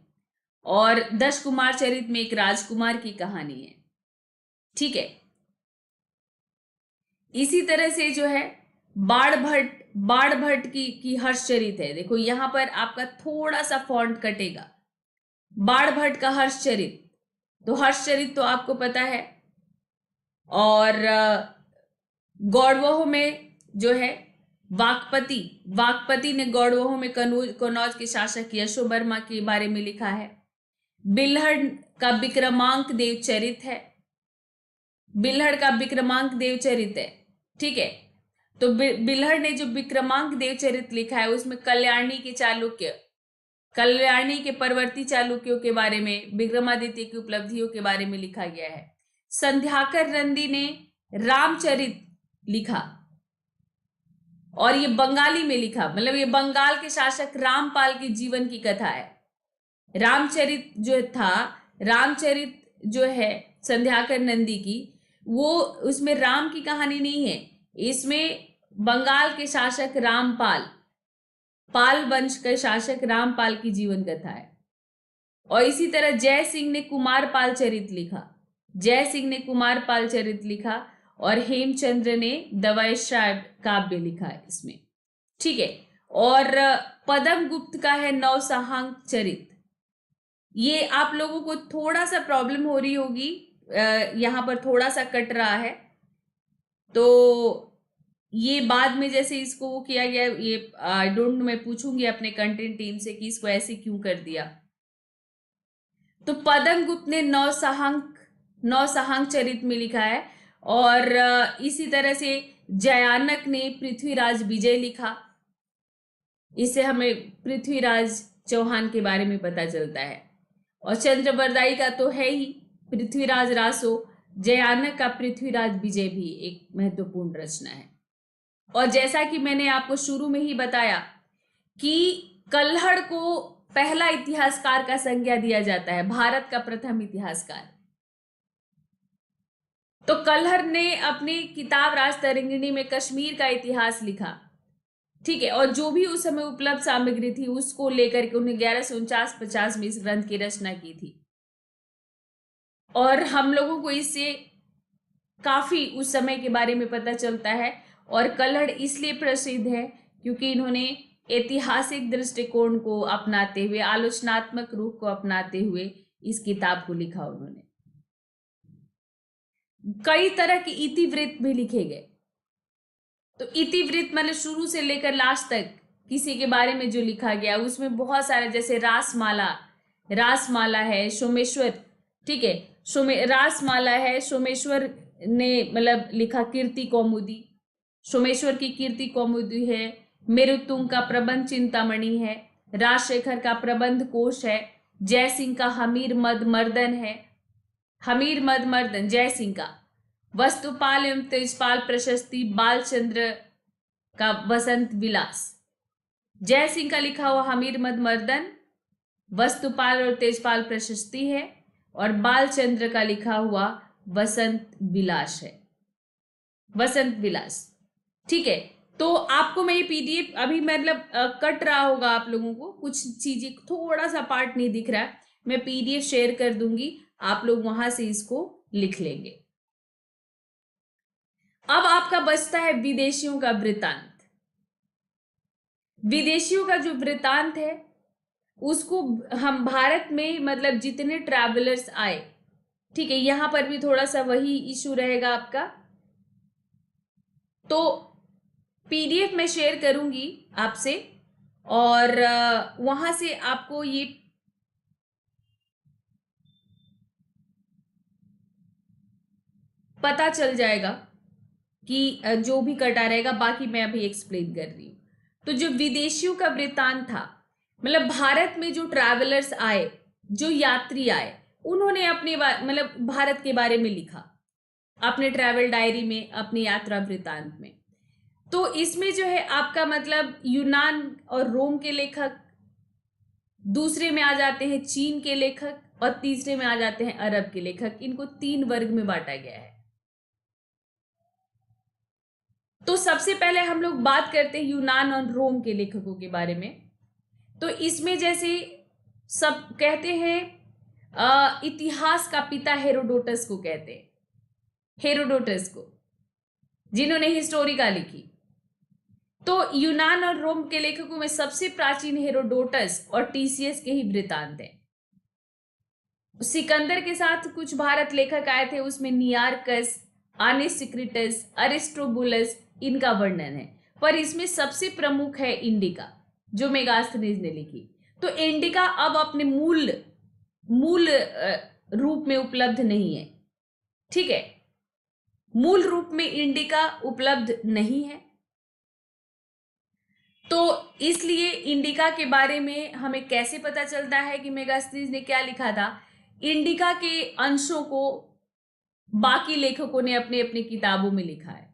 और दश कुमार चरित में एक राजकुमार की कहानी है, ठीक है। इसी तरह से जो है बाण भट्ट की हर्षचरित है। देखो यहां पर आपका थोड़ा सा फॉन्ट कटेगा। बाण भट्ट का हर्षचरित, तो हर्षचरित तो आपको पता है। और गौड़वोह में जो है वाकपति ने गौड़वोह में कनौज के शासक यशोवर्मा के बारे में लिखा है। बिल्हड़ का विक्रमांक देव चरित है, बिल्हड़ का विक्रमांक देव चरित है, ठीक है। तो बिल्हड़ ने जो विक्रमांक देव चरित लिखा है उसमें कल्याणी के परवर्ती चालुक्यों के बारे में, विक्रमादित्य की उपलब्धियों के बारे में लिखा गया है। संध्याकर नंदी ने रामचरित लिखा और ये बंगाली में लिखा, मतलब ये बंगाल के शासक रामपाल के जीवन की कथा है। रामचरित जो है संध्याकर नंदी की, वो उसमें राम की कहानी नहीं है, इसमें बंगाल के शासक रामपाल, पाल वंश के शासक रामपाल की जीवन कथा है। और इसी तरह जय सिंह ने कुमारपाल चरित लिखा और हेमचंद्र ने दवैश्य काव्य लिखा है इसमें, ठीक है। और पदम गुप्त का है नवसहांक चरित। ये आप लोगों को थोड़ा सा प्रॉब्लम हो रही होगी, यहां पर थोड़ा सा कट रहा है, तो ये बाद में जैसे इसको वो किया गया, ये आई डोंट नो, मैं पूछूंगी अपने कंटेंट टीम से कि इसको ऐसे क्यों कर दिया। तो पदम गुप्त ने नवसहांक चरित में लिखा है। और इसी तरह से जयानक ने पृथ्वीराज विजय लिखा। इससे हमें पृथ्वीराज चौहान के बारे में पता चलता है। और चंद्रबरदाई का तो है ही पृथ्वीराज रासो, जयानक का पृथ्वीराज विजय भी एक महत्वपूर्ण रचना है। और जैसा कि मैंने आपको शुरू में ही बताया कि कल्हड़ को पहला इतिहासकार का संज्ञा दिया जाता है, भारत का प्रथम इतिहासकार। तो कल्हड़ ने अपनी किताब राजतरंगिणी में कश्मीर का इतिहास लिखा। ठीक है, और जो भी उस समय उपलब्ध सामग्री थी उसको लेकर के उन्हें 1149-50 में इस ग्रंथ की रचना की थी। और हम लोगों को इससे काफी उस समय के बारे में पता चलता है। और कल्हड़ इसलिए प्रसिद्ध है क्योंकि इन्होंने ऐतिहासिक दृष्टिकोण को अपनाते हुए, आलोचनात्मक रूप को अपनाते हुए इस किताब को लिखा उन्होंने। कई तरह के इतिवृत्त भी लिखे गए। तो इतिवृत्त मतलब शुरू से लेकर लास्ट तक किसी के बारे में जो लिखा गया उसमें बहुत सारे, जैसे रासमाला है सोमेश्वर, ठीक है, रासमाला है सोमेश्वर ने मतलब लिखा कीर्ति कौमुदी, सोमेश्वर की कीर्ति कौमुदी है। मेरुतुंग का प्रबंध चिंतामणि है। राजशेखर का प्रबंध कोश है। जय सिंह का हमीर मद मर्दन है, हमीर मद मर्दन जय सिंह का। वस्तुपाल एवं तेजपाल प्रशस्ति बालचंद्र का वसंत विलास। जय सिंह का लिखा हुआ हमीर मद मर्दन वस्तुपाल और तेजपाल प्रशस्ति है, और बालचंद्र का लिखा हुआ वसंत विलास है, वसंत विलास। ठीक है, तो आपको मैं ये पीडीएफ अभी मतलब कट रहा होगा, आप लोगों को कुछ चीजें, थोड़ा सा पार्ट नहीं दिख रहा है, मैं पीडीएफ शेयर कर दूंगी, आप लोग वहां से इसको लिख लेंगे। अब आपका बचता है विदेशियों का वृत्तांत। विदेशियों का जो वृत्तांत है उसको हम भारत में मतलब जितने ट्रैवलर्स आए, ठीक है, यहां पर भी थोड़ा सा वही इशू रहेगा आपका। तो पीडीएफ में शेयर करूंगी आपसे, और वहां से आपको ये पता चल जाएगा कि जो भी कटा रहेगा, बाकी मैं अभी एक्सप्लेन कर रही हूं। तो जो विदेशियों का वृत्तांत था, मतलब भारत में जो ट्रैवलर्स आए, जो यात्री आए, उन्होंने अपने मतलब भारत के बारे में लिखा अपने ट्रैवल डायरी में, अपनी यात्रा वृत्तांत में। तो इसमें जो है आपका मतलब यूनान और रोम के लेखक, दूसरे में आ जाते हैं चीन के लेखक, और तीसरे में आ जाते हैं अरब के लेखक। इनको 3 वर्ग में बांटा गया है। तो सबसे पहले हम लोग बात करते हैं यूनान और रोम के लेखकों के बारे में। तो इसमें जैसे सब कहते हैं इतिहास का पिता हेरोडोटस को कहते हैं, हेरोडोटस को, जिन्होंने हिस्टोरिका लिखी। तो यूनान और रोम के लेखकों में सबसे प्राचीन हेरोडोटस और टीसीएस के ही वृत्तांत हैं। सिकंदर के साथ कुछ भारत लेखक आए थे, उसमें नियार्कस, आनिसिक्रिटस, अरिस्टोबुलस, इनका वर्णन है। पर इसमें सबसे प्रमुख है इंडिका, जो मेगास्थनीज ने लिखी। तो इंडिका अब अपने मूल रूप में उपलब्ध नहीं है, ठीक है, मूल रूप में इंडिका उपलब्ध नहीं है। तो इसलिए इंडिका के बारे में हमें कैसे पता चलता है कि मेगास्थनीज ने क्या लिखा था? इंडिका के अंशों को बाकी लेखकों ने अपने अपनी किताबों में लिखा है,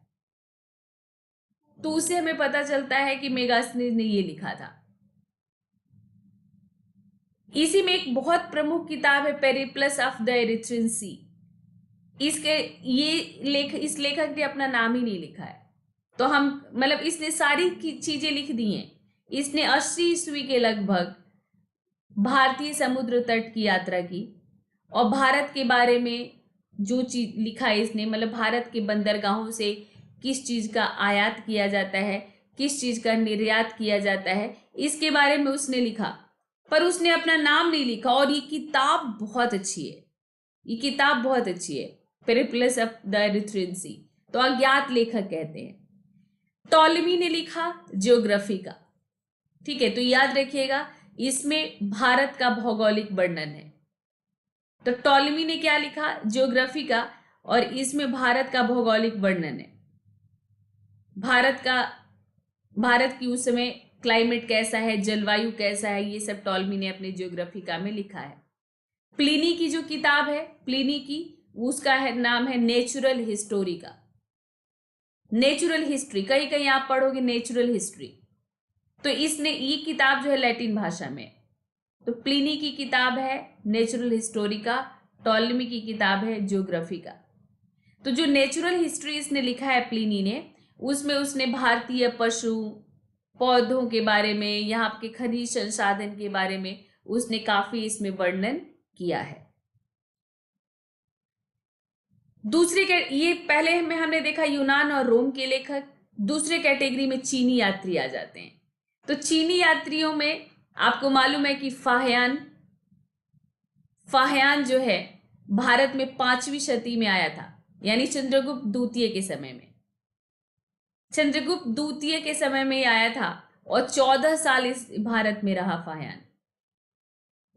तो उससे हमें पता चलता है कि मेगास्थनीज ने ये लिखा था। इसी में एक बहुत प्रमुख किताब है पेरिप्लस ऑफ द एरिथ्रियन सी। इस लेखक ने अपना नाम ही नहीं लिखा है। तो हम मतलब इसने सारी चीजें लिख दी हैं। इसने 80 ईस्वी के लगभग भारतीय समुद्र तट की यात्रा की, और भारत के बारे में जो चीज लिखा है इसने, मतलब भारत के बंदरगाहों से किस चीज का आयात किया जाता है, किस चीज का निर्यात किया जाता है, इसके बारे में उसने लिखा। पर उसने अपना नाम नहीं लिखा, और ये किताब बहुत अच्छी है, ये किताब बहुत अच्छी है, पेरिप्लस ऑफ द एरिथ्रियन सी। तो अज्ञात लेखक कहते हैं। टॉलेमी ने लिखा ज्योग्राफी का, ठीक है, तो याद रखिएगा इसमें भारत का भौगोलिक वर्णन है। तो टॉलेमी ने क्या लिखा? ज्योग्राफी का, और इसमें भारत का भौगोलिक वर्णन है। भारत की उस समय क्लाइमेट कैसा है, जलवायु कैसा है, ये सब टॉलेमी ने अपने ज्योग्राफिका में लिखा है। प्लिनी की जो किताब है, प्लिनी की, उसका नाम है नेचुरल हिस्टोरिका, नेचुरल हिस्ट्री। कहीं कहीं आप पढ़ोगे नेचुरल हिस्ट्री। तो इसने ये किताब जो है लैटिन भाषा में। तो प्लिनी की किताब है नेचुरल हिस्टोरिका, टॉलेमी की किताब है ज्योग्राफिका। तो जो नेचुरल हिस्ट्री इसने लिखा है प्लिनी ने, उसमें उसने भारतीय पशु, पौधों के बारे में, यहाँ के खनिज संसाधन के बारे में उसने काफी इसमें वर्णन किया है। ये पहले में हमने देखा यूनान और रोम के लेखक। दूसरे कैटेगरी में चीनी यात्री आ जाते हैं। तो चीनी यात्रियों में आपको मालूम है कि फाह्यान जो है भारत में 5वीं शती में आया था, यानी चंद्रगुप्त द्वितीय के समय में। चंद्रगुप्त द्वितीय के समय में आया था और 14 साल इस भारत में रहा फाह्यान।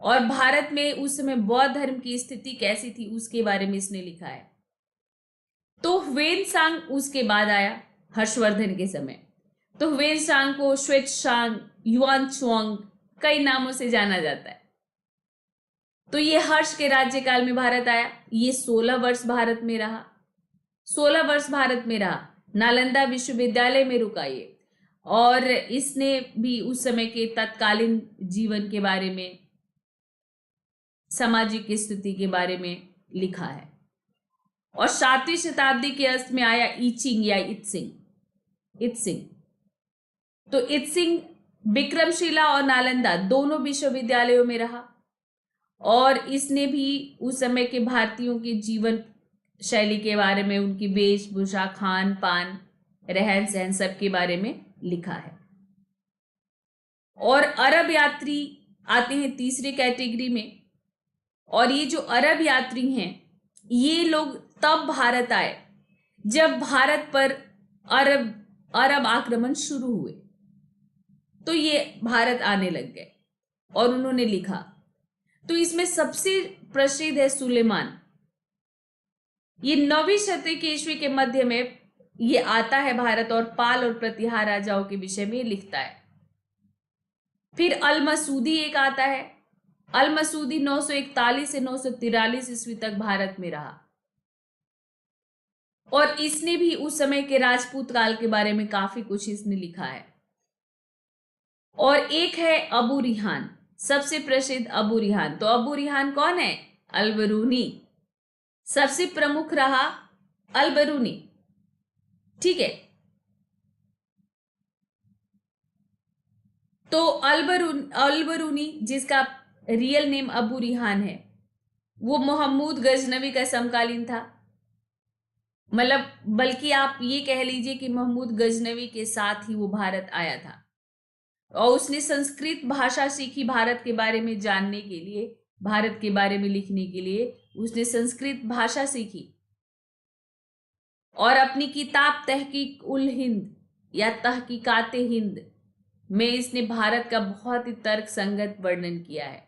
और भारत में उस समय बौद्ध धर्म की स्थिति कैसी थी उसके बारे में इसने लिखा है। तो ह्वेनसांग उसके बाद आया, हर्षवर्धन के समय। तो ह्वेनसांग को श्वेतसांग, युआनच्वांग कई नामों से जाना जाता है। तो ये हर्ष के राज्यकाल में भारत आया। ये 16 वर्ष भारत में रहा। 16 वर्ष भारत में रहा। नालंदा विश्वविद्यालय में रुका ये, और इसने भी उस समय के तत्कालीन जीवन के बारे में, सामाजिक स्थिति के बारे में लिखा है। और 7वीं शताब्दी के अंत में आया इचिंग या इत्सिंग। तो इत्सिंग विक्रमशिला और नालंदा दोनों विश्वविद्यालयों में रहा, और इसने भी उस समय के भारतीयों के जीवन शैली के बारे में, उनकी वेशभूषा, खान पान, रहन सहन सब के बारे में लिखा है। और अरब यात्री आते हैं तीसरे कैटेगरी में। और ये जो अरब यात्री हैं, ये लोग तब भारत आए जब भारत पर अरब आक्रमण शुरू हुए। तो ये भारत आने लग गए और उन्होंने लिखा। तो इसमें सबसे प्रसिद्ध है सुलेमान। ये 9वीं शती के ईस्वी के मध्य में ये आता है भारत, और पाल और प्रतिहार राजाओं के विषय में लिखता है। फिर अल मसूदी एक आता है। अल मसूदी 941 से 943 ईस्वी तक भारत में रहा, और इसने भी उस समय के राजपूत काल के बारे में काफी कुछ इसने लिखा है। और एक है अबू रिहान, सबसे प्रसिद्ध अबू रिहान। तो अबू रिहान कौन है? अल-बरूनी। सबसे प्रमुख रहा अल-बरूनी, ठीक है। तो अल-बरूनी, जिसका रियल नेम अबू रिहान है, वो मोहम्मद गजनवी का समकालीन था। मतलब बल्कि आप ये कह लीजिए कि मोहम्मद गजनवी के साथ ही वो भारत आया था, और उसने संस्कृत भाषा सीखी भारत के बारे में जानने के लिए, भारत के बारे में लिखने के लिए उसने संस्कृत भाषा सीखी। और अपनी किताब तहकीक उल हिंद या तहकीकाते हिंद में इसने भारत का बहुत ही तर्क संगत वर्णन किया है।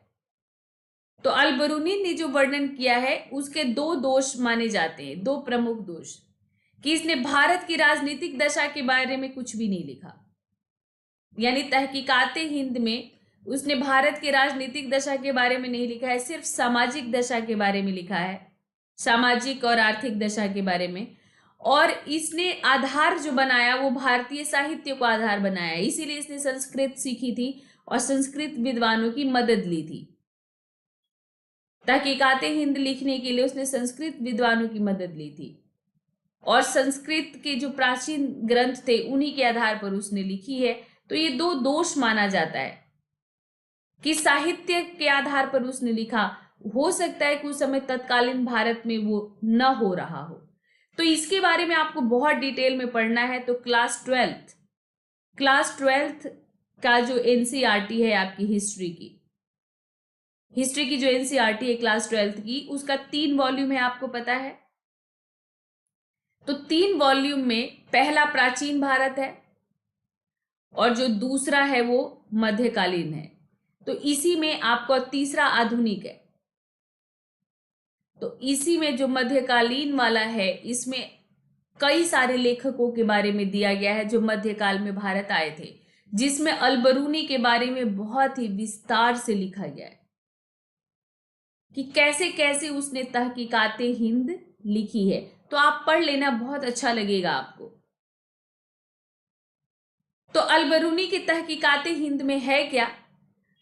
तो अल-बरूनी ने जो वर्णन किया है उसके 2 दोष माने जाते हैं, 2 प्रमुख दोष, कि इसने भारत की राजनीतिक दशा के बारे में कुछ भी नहीं लिखा। यानी तहकीकाते हिंद में उसने भारत के राजनीतिक दशा के बारे में नहीं लिखा है, सिर्फ सामाजिक दशा के बारे में लिखा है, सामाजिक और आर्थिक दशा के बारे में। और इसने आधार जो बनाया वो भारतीय साहित्य को आधार बनाया, इसीलिए इसने संस्कृत सीखी थी और संस्कृत विद्वानों की मदद ली थी। तहकीकाते हिंद लिखने के लिए उसने संस्कृत विद्वानों की मदद ली थी, और संस्कृत के जो प्राचीन ग्रंथ थे उन्हीं के आधार पर उसने लिखी है। तो ये 2 दोष माना जाता है कि साहित्य के आधार पर उसने लिखा। हो सकता है कि उस समय तत्कालीन भारत में वो न हो रहा हो। तो इसके बारे में आपको बहुत डिटेल में पढ़ना है। तो क्लास 12th का जो एनसीईआरटी है आपकी हिस्ट्री की जो एनसीईआरटी है क्लास 12th की, उसका 3 वॉल्यूम है, आपको पता है। तो 3 वॉल्यूम में पहला प्राचीन भारत है और जो दूसरा है वो मध्यकालीन है। तो इसी में आपको तीसरा आधुनिक है। तो इसी में जो मध्यकालीन वाला है इसमें कई सारे लेखकों के बारे में दिया गया है जो मध्यकाल में भारत आए थे, जिसमें अल-बरूनी के बारे में बहुत ही विस्तार से लिखा गया है कि कैसे कैसे उसने तहकीकाते हिंद लिखी है। तो आप पढ़ लेना, बहुत अच्छा लगेगा आपको। तो अल-बरूनी की तहकीकाते हिंद में है क्या?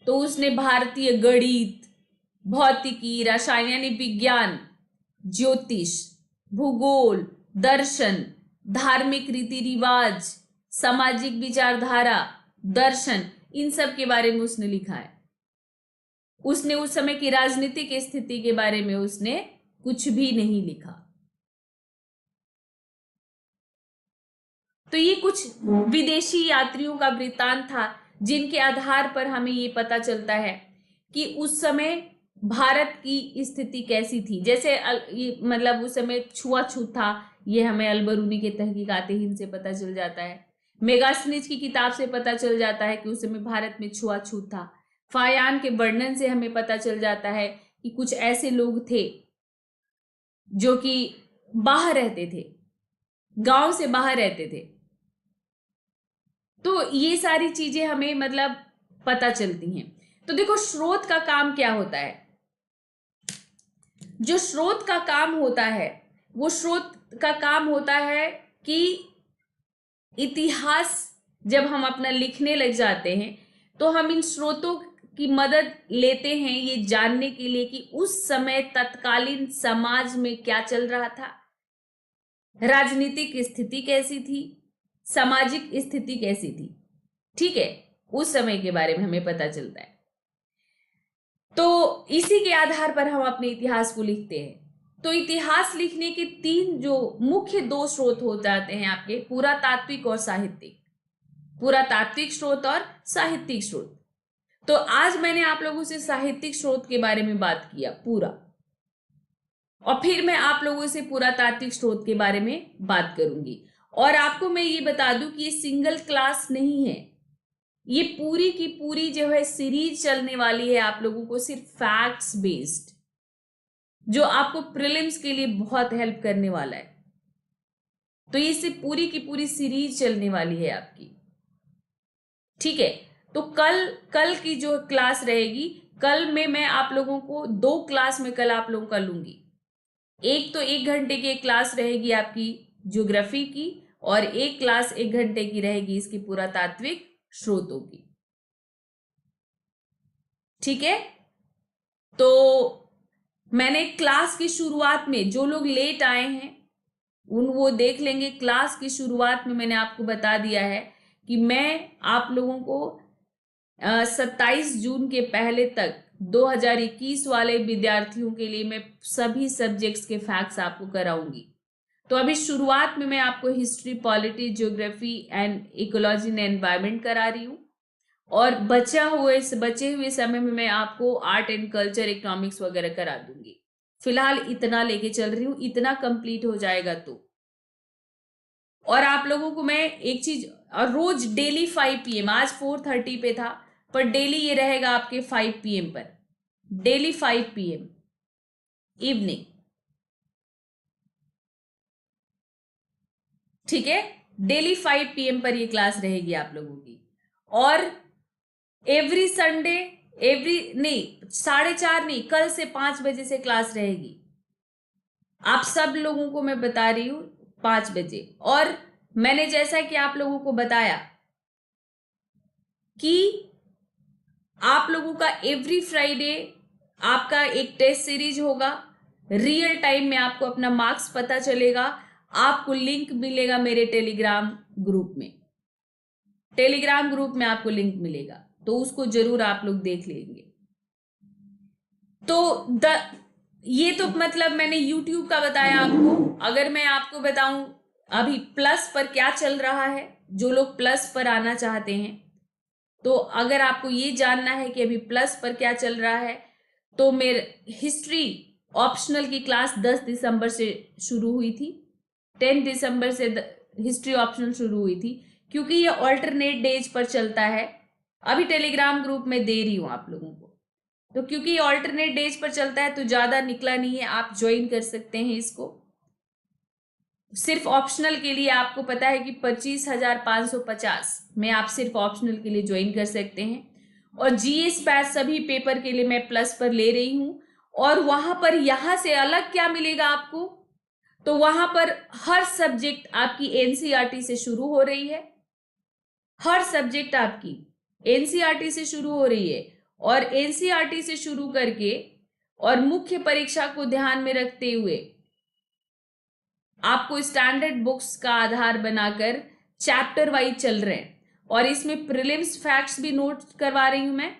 तो उसने भारतीय गणित, भौतिकी, रसायन यानी विज्ञान, ज्योतिष, भूगोल, दर्शन, धार्मिक रीति रिवाज, सामाजिक विचारधारा, दर्शन, इन सब के बारे में उसने लिखा है। उसने उस समय की राजनीतिक स्थिति के बारे में उसने कुछ भी नहीं लिखा। तो ये कुछ विदेशी यात्रियों का वृत्तांत था जिनके आधार पर हमें ये पता चलता है कि उस समय भारत की स्थिति कैसी थी। जैसे मतलब उस समय छुआछूत था, ये हमें अलबरूनी के तहकीकाते हिंद से पता चल जाता है। मेगास्निच की किताब से पता चल जाता है कि उस समय भारत में छुआछूत था। फायान के वर्णन से हमें पता चल जाता है कि कुछ ऐसे लोग थे जो कि बाहर रहते थे, गांव से बाहर रहते थे। तो ये सारी चीजें हमें मतलब पता चलती हैं। तो देखो, स्रोत का काम क्या होता है। जो स्रोत का काम होता है, वो स्रोत का काम होता है कि इतिहास जब हम अपना लिखने लग जाते हैं तो हम इन स्रोतों की मदद लेते हैं ये जानने के लिए कि उस समय तत्कालीन समाज में क्या चल रहा था, राजनीतिक स्थिति कैसी थी, सामाजिक स्थिति कैसी थी। ठीक है, उस समय के बारे में हमें पता चलता है। तो इसी के आधार पर हम अपने इतिहास को लिखते हैं। तो इतिहास लिखने के तीन जो मुख्य दो स्रोत हो जाते हैं आपके, पुरातात्विक और साहित्यिक। पुरातात्विक स्रोत और साहित्यिक स्रोत। तो आज मैंने आप लोगों से साहित्यिक स्रोत के बारे में बात किया पूरा, और फिर मैं आप लोगों से पुरातात्विक स्रोत के बारे में बात करूंगी। और आपको मैं ये बता दूं कि ये सिंगल क्लास नहीं है, ये पूरी की पूरी जो है सीरीज चलने वाली है आप लोगों को सिर्फ फैक्ट्स बेस्ड, जो आपको प्रीलिम्स के लिए बहुत हेल्प करने वाला है। तो ये सिर्फ पूरी की पूरी सीरीज चलने वाली है आपकी। ठीक है, तो कल की जो क्लास रहेगी, कल में मैं आप लोगों को दो क्लास में कल आप लोगों का लूंगी। एक तो 1 घंटे की क्लास रहेगी आपकी ज्योग्राफी की, और एक क्लास 1 घंटे की रहेगी इसकी पुरातात्विक स्रोतों की। ठीक है, तो मैंने क्लास की शुरुआत में जो लोग लेट आए हैं वो देख लेंगे। क्लास की शुरुआत में मैंने आपको बता दिया है कि मैं आप लोगों को 27 जून के पहले तक 2021 वाले विद्यार्थियों के लिए मैं सभी सब्जेक्ट्स के फैक्ट्स आपको कराऊंगी। तो अभी शुरुआत में मैं आपको history, polity, geography and ecology and environment करा रही हूँ, और बचे हुए समय में मैं आपको आर्ट एंड कल्चर, इकोनॉमिक्स वगैरह करा दूंगी। फिलहाल इतना लेके चल रही हूँ, इतना कंप्लीट हो जाएगा तो। और आप लोगों को मैं एक चीज, और रोज डेली 5 PM, आज 4:30 पे था, पर डेली ये रहेगा आपके 5 PM पर, डेली 5 PM इवनिंग। ठीक है, डेली 5 PM पर ये क्लास रहेगी आप लोगों की। और एवरी संडे, नहीं 4:30 नहीं, कल से 5 बजे से क्लास रहेगी। आप सब लोगों को मैं बता रही हूं 5 बजे। और मैंने जैसा कि आप लोगों को बताया कि आप लोगों का एवरी फ्राइडे आपका एक टेस्ट सीरीज होगा। रियल टाइम में आपको अपना मार्क्स पता चलेगा। आपको लिंक मिलेगा मेरे टेलीग्राम ग्रुप में, टेलीग्राम ग्रुप में आपको लिंक मिलेगा, तो उसको जरूर आप लोग देख लेंगे। तो ये तो मतलब मैंने YouTube का बताया आपको। अगर मैं आपको बताऊं अभी प्लस पर क्या चल रहा है, जो लोग प्लस पर आना चाहते हैं, तो अगर आपको ये जानना है कि अभी प्लस पर क्या चल रहा है, तो मेरे हिस्ट्री ऑप्शनल की क्लास 10 दिसंबर से शुरू हुई थी। 10 दिसंबर से हिस्ट्री ऑप्शनल शुरू हुई थी, क्योंकि ये ऑल्टरनेट डेज पर चलता है। अभी टेलीग्राम ग्रुप में दे रही हूं आप लोगों को, तो क्योंकि ये ऑल्टरनेट डेज पर चलता है तो ज्यादा निकला नहीं है, आप ज्वाइन कर सकते हैं इसको। सिर्फ ऑप्शनल के लिए आपको पता है कि 25,550 में आप सिर्फ ऑप्शनल के लिए ज्वाइन कर सकते हैं। और जीएस बैच सभी पेपर के लिए मैं प्लस पर ले रही हूं। और वहां पर यहां से अलग क्या मिलेगा आपको, तो वहां पर हर सब्जेक्ट आपकी एनसीईआरटी से शुरू हो रही है। हर सब्जेक्ट आपकी एनसीईआरटी से शुरू हो रही है, और एनसीईआरटी से शुरू करके और मुख्य परीक्षा को ध्यान में रखते हुए आपको स्टैंडर्ड बुक्स का आधार बनाकर चैप्टर वाइज चल रहे हैं। और इसमें प्रीलिम्स फैक्ट्स भी नोट करवा रही हूं मैं,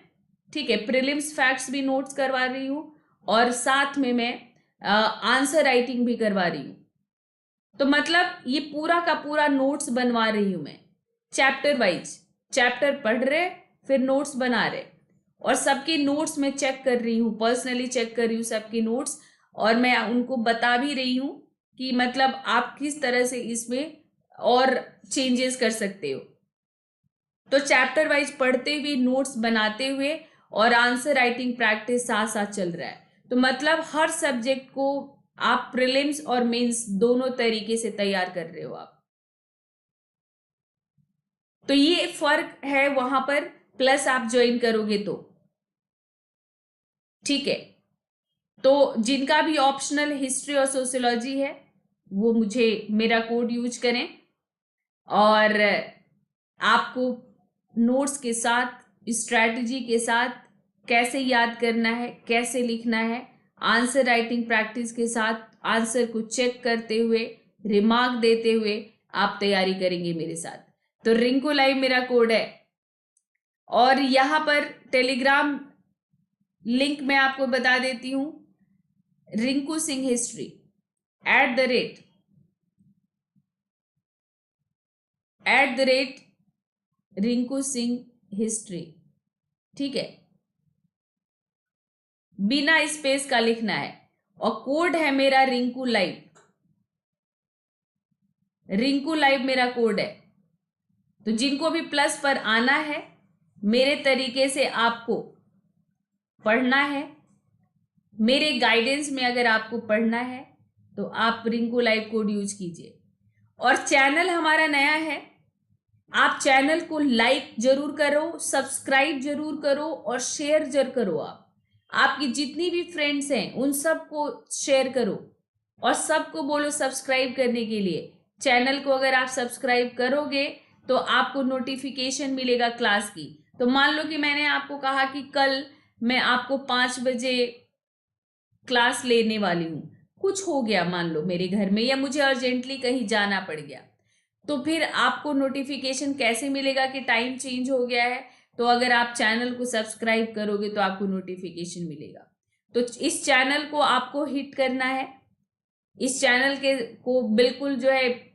ठीक है, प्रीलिम्स फैक्ट्स भी नोट्स करवा रही हूं और साथ में मैं आंसर राइटिंग भी करवा रही हूं। तो मतलब ये पूरा का पूरा नोट्स बनवा रही हूं मैं, चैप्टर वाइज, चैप्टर पढ़ रहे फिर नोट्स बना रहे, और सबकी नोट्स मैं चेक कर रही हूँ, पर्सनली चेक कर रही हूँ सबकी नोट्स, और मैं उनको बता भी रही हूँ कि मतलब आप किस तरह से इसमें और चेंजेस कर सकते हो। तो चैप्टर वाइज पढ़ते हुए, नोट्स बनाते हुए और आंसर राइटिंग प्रैक्टिस साथ साथ चल रहा है। तो मतलब हर सब्जेक्ट को आप प्रीलिम्स और मेंस दोनों तरीके से तैयार कर रहे हो आप। तो ये फर्क है वहां पर, प्लस आप ज्वाइन करोगे तो ठीक है। तो जिनका भी ऑप्शनल हिस्ट्री और सोशियोलॉजी है वो मुझे मेरा कोड यूज करें, और आपको नोट्स के साथ, स्ट्रैटेजी के साथ कैसे याद करना है, कैसे लिखना है, आंसर राइटिंग प्रैक्टिस के साथ आंसर को चेक करते हुए, रिमार्क देते हुए आप तैयारी करेंगे मेरे साथ। तो रिंकू लाइव मेरा कोड है, और यहां पर टेलीग्राम लिंक मैं आपको बता देती हूं, रिंकू सिंह हिस्ट्री @ रिंकू सिंह हिस्ट्री, ठीक है, बिना स्पेस का लिखना है, और कोड है मेरा रिंकू लाइव मेरा कोड है। तो जिनको भी प्लस पर आना है, मेरे तरीके से आपको पढ़ना है, मेरे गाइडेंस में अगर आपको पढ़ना है तो आप रिंकू लाइव कोड यूज कीजिए। और चैनल हमारा नया है, आप चैनल को लाइक जरूर करो, सब्सक्राइब जरूर करो और शेयर जरूर करो। आपकी जितनी भी फ्रेंड्स हैं उन सबको शेयर करो, और सबको बोलो सब्सक्राइब करने के लिए। चैनल को अगर आप सब्सक्राइब करोगे तो आपको नोटिफिकेशन मिलेगा क्लास की। तो मान लो कि मैंने आपको कहा कि कल मैं आपको 5 बजे क्लास लेने वाली हूं, कुछ हो गया मान लो मेरे घर में, या मुझे अर्जेंटली कहीं जाना पड़ गया, तो फिर आपको नोटिफिकेशन कैसे मिलेगा कि टाइम चेंज हो गया है? तो अगर आप चैनल को सब्सक्राइब करोगे तो आपको नोटिफिकेशन मिलेगा। तो इस चैनल को आपको हिट करना है, इस चैनल के को बिल्कुल जो है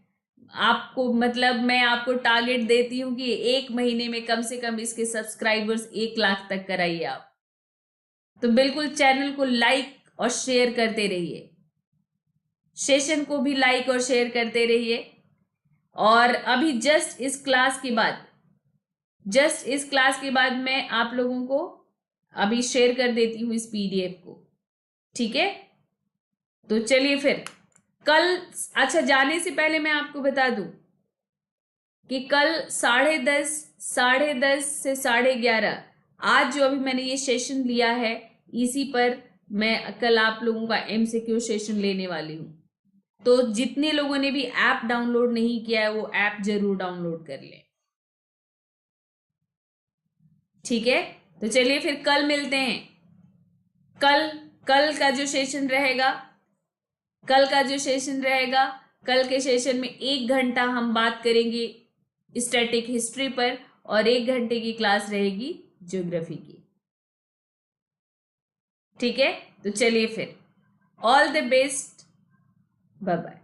आपको, मतलब मैं आपको टारगेट देती हूं कि 1 महीने में कम से कम इसके सब्सक्राइबर्स 1 लाख तक कराइए आप। तो बिल्कुल चैनल को लाइक और शेयर करते रहिए, सेशन को भी लाइक और शेयर करते रहिए। और अभी जस्ट इस क्लास के बाद मैं आप लोगों को अभी शेयर कर देती हूँ इस पीडीएफ को, ठीक है। तो चलिए फिर कल, अच्छा जाने से पहले मैं आपको बता दूं कि कल 10:30 से 11:30 आज जो अभी मैंने ये सेशन लिया है, इसी पर मैं कल आप लोगों का एमसीक्यू सेशन लेने वाली हूं। तो जितने लोगों ने भी ऐप डाउनलोड नहीं किया है वो ऐप जरूर डाउनलोड कर लें, ठीक है। तो चलिए फिर कल मिलते हैं। कल कल का जो सेशन रहेगा, कल के सेशन में 1 घंटा हम बात करेंगे स्टैटिक हिस्ट्री पर, और 1 घंटे की क्लास रहेगी ज्योग्राफी की, ठीक है। तो चलिए फिर, all the best, bye bye.